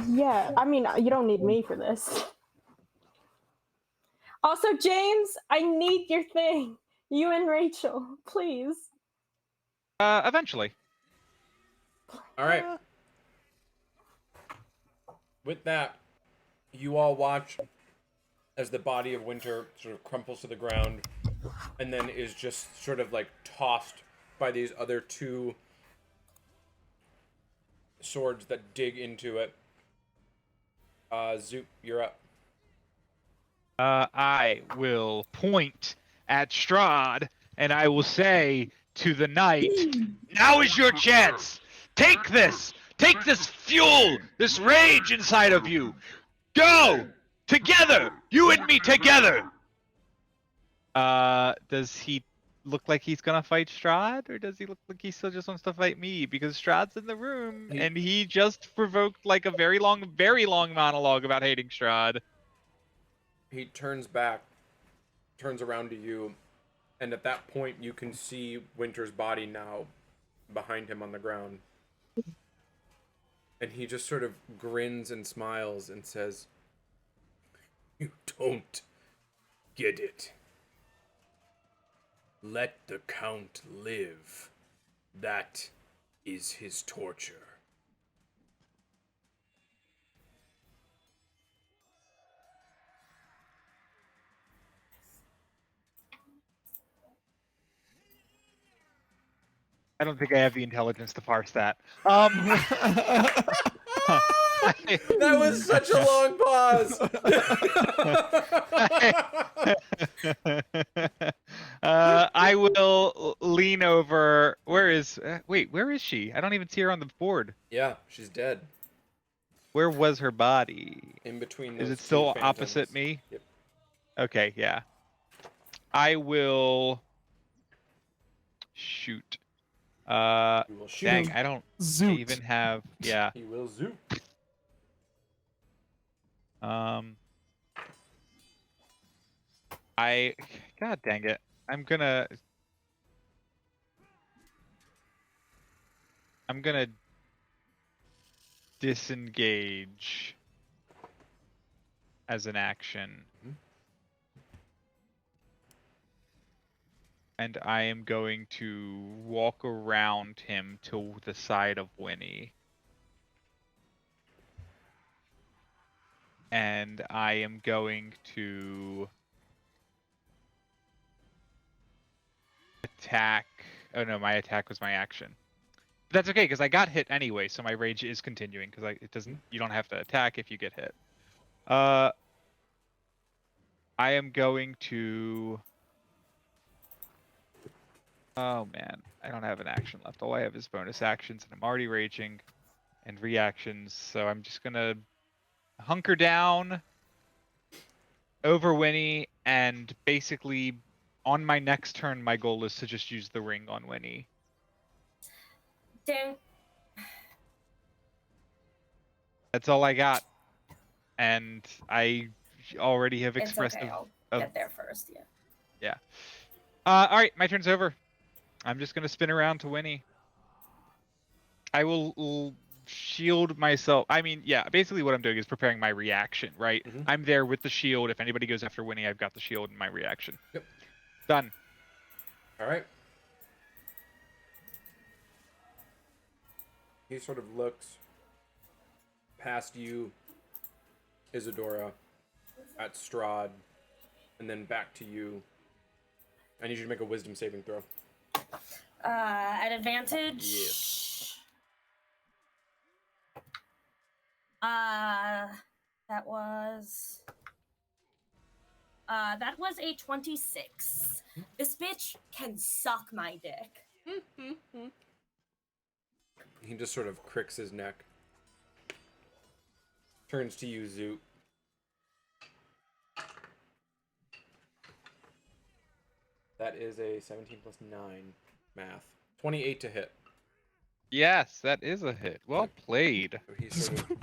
Yeah. I mean, you don't need me for this. Also, James, I need your thing. You and Rachel, please. Eventually. All right. With that, you all watch as the body of Winter sort of crumples to the ground and then is just sort of like tossed by these other two swords that dig into it. Zoop, you're up. I will point at Strahd and I will say to the knight, now is your chance. Take this. Take this fuel, this rage inside of you. Go! Together! You and me together! Does he look like he's gonna fight Strahd, or does he look like he still just wants to fight me? Because Strahd's in the room, and he just provoked like a very long monologue about hating Strahd. He turns back, turns around to you, and at that point you can see Winter's body now behind him on the ground. And he just sort of grins and smiles and says, "You don't get it. Let the Count live. That is his torture." I don't think I have the intelligence to parse that. That was such a long pause. I will lean over. Where is she? I don't even see her on the board. Yeah, she's dead. Where was her body? In between those Is it two still phantoms. opposite me? Yep. Okay, yeah. I will shoot. You will shoot. Dang, I don't Zoot. even have. Yeah. He will zoop. God dang it. I'm gonna disengage as an action. And I am going to walk around him to the side of Winnie. And I am going to attack. Oh no, my attack was my action. But that's okay because I got hit anyway, so my rage is continuing because it doesn't. You don't have to attack if you get hit. I am going to. Oh man, I don't have an action left. All I have is bonus actions, and I'm already raging, and reactions. So I'm just gonna hunker down over Winnie, and basically, on my next turn, my goal is to just use the ring on Winnie. Dang. That's all I got, and I already have It's expressed. okay. I'll get there first. Yeah. Yeah. All right, my turn's over. I'm just gonna spin around to Winnie. I will shield myself. I mean, yeah, basically what I'm doing is preparing my reaction, right? Mhm. I'm there with the shield. If anybody goes after Winnie, I've got the shield and my reaction. Yep. Done. All right. He sort of looks past you, Isadora, at Strahd, and then back to you. I need you to make a wisdom saving throw. At advantage. Yes. That was a 26. This bitch can suck my dick. He just sort of cricks his neck. Turns to you, Zoot. That is a 17 plus 9 math. 28 to hit. Yes, that is a hit. Well played. So he sort of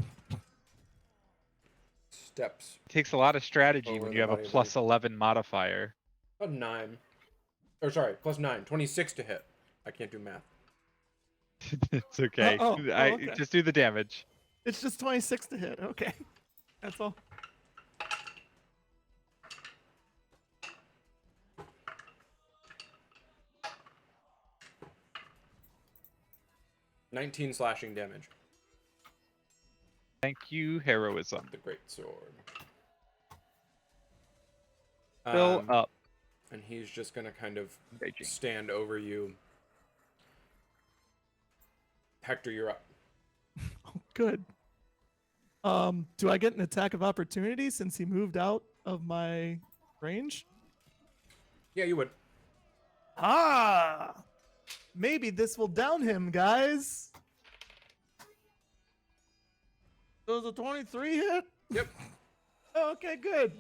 steps. It takes a lot of strategy Over when the you have a body of plus 11 modifier. A 9. Or sorry, plus 9. 26 to hit. I can't do math. It's okay. Okay. Just do the damage. It's just 26 to hit. Okay. That's all. $19 slashing damage. Thank you, heroism. The great sword. Fill up. And he's just gonna kind of Raging. stand over you. Hector, you're up. Oh, good. Do I get an attack of opportunity since he moved out of my range? Yeah, you would. Ah! Maybe this will down him, guys. Does a 23 hit? Yep. Okay, good.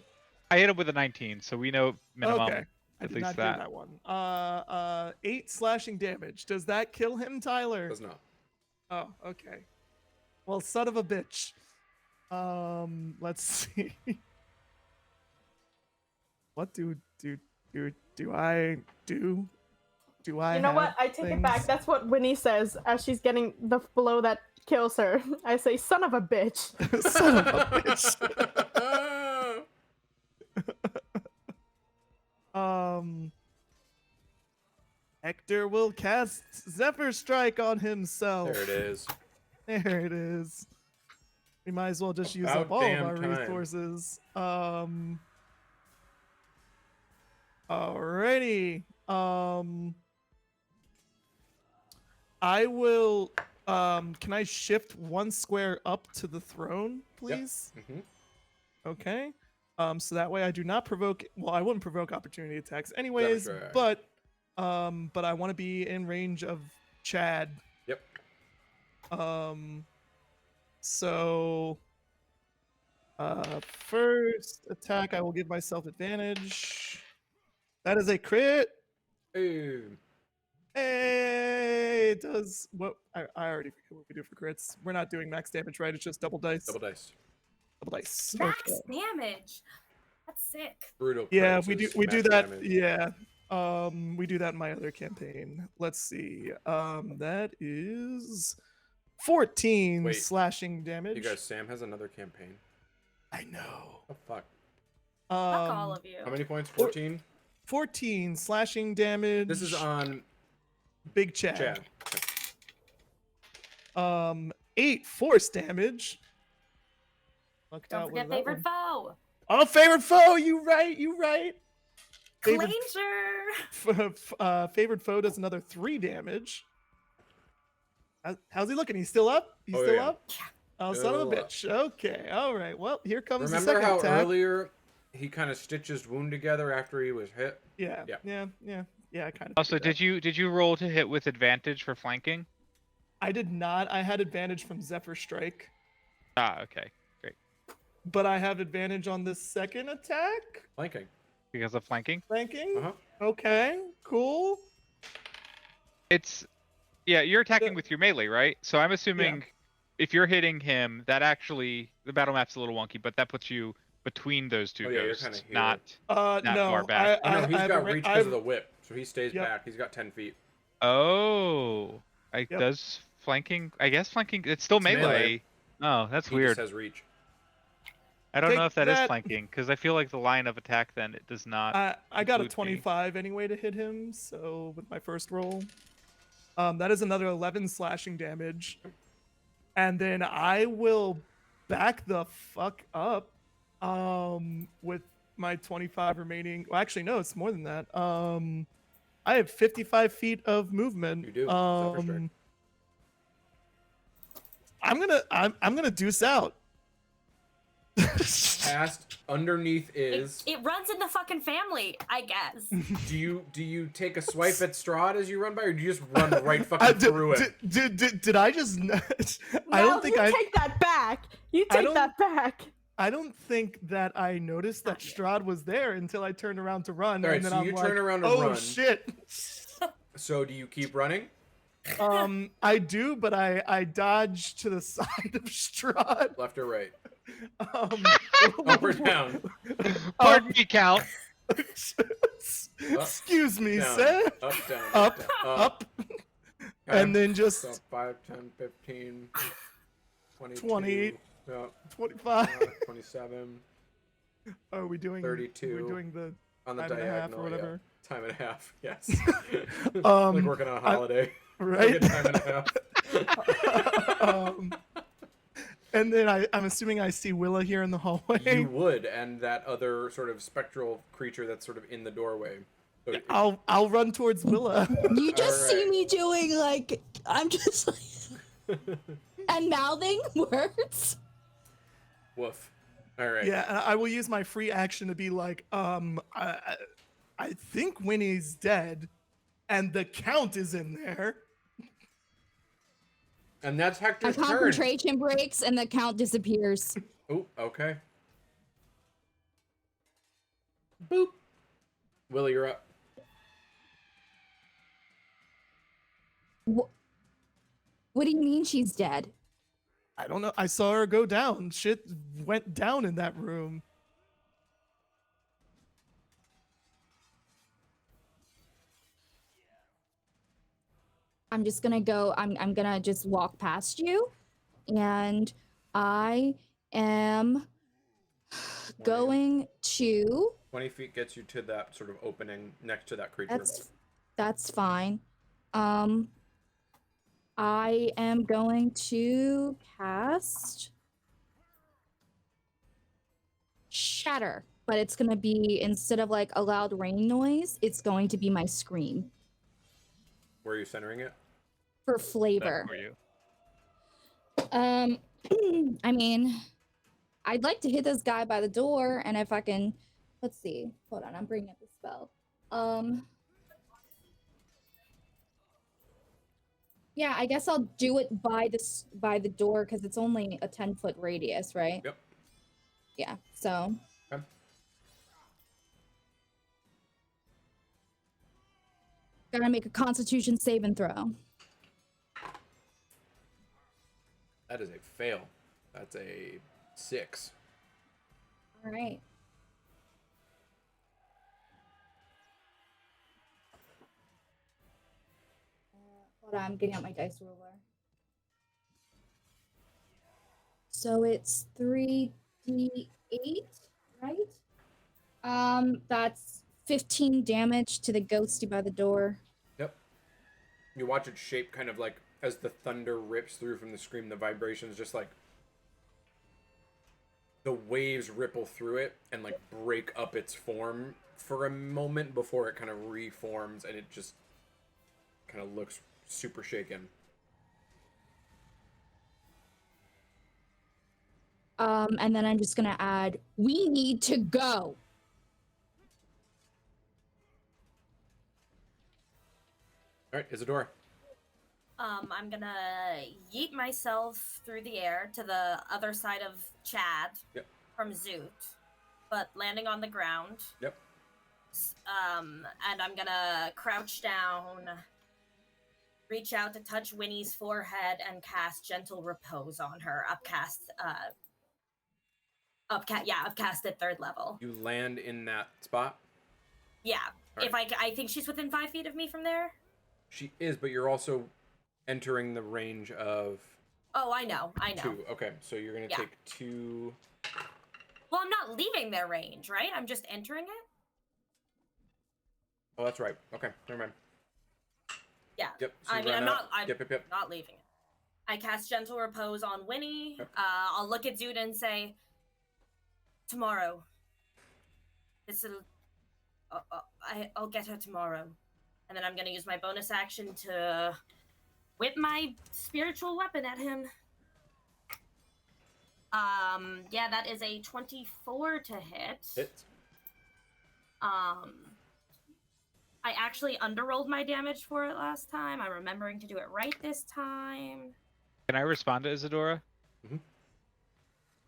I hit him with a 19, so we know minimum. Okay. I At did least not that. do that one. 8 slashing damage. Does that kill him, Tyler? Does not. Oh, okay. Well, son of a bitch. Let's see. What do I do? Do I? You know what? have I take it back. things? That's what Winnie says as she's getting the blow that kills her. I say, "Son of a bitch." Son of a bitch. Hector will cast Zephyr Strike on himself. There it is. There it is. We might as well just use About up all of damn our time. resources. Alrighty. I will. Can I shift 1 square up to the throne, please? Mhm. Okay. So that way I do not provoke. Well, I wouldn't provoke opportunity attacks anyways, right. but I want to be in range of Chad. Yep. So first attack, I will give myself advantage. That is a crit. Hey. Hey, it does what I already forget what we do for crits. We're not doing max damage, right? It's just double dice. Double dice. Double dice. Max Okay. damage. That's sick. Brutal. Yeah, crits we do is we do max that. damage. Yeah. We do that in my other campaign. Let's see. That is 14 Wait. slashing damage. You guys, Sam has another campaign. I know. Oh fuck. Fuck all of you. How many points? 14? 14 slashing damage. This is on Big Chad. Chad. 8 force damage. Looked Don't out forget with that favorite one. foe. Oh, favorite foe. You right. Favorite, Clanger. favorite foe does another 3 damage. How's he looking? He's still up? He's Oh, still yeah. up? Oh, son of a Still up. bitch. Okay. All right. Well, here comes the Remember second how attack. earlier he kind of stitched his wound together after he was hit? Yeah. Yeah. I kind of. Also, did you roll to hit with advantage for flanking? I did not. I had advantage from Zephyr Strike, Ah, okay. Great. but I have advantage on this second attack. Flanking. Because of flanking? Flanking. Uh-huh. Okay. Cool. Yeah, you're attacking with your melee, right? So I'm assuming if you're hitting him, that actually the battle map's a little wonky, but that puts you between those two Oh, yeah, you're ghosts, kinda here. not No. far back. Oh, no, he's have got a ra- reach I because of have- the whip, so he stays Yep. back. He's got 10 feet. Oh, Yep. does flanking? I guess flanking. It's still It's melee. melee. Oh, that's He weird. just has reach. I don't Take know if that is that. flanking because I feel like the line of attack then it does not. I got a include me. 25 anyway to hit him, so with my first roll. That is another 11 slashing damage. And then I will back the fuck up with my 25 remaining. Well, actually, no, it's more than that. I have 55 feet of movement. You do. Zephyr Strike. I'm gonna deuce out. Past underneath is. It runs in the fucking family, I guess. Do you take a swipe at Strahd as you run by, or do you just run right fucking through it? Did I just? I No, don't think you I. take that back. You I take don't- that back. I don't think that I noticed that Strahd was there until I turned around to run. All right, and then so I'm you like, turn around to oh run. shit. So do you keep running? I do, but I dodge to the side of Strahd. Left or right? Up or down? Pardon me, Count. Excuse me, Down. sir. Up, down. Up, down, up. And then just So 5, 10, 15, 22, 28, yeah, 25. 27 Are we doing 32 We're doing the on the time and a half diagonal, or whatever. Yeah. Time and a half, yes. Like working on a holiday. Right? Like a time and a half. And then I'm assuming I see Willa here in the hallway. You would, and that other sort of spectral creature that's sort of in the doorway. So I'll run towards Willa. You just see Alright. me doing like I'm just like and mouthing words. Woof. All right. Yeah, and I will use my free action to be like, I think Winnie's dead, and the Count is in there. And that's My Hector's turn. concentration breaks and the count disappears. Oh, okay. Boop. Willie, you're up. What do you mean she's dead? I don't know. I saw her go down. Shit went down in that room. I'm just gonna go. I'm gonna just walk past you, and I am going to. 20 feet gets you to that sort of opening next to that creature. That's fine. I am going to cast Shatter, but it's gonna be, instead of like a loud rain noise, it's going to be my scream Where are you centering it? for flavor. For you. I mean, I'd like to hit this guy by the door, and if I can, let's see. Hold on, I'm bringing up the spell. Yeah, I guess I'll do it by the door because it's only a 10-foot radius, right? Yep. Yeah. So. Okay. Gotta make a Constitution saving throw. That is a fail. That's a 6. All right. Hold on, I'm getting out my dice ruler. So it's 3d8, right? That's 15 damage to the ghosty by the door. Yep. You watch it shape kind of like as the thunder rips through from the scream, the vibrations just like the waves ripple through it and like break up its form for a moment before it kind of reforms, and it just kind of looks super shaken. And then I'm just gonna add, we need to go. All right, Isadora. I'm gonna yeet myself through the air to the other side of Chad from Zoot, but landing on the ground. Yep. And I'm gonna crouch down, reach out to touch Winnie's forehead, and cast Gentle Repose on her. Upcast at 3rd level. You land in that spot? Yeah. All If I think she's within 5 feet of me from there. She is, but you're also entering the range of... Oh, I know. 2. Okay, so you're going to take 2... Well, I'm not leaving their range, right? I'm just entering it? Oh, that's right. Okay, never mind. Yeah. Yep. So I mean, I'm not Yep. not leaving it. I cast Gentle Repose on Winnie. Yep. I'll look at Dude and say, tomorrow. I'll get her tomorrow. And then I'm going to use my bonus action to whip my spiritual weapon at him. Yeah, that is a 24 to hit. Hit. I actually underrolled my damage for it last time. I'm remembering to do it right this time. Can I respond to Isadora? Mm-hmm.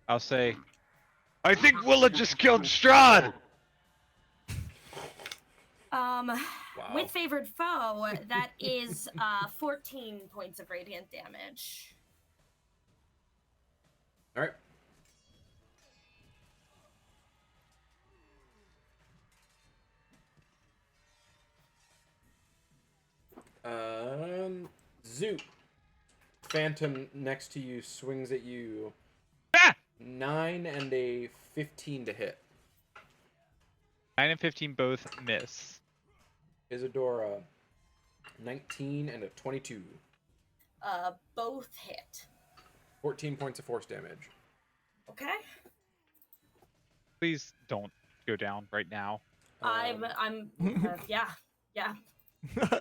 I'll say, I think Willa just killed Strahd! Wow. With favored foe, that is 14 points of radiant damage. All right. Zoot. Phantom next to you swings at you. Ah! 9 and a 15 to hit. 9 and 15 both miss. Isadora, 19 and a 22. Both hit. 14 points of force damage. Okay. Please don't go down right now. I'm yeah. Sounds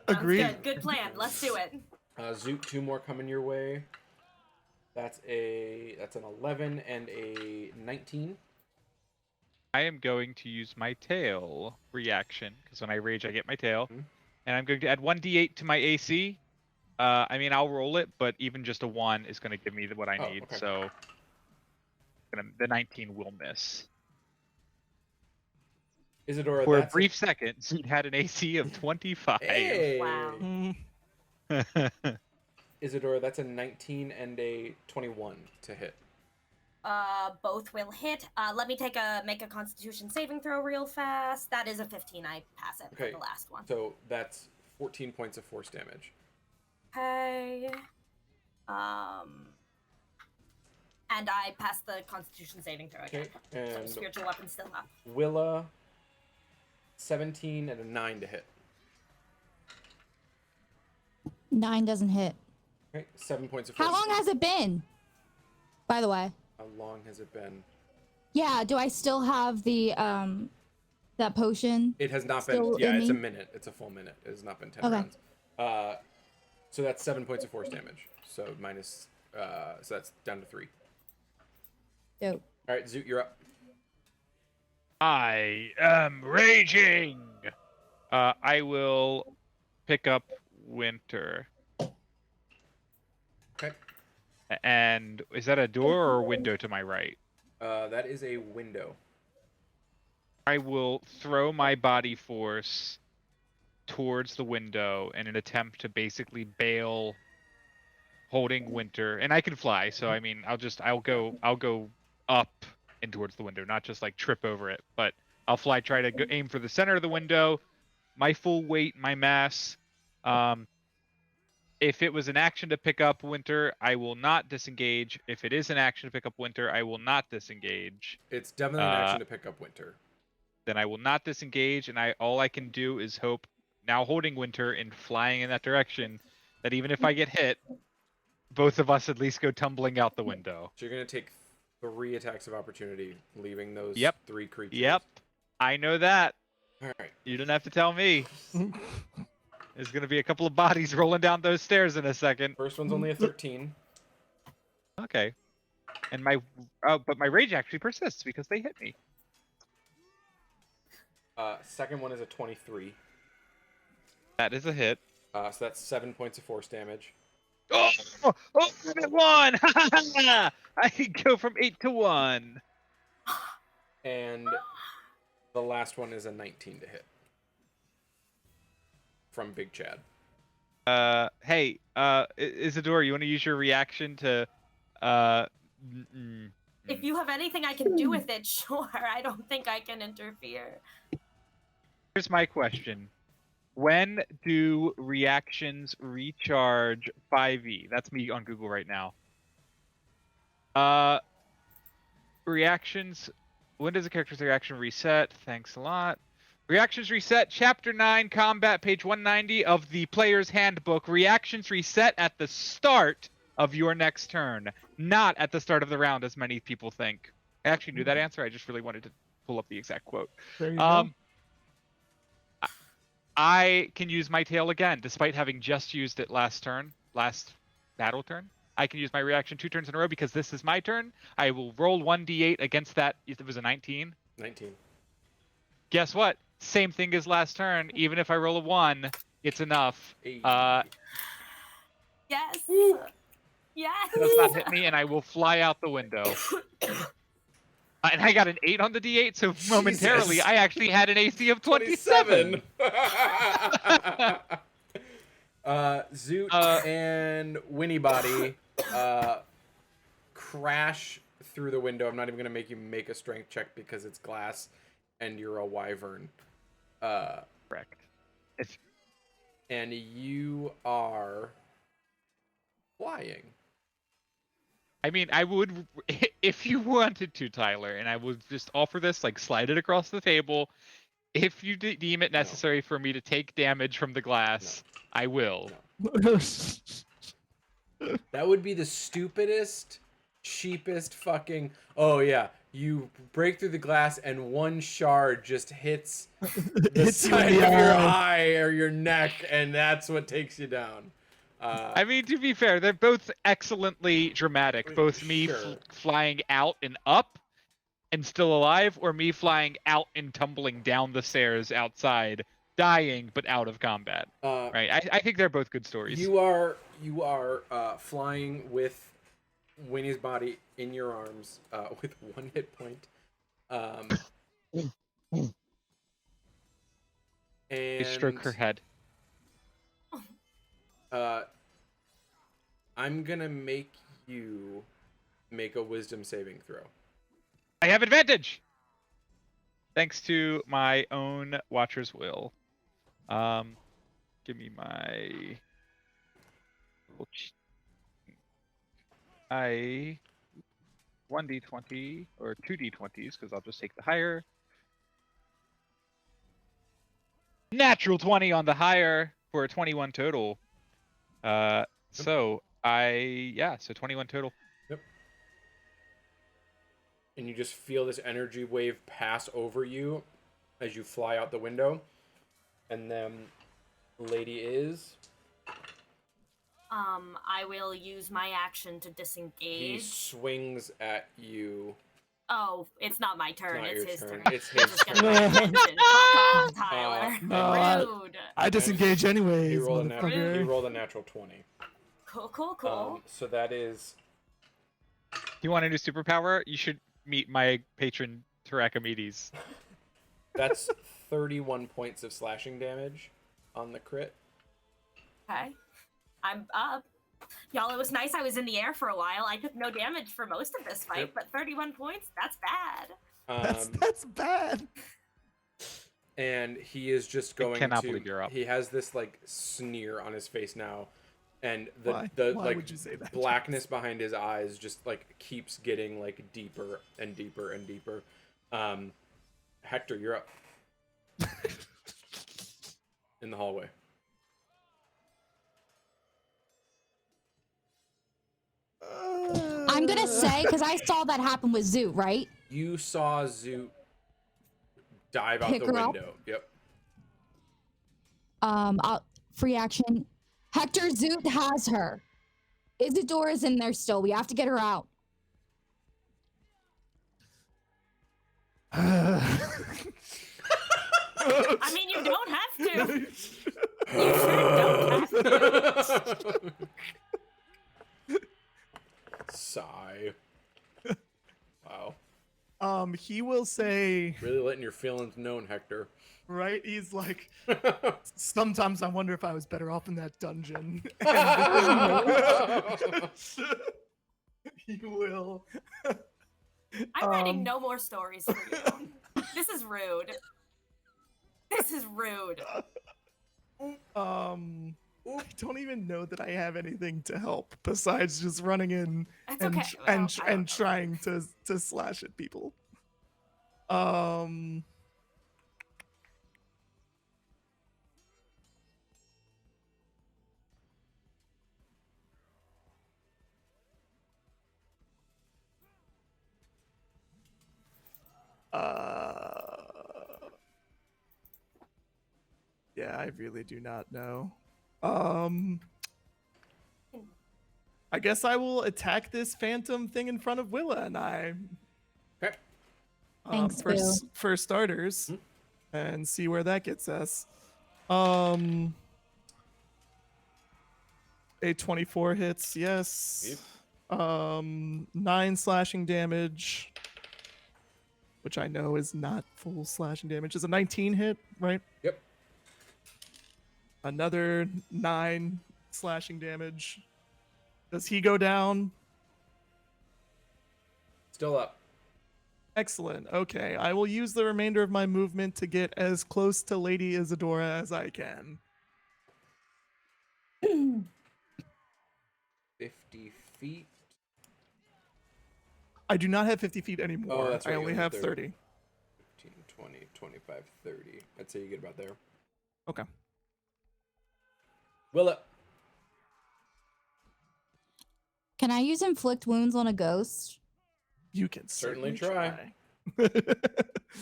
Agreed. good plan. Let's do it. Zoot, 2 more coming your way. That's an 11 and a 19. I am going to use my tail reaction, because when I rage, I get my tail. Mhm. And I'm going to add 1d8 to my AC. I mean, I'll roll it, but even just a 1 is going to give me what I Oh, need. okay. So the 19 will miss. Isadora, For a that's brief second, Zoot had an AC of 25. Hey! Wow. Isadora, that's a 19 and a 21 to hit. Both will hit. Let me make a Constitution saving throw real fast. That is a 15. I pass it Okay. for the last one. So that's 14 points of force damage. Okay. And I pass the Constitution saving throw again. Okay. So And spiritual weapon still up. Willa, 17 and a 9 to hit. 9 doesn't hit. Okay. 7 points of force. How long has it been? By the way. How long has it been? Yeah, do I still have the that potion? It has not Still been. Yeah, in it's a me? minute. It's a full minute. It has not been 10 Okay. rounds. So that's 7 points of force damage. So minus. So that's down to 3. Dope. All right, Zoot, you're up. I am raging. I will pick up Winter. Okay. And is that a door or a window to my right? That is a window. I will throw my body force towards the window in an attempt to basically bail holding Winter. And I can fly, so I mean, I'll go up and towards the window, not just like trip over it, but I'll fly, try to aim for the center of the window, my full weight, my mass. If it was an action to pick up Winter, I will not disengage. If it is an action to pick up Winter, I will not disengage. It's definitely an action to pick up Winter. Then I will not disengage, and all I can do is hope, now holding Winter and flying in that direction, that even if I get hit, both of us at least go tumbling out the window. So you're gonna take 3 attacks of opportunity, leaving those Yep. 3 creatures. Yep, I know that. All right. You don't have to tell me. There's gonna be a couple of bodies rolling down those stairs in a second. First one's only a 13. Okay. And but my rage actually persists because they hit me. Second one is a 23. That is a hit. So that's 7 points of force damage. Oh, I'm at 1! I go from 8 to 1. And the last one is a 19 to hit. From Big Chad. Hey, Isadora, you want to use your reaction to, If you have anything I can do with it, sure. I don't think I can interfere. Here's my question. When do reactions recharge 5e? That's me on Google right now. Reactions. When does a character's reaction reset? Thanks a lot. Reactions reset. Chapter 9, Combat, page 190 of the Player's Handbook. Reactions reset at the start of your next turn, not at the start of the round, as many people think. I actually knew that answer. I just really wanted to pull up the exact quote. There you go. I can use my tail again, despite having just used it last battle turn. I can use my reaction 2 turns in a row because this is my turn. I will roll 1d8 against that. It was a 19. 19. Guess what? Same thing as last turn. Even if I roll a 1, it's enough. Hey. Yes. Yes. It does not hit me, and I will fly out the window. And I got an 8 on the d8, so momentarily Jesus. I actually had an AC of 27. Zoot and Winnybody crash through the window. I'm not even going to make you make a strength check because it's glass and you're a wyvern. Correct. And you are flying. I mean, I would, if you wanted to, Tyler, and I would just offer this, like, slide it across the table. If you deem it necessary for me to take damage from the glass, I will. That would be the stupidest, cheapest fucking. Oh yeah, you break through the glass and one shard just hits the Hits you in side the of your eye. eye or your neck, and that's what takes you down. I mean, to be fair, they're both excellently dramatic. Both me Sure. flying out and up and still alive, or me flying out and tumbling down the stairs outside, dying but out of combat. Right? I think they're both good stories. You are flying with Winnie's body in your arms with 1 hit point. They stroke her And head. I'm gonna make you make a wisdom saving throw. I have advantage! Thanks to my own Watcher's Will. Give me my... I 1d20 or 2d20s because I'll just take the higher. Natural 20 on the higher for a 21 total. So 21 total. Yep. And you just feel this energy wave pass over you as you fly out the window. And then Lady is... I will use my action to He disengage. swings at you. Oh, it's not my turn. Not It's your his turn. turn. It's He's his just gonna turn. pay attention. Fuck off, Tyler. No, Rude. I disengage anyways, He rolled, he motherfucker. rolled a natural 20. Cool. So that is... You want a new superpower? You should meet my patron Tarachamedes. That's 31 points of slashing damage on the crit. Okay. I'm up. Y'all, it was nice I was in the air for a while. I took no damage for most of this fight, Yep. but 31 points? That's bad. That's bad. And he is just going cannot to... believe you're up. He has this, like, sneer on his face now. And Why? the Why like would you say that, blackness behind his eyes just like keeps getting like deeper and deeper and deeper. Hector, you're up. In the hallway. I'm gonna say because I saw that happen with Zoot, right? You saw Zoot dive out Pick the her up? window. Yep. Free action. Hector, Zoot has her. Isadora's in there still. We have to get her out. I mean, you don't have to. You sure don't have to. Sigh. Wow. He will say, Really letting your feelings known, Hector. right? He's like, sometimes I wonder if I was better off in that dungeon. He will. I'm writing no more stories for you. This is rude. This is rude. I don't even know that I have anything to help besides just running in That's and okay. Well, I don't know. trying to slash at people. Yeah, I really do not know. I guess I will attack this phantom thing in front of Willa and I. Okay. Thanks, for starters, and see where that gets us. A 24 hits, yes. 9 slashing damage, which I know is not full slashing damage. Is a 19 hit, right? Yep. Another 9 slashing damage. Does he go down? Still up. Excellent. Okay, I will use the remainder of my movement to get as close to Lady Isadora as I can. feet. I do not have 50 feet anymore. Oh, that's right. I you only have 30. 15, 20, 25, 30. I'd say you get about there. Okay. Will it? Can I use inflict wounds on a ghost? You can Certainly certainly try. try.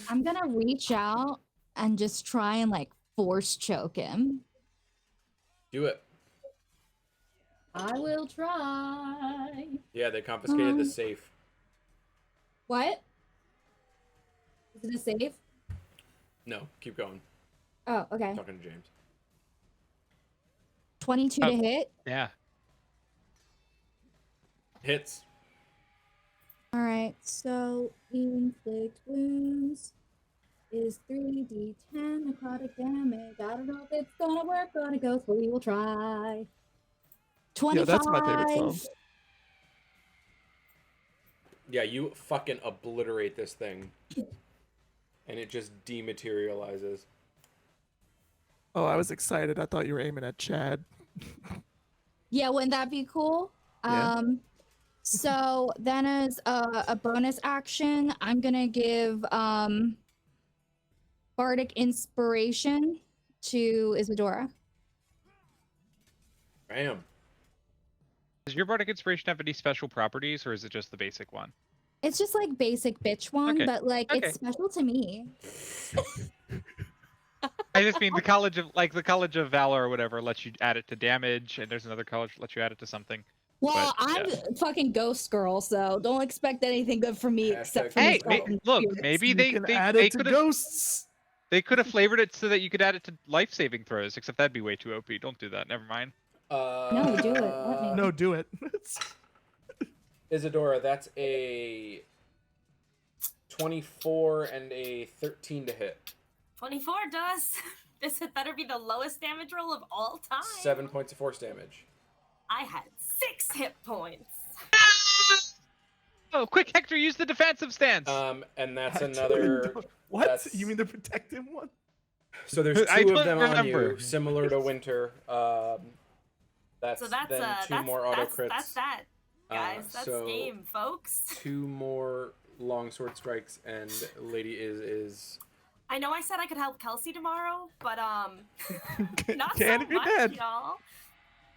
I'm gonna reach out and just try and like force choke him. Do it. I will try. Yeah, they confiscated the Um, safe. What? Is it a save? No, keep going. Oh, okay. Talking to James. 22 Oh. to hit. Yeah. Hits. All right, so inflict wounds is 3d10 necrotic damage. I don't know if it's gonna work on a ghost, but we will try. 25. Yeah, that's my favorite song. Yeah, you fucking obliterate this thing. And it just dematerializes. Oh, I was excited. I thought you were aiming at Chad. Yeah, wouldn't that be cool? Yeah. So then as a bonus action, I'm gonna give bardic inspiration to Isadora. Bam. Does your bardic inspiration have any special properties, or is it just the basic one? It's just like basic bitch one, Okay. but like Okay. it's special to me. I just mean the College of Valor or whatever lets you add it to damage, and there's another college that lets you add it to something. Well, But, I'm fucking ghost girl, so don't expect anything good from me except for Hey, these look, spirits. maybe You they can add it to could have ghosts. they could have flavored it so that you could add it to life saving throws, except that'd be way too OP. Don't do that. Never mind. No, do it. Let me. No, do it. Isadora, that's a 24 and a 13 to hit. 24 does. This had better be the lowest damage roll of all time. 7 points of force damage. I had 6 hit points. Oh, quick, Hector, use the defensive stance. And that's I another. don't- What? that's- You mean the protective one? So there's I two of don't them on remember. you, similar to Winter. That's So that's then two more auto crits. That's that, guys. That's so game, folks. 2 more longsword strikes, and Lady is. I know I said I could help Kelsey tomorrow, but not Can so if you're much, dead. y'all.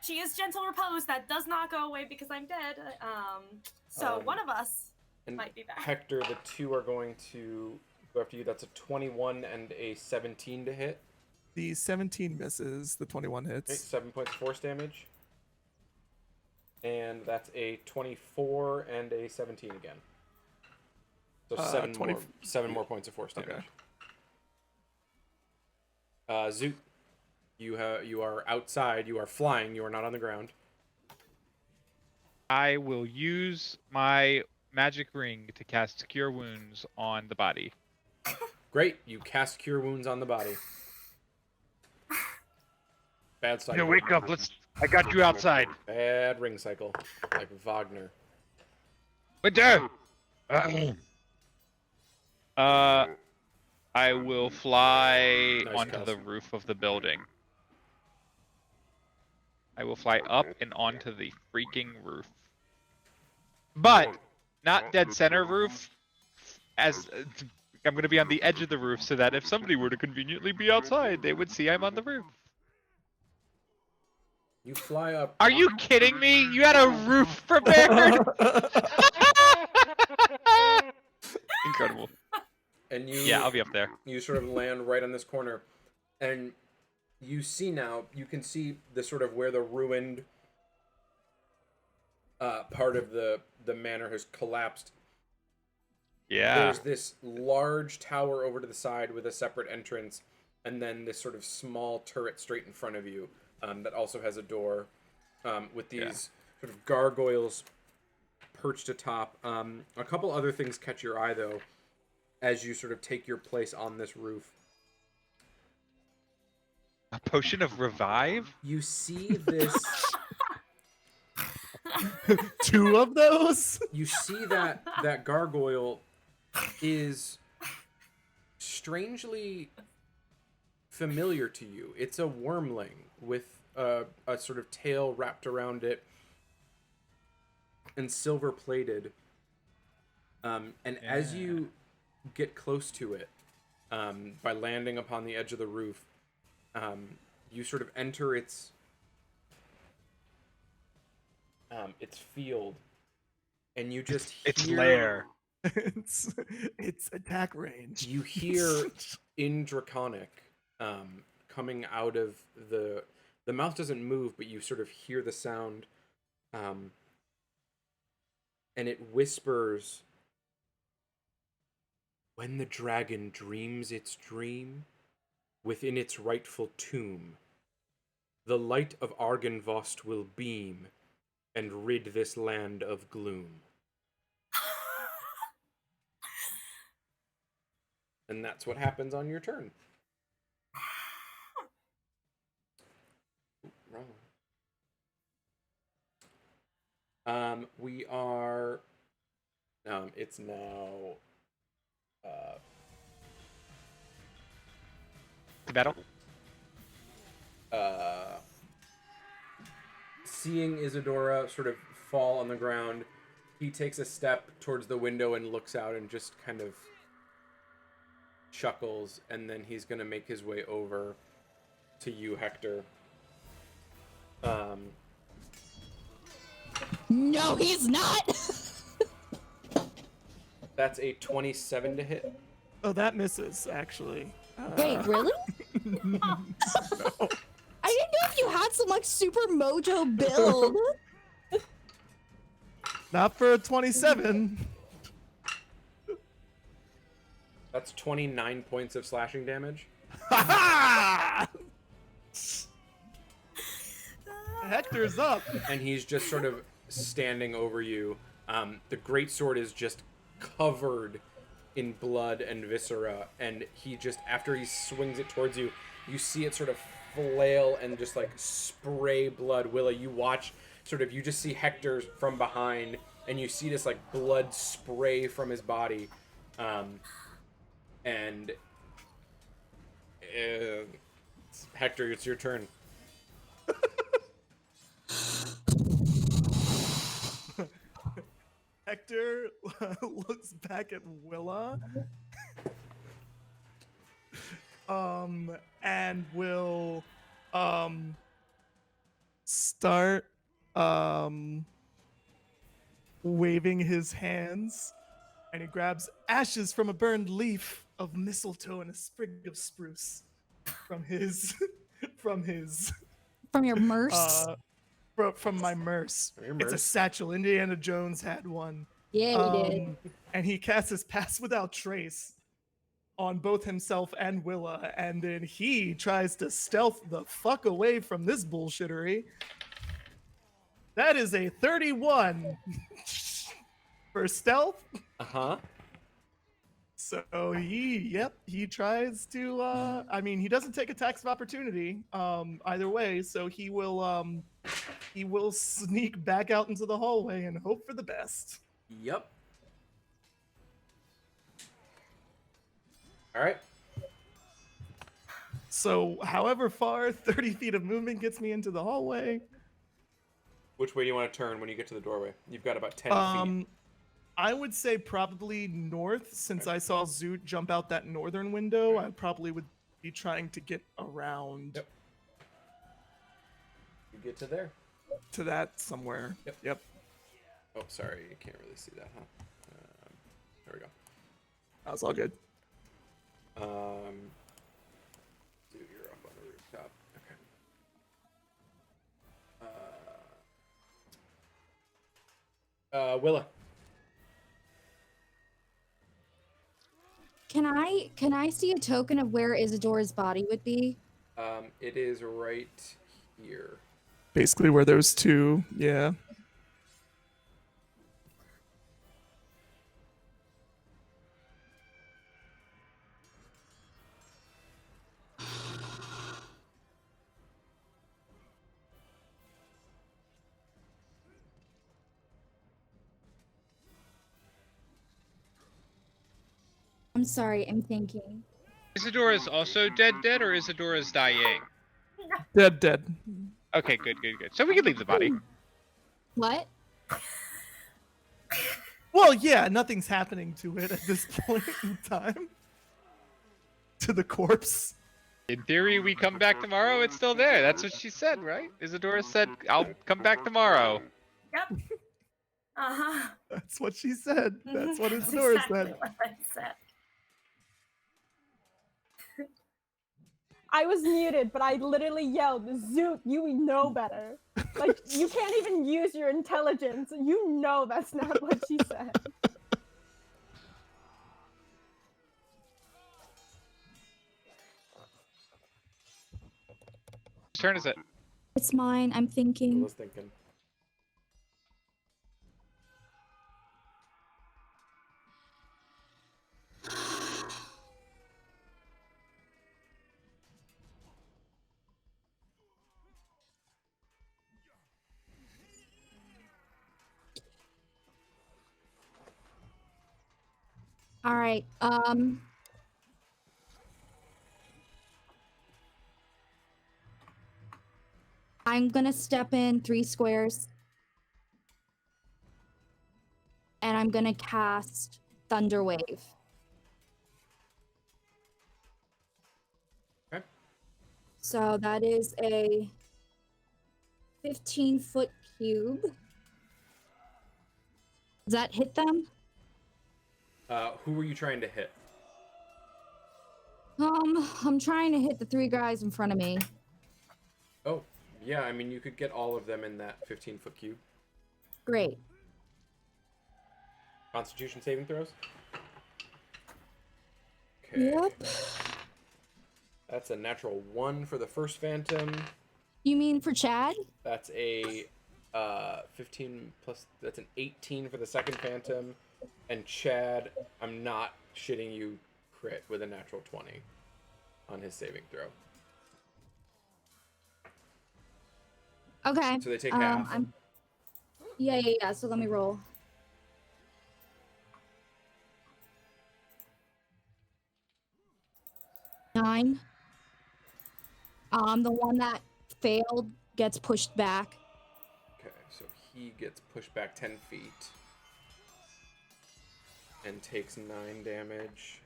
She is gentle repose. That does not go away because I'm dead. So one of us And might be back. Hector, the 2 are going to go after you. That's a 21 and a 17 to hit. The 17 misses. The 21 Okay, hits. 7 points of force damage. And that's a 24 and a 17 again. So 7 more points of force damage. Okay. Zoot, you are outside. You are flying. You are not on the ground. I will use my magic ring to cast Cure Wounds on the body. Great. You cast Cure Wounds on the body. Bad cycle. Yo, wake up! I got you outside. Bad ring cycle, like Wagner. Winter. I will fly Nice, onto the Kelsey. roof of the building. I will fly up and onto the freaking roof. But not dead center roof. As I'm going to be on the edge of the roof so that if somebody were to conveniently be outside, they would see I'm on the roof. You fly up. Are you kidding me? You had a roof prepared? Incredible. And you. Yeah, I'll be up there. You sort of land right on this corner, and you see now. You can see the sort of where the ruined part of the manor has collapsed. Yeah. There's this large tower over to the side with a separate entrance, and then this sort of small turret straight in front of you that also has a door with these sort of gargoyles perched atop. A couple other things catch your eye, though, as you sort of take your place on this roof. A potion of revive? You see this... 2 of those? You see that gargoyle is strangely familiar to you. It's a wormling with a sort of tail wrapped around it. and silver plated. And as you get close to it, by landing upon the edge of the roof, you sort of enter its field, and you just hear Its lair. it's attack range. You hear in Draconic, coming out of the mouth doesn't move, but you sort of hear the sound, and it whispers, "When the dragon dreams its dream, within its rightful tomb, the light of Argynvost will beam, and rid this land of gloom." And that's what happens on your turn. Wrong one. We are. It's now. The battle. Seeing Isadora sort of fall on the ground, he takes a step towards the window and looks out and just kind of chuckles, and then he's gonna make his way over to you, Hector. No, he's not. That's a 27 to hit. Oh, that misses actually. Wait, really? No. I didn't know if you had some like super mojo build. Not for a 27. That's 29 points of slashing damage. Hector's up. And he's just sort of standing over you. The greatsword is just covered in blood and viscera, and he just, after he swings it towards you, you see it sort of flail and just like spray blood. Willa, you watch, sort of, you just see Hector from behind, and you see this like blood spray from his body, and Hector, it's your turn. Hector looks back at Willa, and will start waving his hands, and he grabs ashes from a burned leaf of mistletoe and a sprig of spruce from his From your merce. From my merce. From your It's a merce. satchel. Indiana Jones had one. Yeah, he did. And he casts his Pass Without Trace on both himself and Willa, and then he tries to stealth the fuck away from this bullshittery. That is a 31 for stealth. Uh-huh. So he tries to I mean, he doesn't take attacks of opportunity either way, so he will sneak back out into the hallway and hope for the best. Yep. All right. So however far 30 feet of movement gets me into the hallway, Which way do you want to turn when you get to the doorway? You've got about 10 feet. I would say probably north, since I saw Zoot jump out that northern window. I probably would be trying to get around Yep. You get to there. to that somewhere. Yep. Oh, sorry, you can't really see that, huh? There we go. That's all good. Dude, you're up on the rooftop. Okay. Willa. Can I see a token of where Isadora's body would be? It is right here. Basically where those two, yeah. I'm sorry, I'm thinking. Isadora's also dead, or Isadora's dying? Dead. Okay, good. So we can leave the body. What? Well, yeah, nothing's happening to it at this point in time. To the corpse. In theory, we come back tomorrow, it's still there. That's what she said, right? Isadora said, I'll come back tomorrow. Yep. Uh-huh. That's what she said. That's what That's Isadora exactly said. what I said. I was muted, but I literally yelled, Zoot, you know better. Like, you can't even use your intelligence. You know that's not what she said. Whose turn is it? It's mine. I'm I thinking. was thinking. All right. I'm gonna step in 3 squares. And I'm gonna cast Thunder Wave. Okay. So that is a 15-foot cube. Does that hit them? Who were you trying to hit? I'm trying to hit the 3 guys in front of me. Oh, yeah, I mean, you could get all of them in that 15-foot cube. Great. Constitution saving throws? Okay. Yep. That's a natural 1 for the first phantom. You mean for Chad? That's a 15 plus, that's an 18 for the second phantom. And Chad, I'm not shitting you, crit with a natural 20 on his saving throw. Okay. So they take half. Yeah. So let me roll. Nine. The one that failed gets pushed back. Okay, so he gets pushed back 10 feet. And takes 9 damage.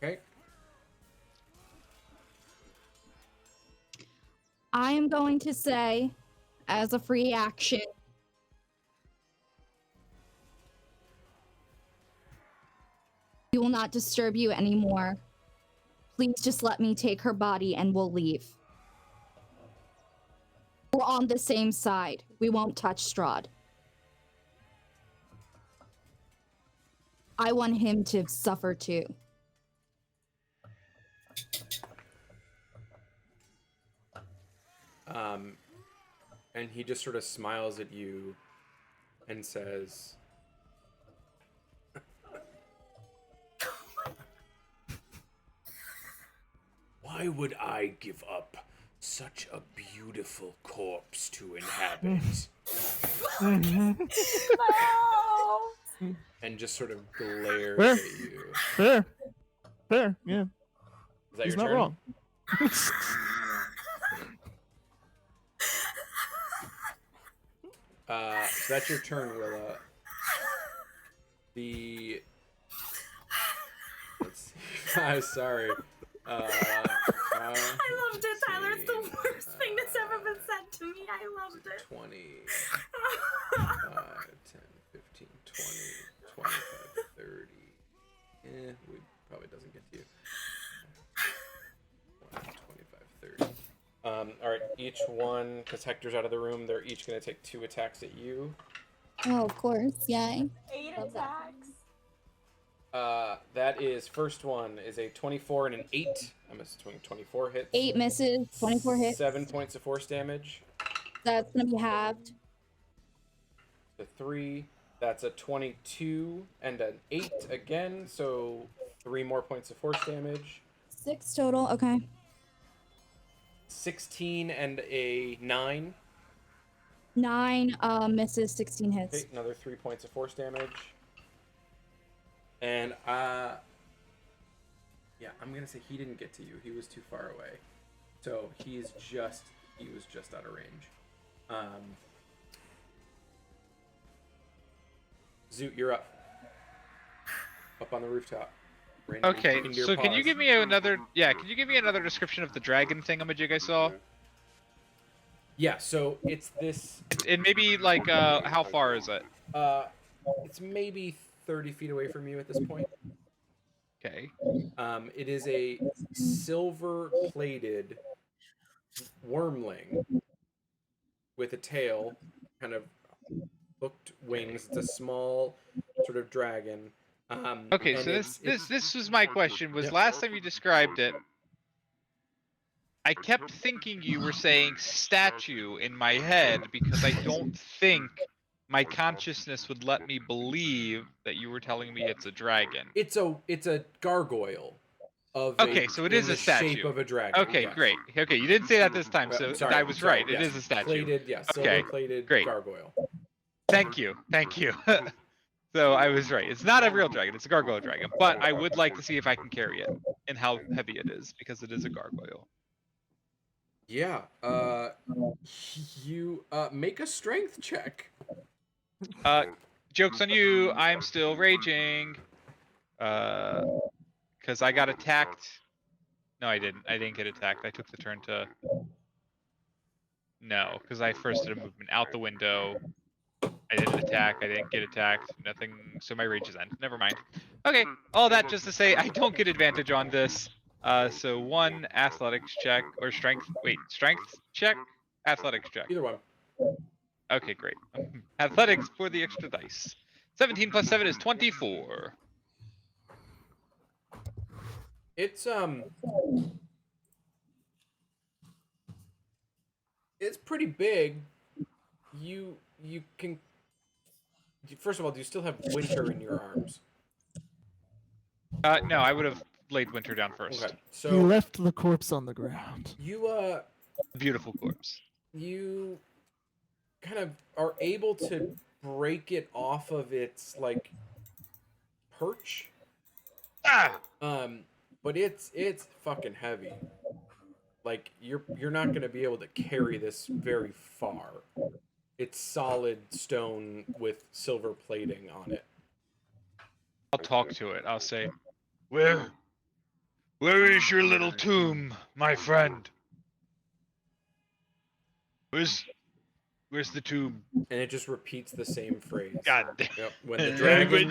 Okay. I am going to say, as a free action, we will not disturb you anymore. Please just let me take her body and we'll leave. We're on the same side. We won't touch Strahd. I want him to suffer too. And he just sort of smiles at you and says, "Why would I give up such a beautiful corpse to inhabit?" No! And just sort of glares Fair. at you. Fair, yeah. Is that He's your not turn? wrong. So that's your turn, Willa. Let's see. I'm sorry. I loved it, Tyler. It's the worst thing that's ever been said to me. I loved it. 20, 5, 10, 15, 20, 25, 30. We probably doesn't get to you. 20, 25, 30. Alright, each one, because Hector's out of the room, they're each going to take 2 attacks at you. Oh, of course. Yay. 8 Love that. attacks. That is, first one is a 24 and an 8. I'm assuming 24 hits. 8 misses, 24 hits. 7 points of force damage. That's gonna be halved. The 3, that's a 22 and an 8 again, so 3 more points of force damage. 6 total. Okay. 16 and a 9. 9 misses, 16 hits. Okay, another 3 points of force damage. And yeah, I'm gonna say he didn't get to you. He was too far away. So he was just out of range. Zoot, you're up. Up on the rooftop. Randy, Okay, into your so can you paws. give me another? Yeah, can you give me another description of the dragon thingamajig I saw? Yeah, so it's this. And maybe like, how far is it? It's maybe 30 feet away from you at this point. Okay. It is a silver-plated wormling with a tail, kind of hooked wings. It's a small sort of dragon. Okay, and so this was my question. Was Yep. last time you described it, I kept thinking you were saying statue in my head because I don't think my consciousness would let me believe that you were telling me it's a dragon. It's a gargoyle of Okay, so it is in a the shape statue. of a dragon. Okay, yes. great. Okay, you didn't say that this time, so Sorry, I was sorry, right. It yes. is a statue. Plated, yeah, Okay, silver-plated great. gargoyle. Thank you. Thank you. So I was right. It's not a real dragon. It's a gargoyle dragon. But I would like to see if I can carry it and how heavy it is because it is a gargoyle. Yeah. You make a strength check. Joke's on you. I'm still raging. Because I got attacked. No, I didn't. I didn't get attacked. I took the turn to. No, because I first did a movement out the window. I didn't attack. I didn't get attacked. Nothing. So my rage is end. Never mind. Okay. All that just to say I don't get advantage on this. So one athletics check or strength. Wait, strength check, athletics check. Either one. Okay, great. Athletics for the extra dice. 17 plus 7 is 24. It's pretty big. You can. First of all, do you still have winter in your arms? No, I would have laid Winter down first. Okay, He so left the corpse on the ground. you Beautiful corpse. you kind of are able to break it off of its like perch. Ah! But it's fucking heavy. Like you're not gonna be able to carry this very far. It's solid stone with silver plating on it. I'll talk to it. I'll say, where is your little tomb, my friend? Where's the tomb? And it just repeats the same phrase. God damn. Yep. When the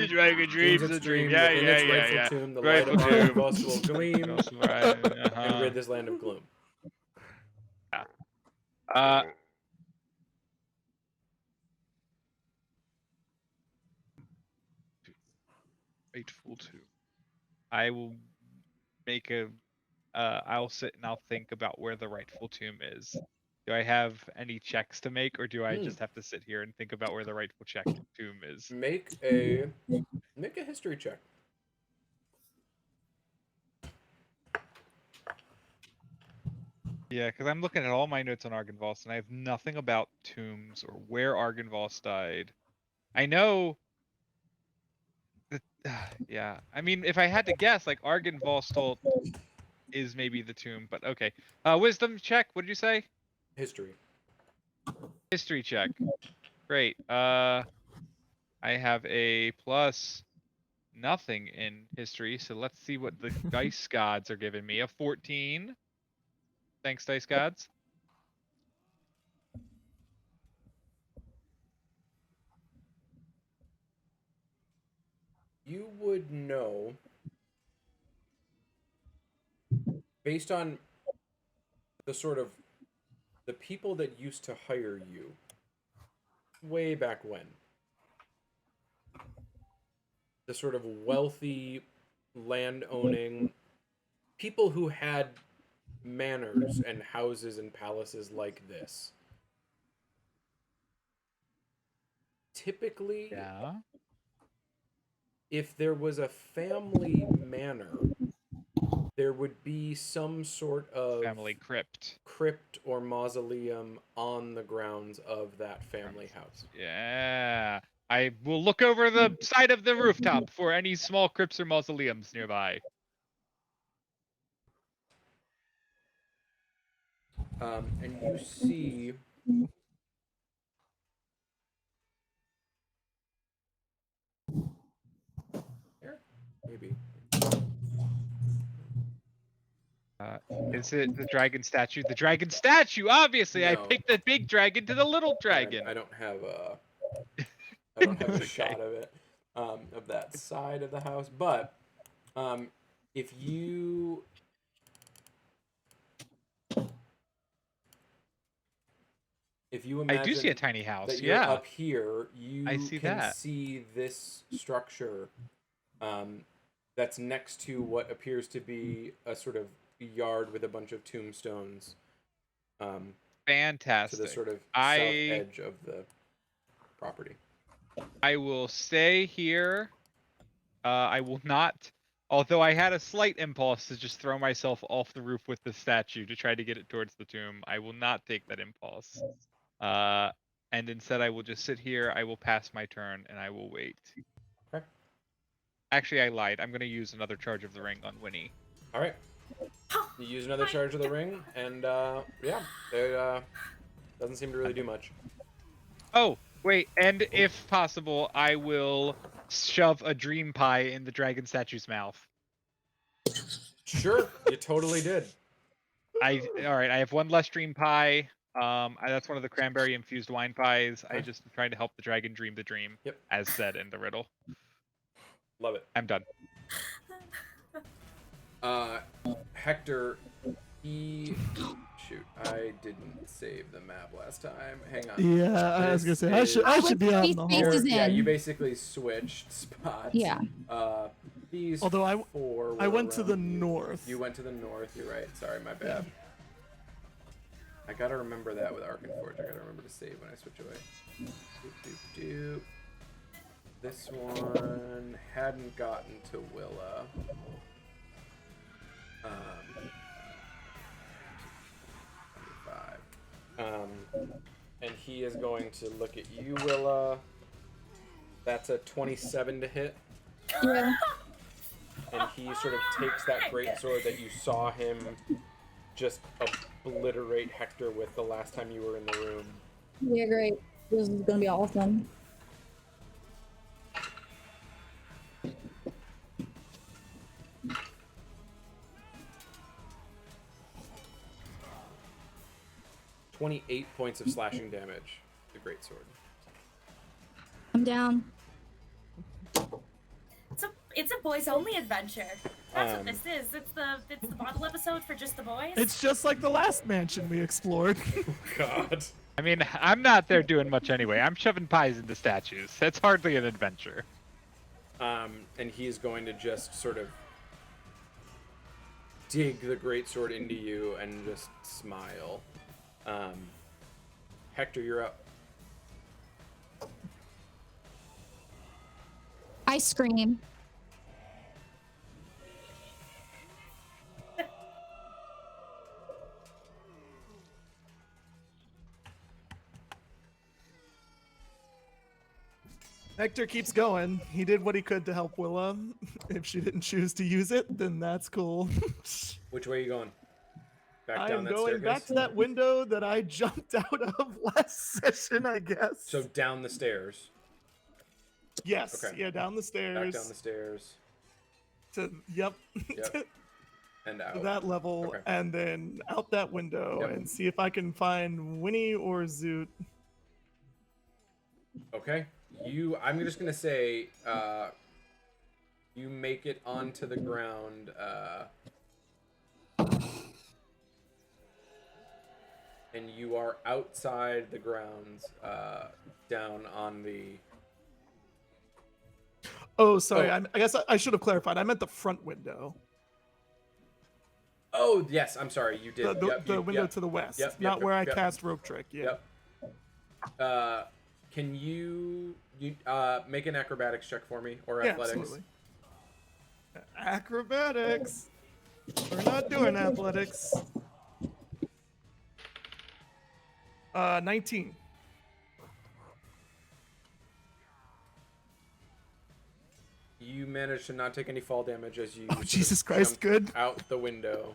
dragon dreams its the dream. dream, Yeah, within yeah, its yeah, rightful yeah. tomb, the Rightful light of tomb. Argos will gleam and rid this land of gloom. Rightful tomb. I will make a. I'll sit and I'll think about where the rightful tomb is. Do I have any checks to make, or do I just have to sit here and think about where the rightful tomb is? Make a history check. Yeah, because I'm looking at all my notes on Argynvost, and I have nothing about tombs or where Argynvost died. I know that, yeah. I mean, if I had to guess, like Argynvost is maybe the tomb, but okay. Wisdom check. What did you say? History. History check. Great. I have a plus nothing in history, so let's see what the dice gods are giving me. A 14. Thanks, dice gods. You would know, based on the sort of the people that used to hire you way back when, the sort of wealthy land owning people who had manors and houses and palaces like this. Typically, Yeah. if there was a family manor, there would be some sort of Family crypt. or mausoleum on the grounds of that family house. Yeah. I will look over the side of the rooftop for any small crypts or mausoleums nearby. And you see maybe. Is it the dragon statue? The dragon statue, obviously. I No. picked the big dragon to the little dragon. I don't have a. I don't have a It's okay. shot of it, of that side of the house. But, if you. If you I imagine do see a tiny house. that you're Yeah. up here, you I see can that. see this structure that's next to what appears to be a sort of yard with a bunch of tombstones to Fantastic. the sort of south edge of the property. I will stay here. I will not. Although I had a slight impulse to just throw myself off the roof with the statue to try to get it towards the tomb, I will not take that impulse. And instead, I will just sit here. I will pass my turn, and I will wait. Okay. Actually, I lied. I'm going to use another charge of the ring on Winnie. All right. You use another charge of the ring, and yeah, it doesn't seem to really do much. Oh, wait. And if possible, I will shove a dream pie in the dragon statue's mouth. Sure, you totally did. All right. I have one less dream pie. That's one of the cranberry infused wine pies. I just tried to help the dragon dream the dream, Yep. as said in the riddle. Love it. I'm done. Hector, shoot, I didn't save the map last time. Hang on. Yeah, I was gonna say I should be out in the Space hole. is Yeah, in. you basically switched spots. Yeah. These Although four I were went to the around you. north. You went to the north. You're right. Sorry, my bad. I gotta remember that with Arkenforge. I gotta remember to save when I switch away. This one hadn't gotten to Willa. And he is going to look at you, Willa. That's a 27 to hit. Yeah. And he sort of takes that greatsword that you saw him just obliterate Hector with the last time you were in the room. Yeah, great. This is gonna be awesome. "28 points of slashing damage." The greatsword. I'm down. It's a boys only adventure. That's what Um, this is. It's the bottle episode for just the boys. It's just like the last mansion we explored. God. I mean, I'm not there doing much anyway. I'm shoving pies into statues. That's hardly an adventure. And he is going to just sort of dig the greatsword into you and just smile. Hector, you're up. I scream. Hector keeps going. He did what he could to help Willa. If she didn't choose to use it, then that's cool. Which way are you going? Back I down am that going back staircase? to that window that I jumped out of last session, I guess. So down the stairs. yes, Okay. yeah, down the stairs. Back down the stairs. To yep, Yep. And out. to that level, Okay. and then out that window, Yep. and see if I can find Winnie or Zoot. Okay. I'm just gonna say, you make it onto the ground, and you are outside the grounds, down on the. Oh, sorry. Oh. I guess I should have clarified. I meant the front window, Oh yes, I'm sorry. You did. the Yep, the you- window yep, to the west, yep, not yep, where I yep. cast Rope Trick. Yeah. Yep. Can you make an acrobatics check for me or Yeah, athletics? absolutely. Acrobatics. We're not doing athletics. 19. You managed to not take any fall damage as you. Oh, sort of Jesus Christ, jumped good. Out the window.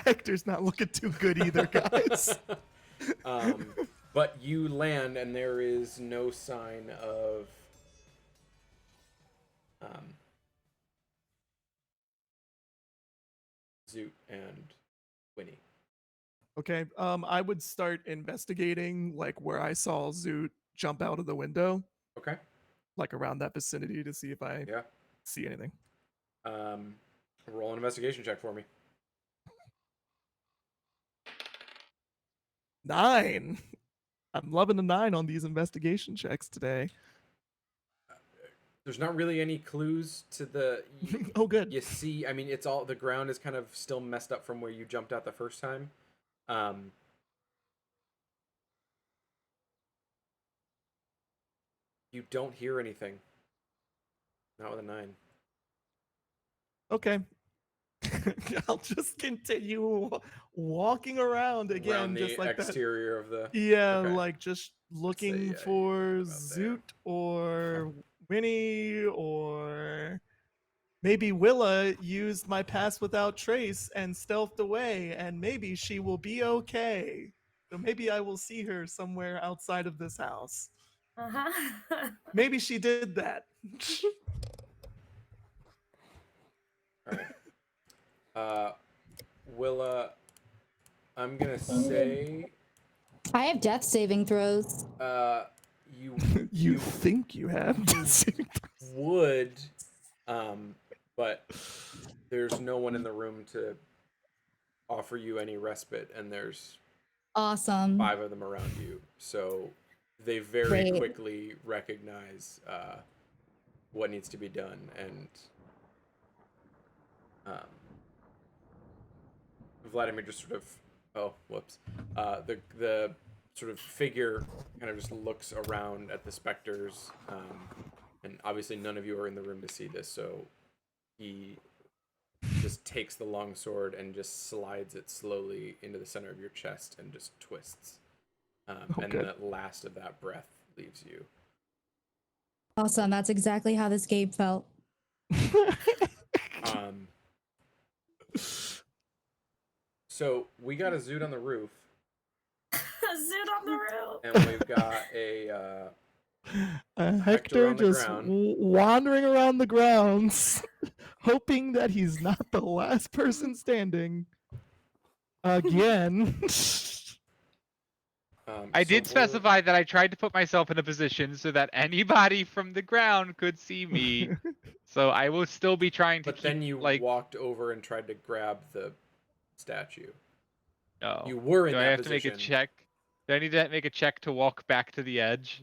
Hector's not looking too good either, guys. But you land, and there is no sign of Zoot and Winnie. Okay. I would start investigating like where I saw Zoot jump out of the window, Okay. like around that vicinity to see if I Yeah. see anything. Roll an investigation check for me. 9. I'm loving the 9 on these investigation checks today. There's not really any clues to the. Oh, good. You see, I mean, it's all the ground is kind of still messed up from where you jumped out the first time. You don't hear anything. Not with a 9. Okay. I'll just continue walking around again, Around the just like that. exterior of the. Yeah, Okay. like just looking yeah, for about there. Zoot or Winnie, or maybe Willa used my pass without trace and stealthed away, and maybe she will be okay. So maybe I will see her somewhere outside of this house. Maybe she did that. All right. Willa, I'm gonna say. I have death saving throws. You think you have? Would, but there's no one in the room to offer you any respite, and there's Awesome. 5 of them around you, so they very Great. quickly recognize what needs to be done, and Vladimir just sort of the sort of figure kind of just looks around at the specters, and obviously none of you are in the room to see this, so he just takes the long sword and just slides it slowly into the center of your chest and just twists, and the last of that breath leaves you. Awesome. That's exactly how this game felt. So we got a Zoot on the roof. Zoot on the roof. And we've got a Hector on the just ground. wandering around the grounds, hoping that he's not the last person standing. Again. I did specify that I tried to put myself in a position so that anybody from the ground could see me. So I will still be trying to But keep, then you like, walked over and tried to grab the statue. no. You were in Do that I have position. to make a check? Do I need to make a check to walk back to the edge?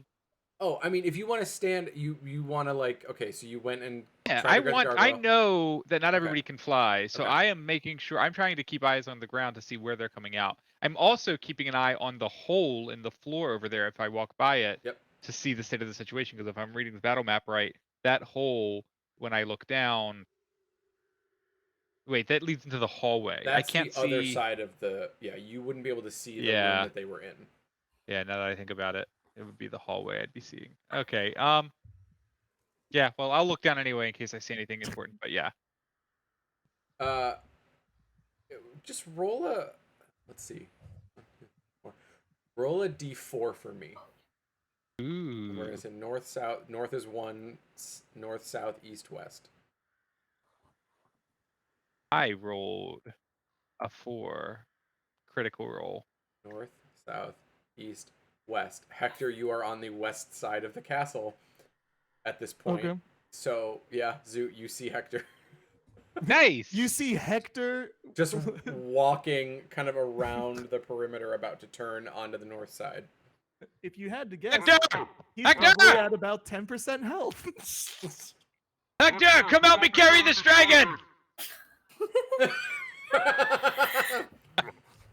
Oh, I mean, if you want to stand, you want to, like, okay, so you went and Yeah, tried to grab the I gargoyle. know that not everybody can fly, so Okay. I am making sure, I'm trying to keep eyes on the ground to see where they're coming out. I'm also keeping an eye on the hole in the floor over there if I walk by it to see the state of the situation, because if I'm reading the battle map right, that hole, when I look down, wait, that leads into the hallway. That's I can't the see other side of the, you wouldn't be able to see the room Yeah. that they were in. Yeah, now that I think about it, it would be the hallway I'd be seeing. Okay, yeah, well, I'll look down anyway in case I see anything important, but yeah. Just roll a, let's see. Roll a d4 for me. Ooh. We're gonna say north, south. North is 1, north, south, east, west. I rolled a 4. Critical roll. North, south, east, west. Hector, you are on the west side of the castle at this point. Okay. So, yeah, Zoot, you see Hector. Nice! You see Hector just walking kind of around the perimeter, about to turn onto the north side. If you had to guess, Hector! he's Hector! probably at about 10% health. Hector, come help me carry this dragon!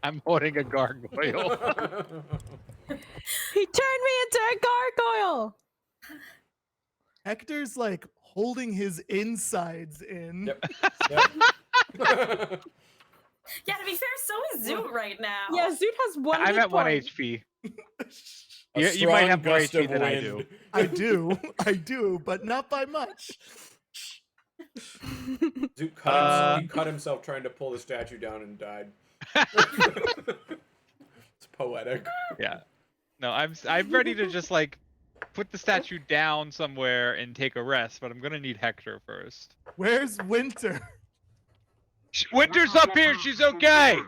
I'm holding a gargoyle. He turned me into a gargoyle. Hector's like holding his insides in. Yep. Yeah, to be fair, so is Zoot right now. Yeah, Zoot has 1 I'm hit at 1 point. HP. A You might have strong more gust HP of than I wind. do. I do, but not by much. Zoot cut he cut himself trying to pull the statue down and died. It's poetic. Yeah. No, I'm ready to just like put the statue down somewhere and take a rest, but I'm gonna need Hector first. Where's Winter? Winter's up here. She's okay.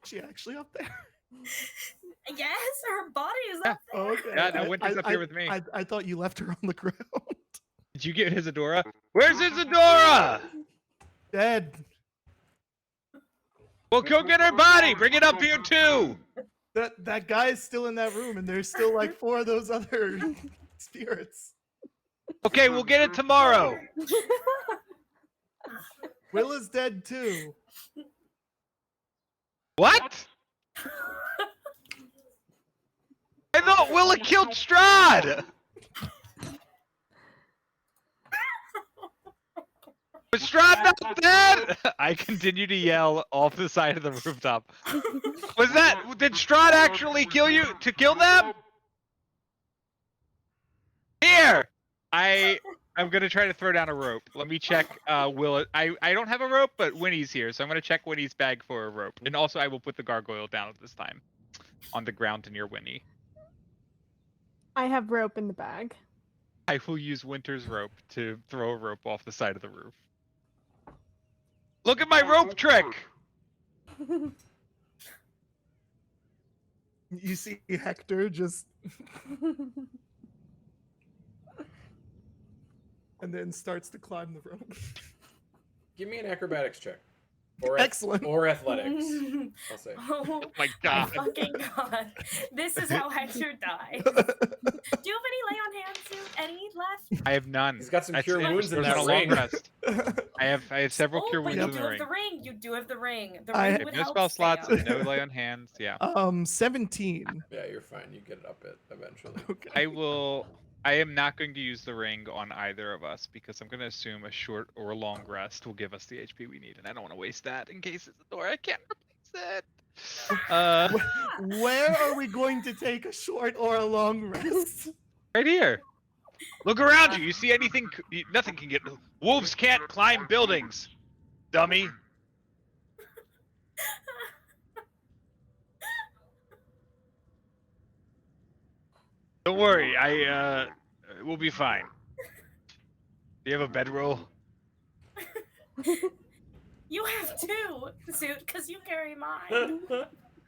She actually up there? Yes, her body is Yeah. up there. Oh, okay. Yeah, no, Winter's up here with me. I thought you left her on the ground. Did you get Isadora? Where's Isadora? Dead. Well, go get her body. Bring it up here too. That guy is still in that room, and there's still like 4 of those other spirits. Okay, we'll get it tomorrow. Willa's dead too. What? I thought Willa killed Strahd. Was Strahd not dead? I continue to yell off the side of the rooftop. Did Strahd actually kill you to kill them? Here! I'm gonna try to throw down a rope. Let me check Willa. I don't have a rope, but Winnie's here, so I'm gonna check Winnie's bag for a rope. And also I will put the gargoyle down at this time. On the ground near Winnie. I have rope in the bag. I will use Winter's rope to throw a rope off the side of the roof. Look at my rope trick! You see Hector just and then starts to climb the rope. Give me an acrobatics check. Or Excellent. Or athletics. I'll say. Oh My my God. fucking god. This is how Hector dies. Do you have any lay on hands, Sue? Any left? I have none. He's got some cure it. wounds in There's that a long ring. rest. I have several Oh, cure but wounds you in do the have ring. the ring. You do have the ring. The I ring I would have no help spell slots, Sam. no lay on hands. Yeah. 17. Yeah, you're fine. You get it up it eventually. Okay. I am not going to use the ring on either of us because I'm going to assume a short or long rest will give us the HP we need, and I don't want to waste that in case it's a door I can't replace it. Where are we going to take a short or a long rest? Right here. Look around you. You see anything? Nothing can get. Wolves can't climb buildings. Dummy. Don't worry. We'll be fine. Do you have a bedroll? You have two, Suit, because you carry mine.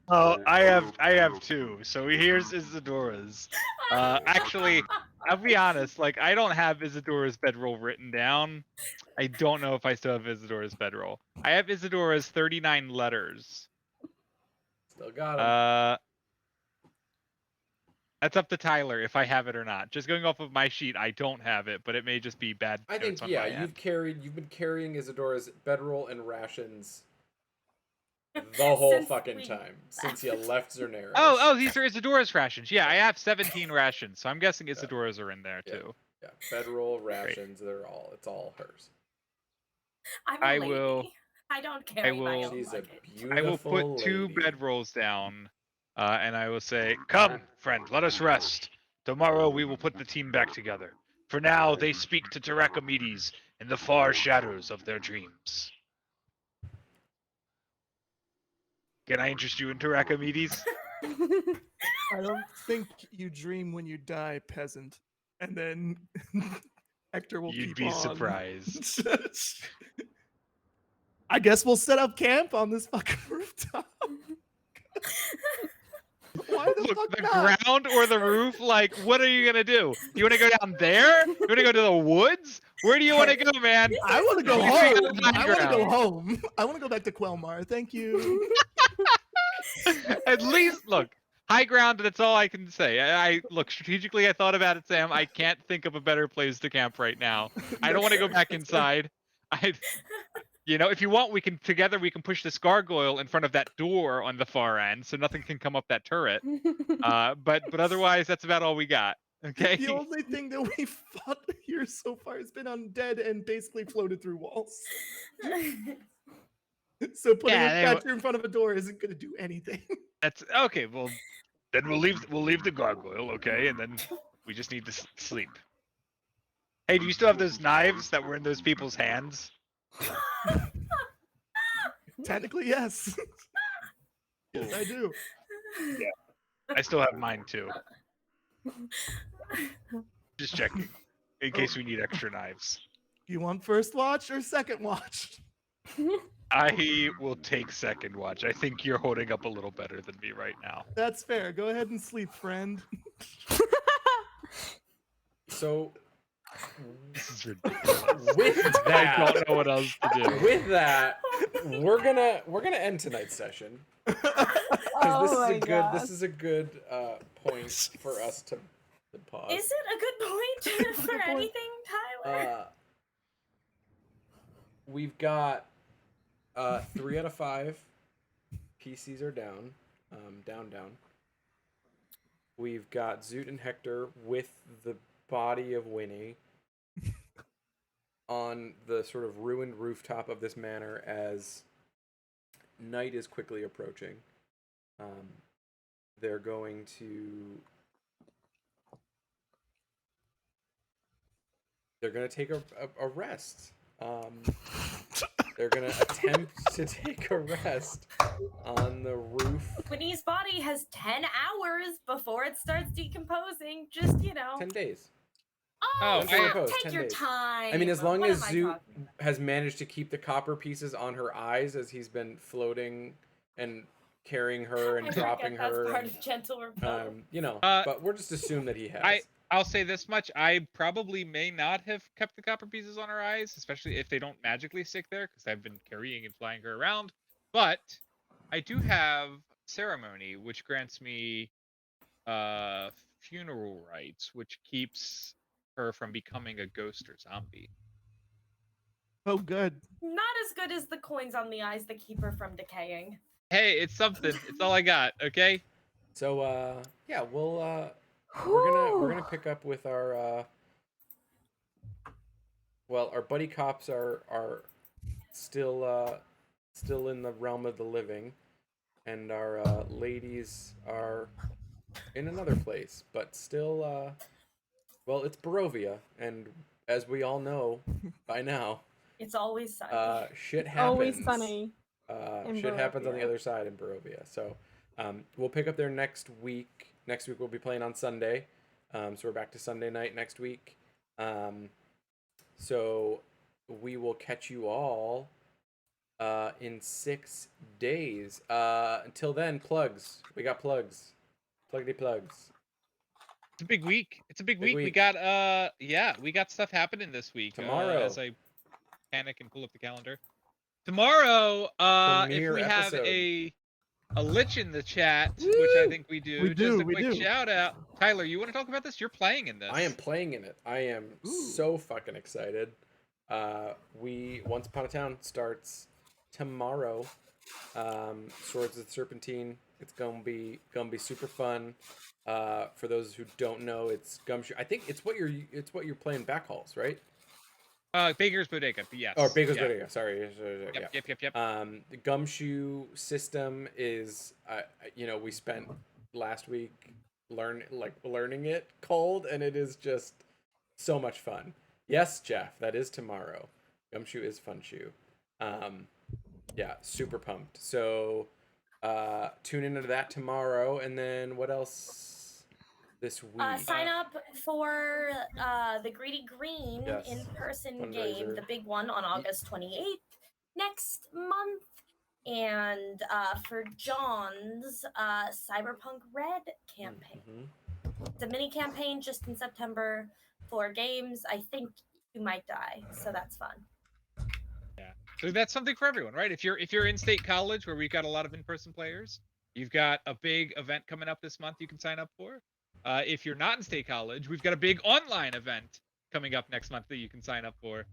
Oh, I have 2. So here's Isadora's. Actually, I'll be honest. Like, I don't have Isadora's bedroll written down. I don't know if I still have Isadora's bedroll. I have Isadora's 39 letters. Still got him. That's up to Tyler if I have it or not. Just going off of my sheet, I don't have it, but it may just be bad. I think notes on yeah, my end. you've been carrying Isadora's bedroll and rations the whole Since fucking we time since you left Zernaris. Oh, these are Isadora's rations. Yeah, I have 17 rations, so I'm guessing Isadora's are in there Yeah. too. Yeah, bedroll rations. It's all hers. I'm a I lady. will- I don't carry my will- own She's a luggage. beautiful I will put 2 lady. bedrolls down, and I will say, "Come, friend, let us rest. Tomorrow we will put the team back together. For now, they speak to Terracomedes in the far shadows of their dreams." Can I interest you in Terracomedes? I don't think you dream when you die, peasant. And then Hector will You'd keep be on. surprised. I guess we'll set up camp on this fucking rooftop. Why the Look, fuck the not? ground or the roof? Like, what are you gonna do? You want to go down there? You want to go to the woods? Where do you want to go, man? I want to go You can home. go to the I want to go ground. home. I want to go back to Quelmar. Thank you. At least, look, high ground. That's all I can say. I look strategically. I thought about it, Sam. I can't think of a better place to camp right now. I don't want to go back inside. If you want, we can push this gargoyle in front of that door on the far end, so nothing can come up that turret. But otherwise, that's about all we got. Okay. The only thing that we fought here so far has been undead and basically floated through walls. So putting Yeah, a they statue in front of a door isn't going to do anything. That's okay. Well, then we'll leave the gargoyle, okay, and then we just need to sleep. Hey, do you still have those knives that were in those people's hands? Technically, yes. Yes, I do. I still have mine too. Just checking, in case we need extra knives. You want first watch or second watch? I will take second watch. I think you're holding up a little better than me right now. That's fair. Go ahead and sleep, friend. So This is ridiculous. with I that, don't know what else to do. with that, we're gonna end tonight's session because Oh my god. this is a good point for us to pause. Is it a good point for anything, Tyler? We've got 3 out of 5 PCs are down, down. We've got Zoot and Hector with the body of Winnie on the sort of ruined rooftop of this manor as night is quickly approaching. They're going to take a rest. They're gonna attempt to take a rest on the roof. Winnie's body has 10 hours before it starts decomposing. Just, 10 days. Oh, Until repose, take 10 your days. time. I mean, as long What as am I Zoot talking about? has managed to keep the copper pieces on her eyes as he's been floating and carrying her and I dropping forget that's her. part And, of gentle repose. but we're just assume that he has. I'll say this much: I probably may not have kept the copper pieces on her eyes, especially if they don't magically stick there, because I've been carrying and flying her around. But I do have ceremony, which grants me funeral rites, which keeps her from becoming a ghost or zombie. Oh, good. Not as good as the coins on the eyes that keep her from decaying. Hey, it's something. It's all I got. Okay. So yeah, we're gonna pick up with our our buddy cops are still in the realm of the living, and our ladies are in another place, but still it's Barovia, and as we all know by now, It's always sunny. shit happens. Always sunny. Shit happens on the Barovia. other side in Barovia. So we'll pick up there next week. Next week we'll be playing on Sunday. So we're back to Sunday night next week. So we will catch you all in 6 days. Until then, plugs. We got plugs. Pluggity plugs. It's a big week. It's a big Big week. We week. got we got stuff happening this week. Tomorrow. As I panic and pull up the calendar. Tomorrow, if Premiere we have episode. a lich in the chat, which I think we do, We just do, a we quick do. shout out. Tyler, you want to talk about this? You're playing in this. I am playing in it. I am so fucking excited. Once Upon a Town starts tomorrow. Swords of the Serpentine. It's gonna be super fun. For those who don't know, it's Gumshoe. I think it's what you're playing back halls, right? Baker's Bodega, but yes. Or Baker's yeah. Bodega. Sorry. Yep. The Gumshoe system is, we spent last week learning it cold, and it is just so much fun. Yes, Jeff, that is tomorrow. Gumshoe is fun shoe. Yeah, super pumped. So tune into that tomorrow, and then what else this week? Sign up for the Greedy Green Yes. in-person game, Fundraiser. the big one on August 28th next month. And for John's Cyberpunk Red campaign. Mm-hmm. It's a mini campaign just in September for games. I think you might die, so that's fun. Yeah. So that's something for everyone, right? If you're in state college where we've got a lot of in-person players, you've got a big event coming up this month you can sign up for. If you're not in state college, we've got a big online event coming up next month that you can sign up for.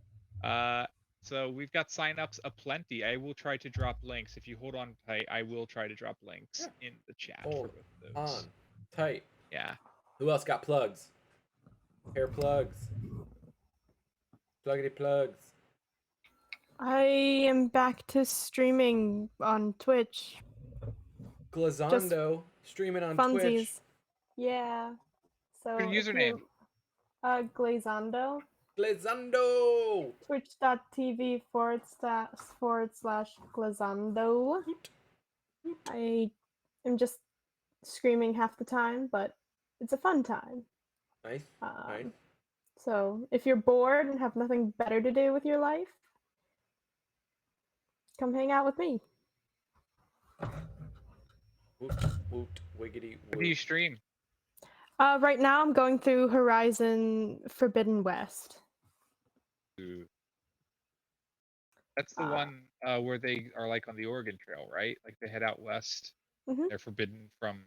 So we've got signups aplenty. I will try to drop links. If you hold on tight, I will try to drop links in the chat for Hold both of those. on tight. Yeah. Who else got plugs? Hair plugs. Pluggity plugs. I am back to streaming on Twitch. Glazando streaming on Funsies. Twitch. Yeah. So Your if username? you- Glazando. Glazando. Twitch.tv/Glazando. I am just screaming half the time, but it's a fun time. Nice. Nice. So if you're bored and have nothing better to do with your life, come hang out with me. Woot, woot, wiggity, What do you woot. stream? Right now I'm going through Horizon Forbidden West. Ooh. That's the one where they are like on the Oregon Trail, right? Like they head out west. Mhm. They're forbidden from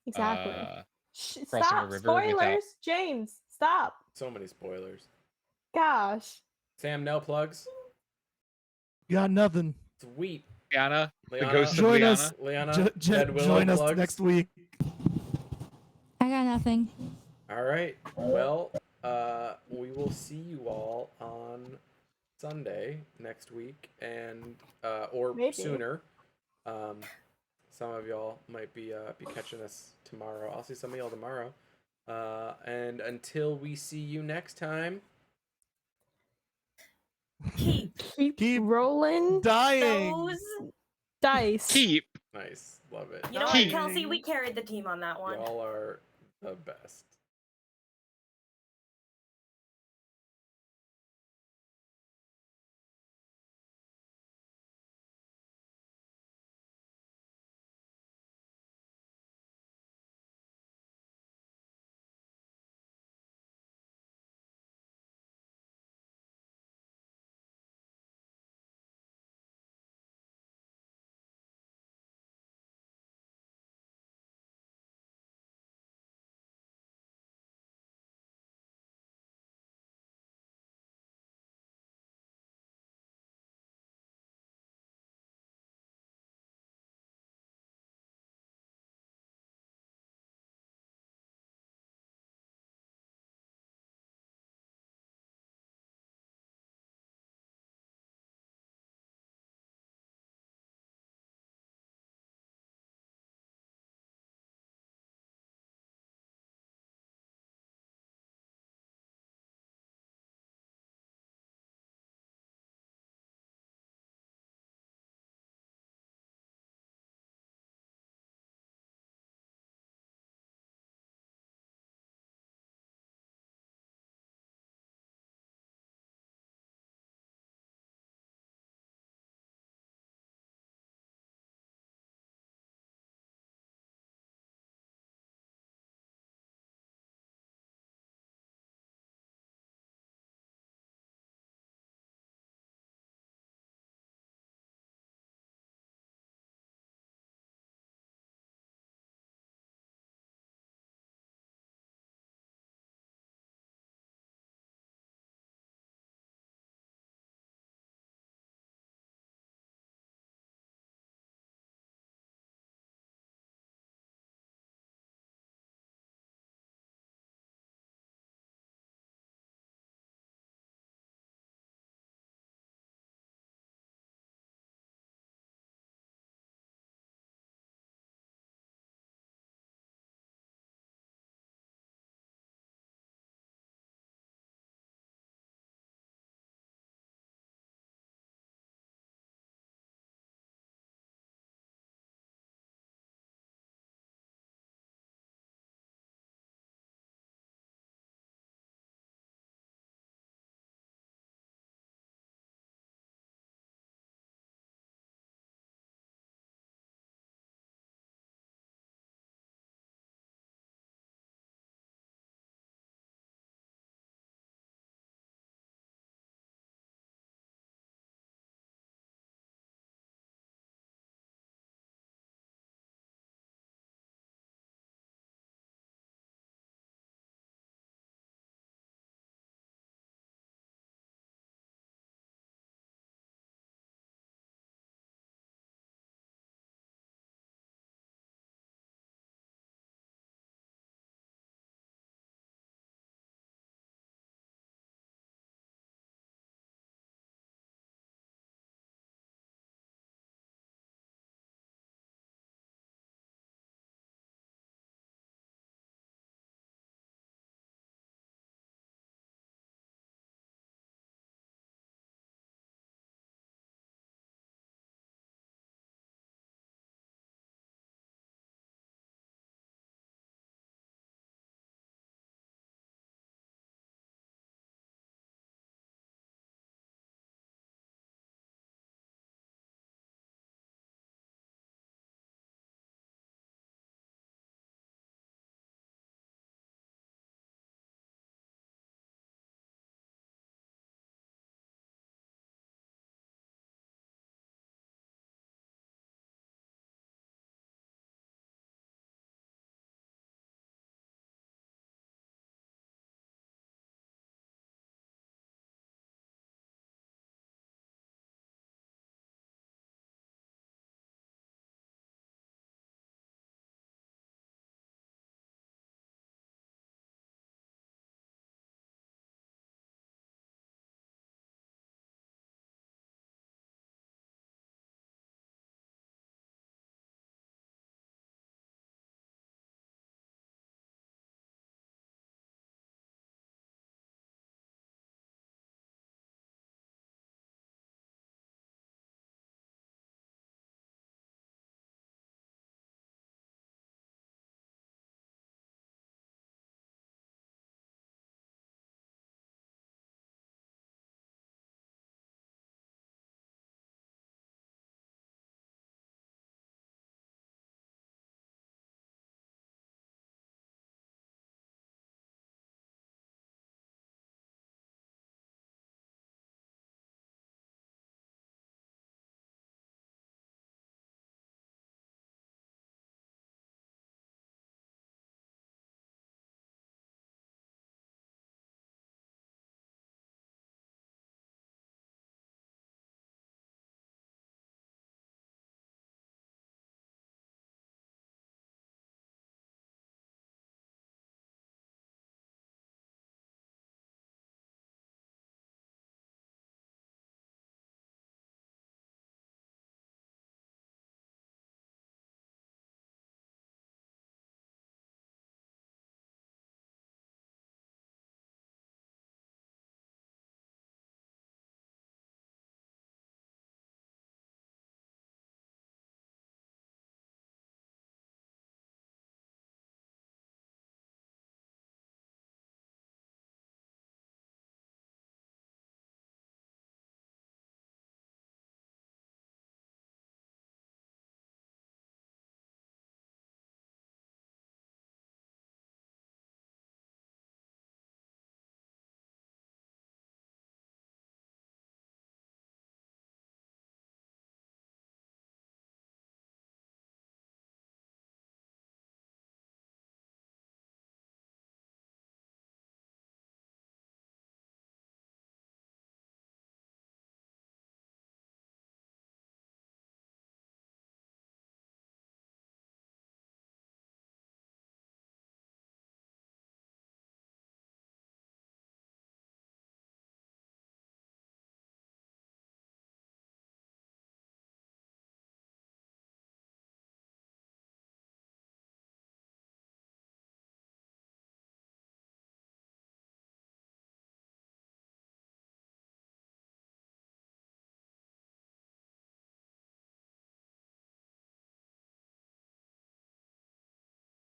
Exactly. crossing a Stop! river without. Spoilers! James, stop! So many spoilers. Gosh. Sam, no plugs. Got nothing. Sweet. Liana, the Liana, ghost of Join Liana. us. Liana, Dead Willow Join us plugs. next week. I got nothing. All right. Well, we will see you all on Sunday next week, and or Maybe. sooner. Some of y'all might be catching us tomorrow. I'll see some of y'all tomorrow. And until we see you next time, Keep rolling dying. Those. dice. Keep. nice, love it. You know what, Keep. Kelsey? We carried the team on that one. Y'all are the best.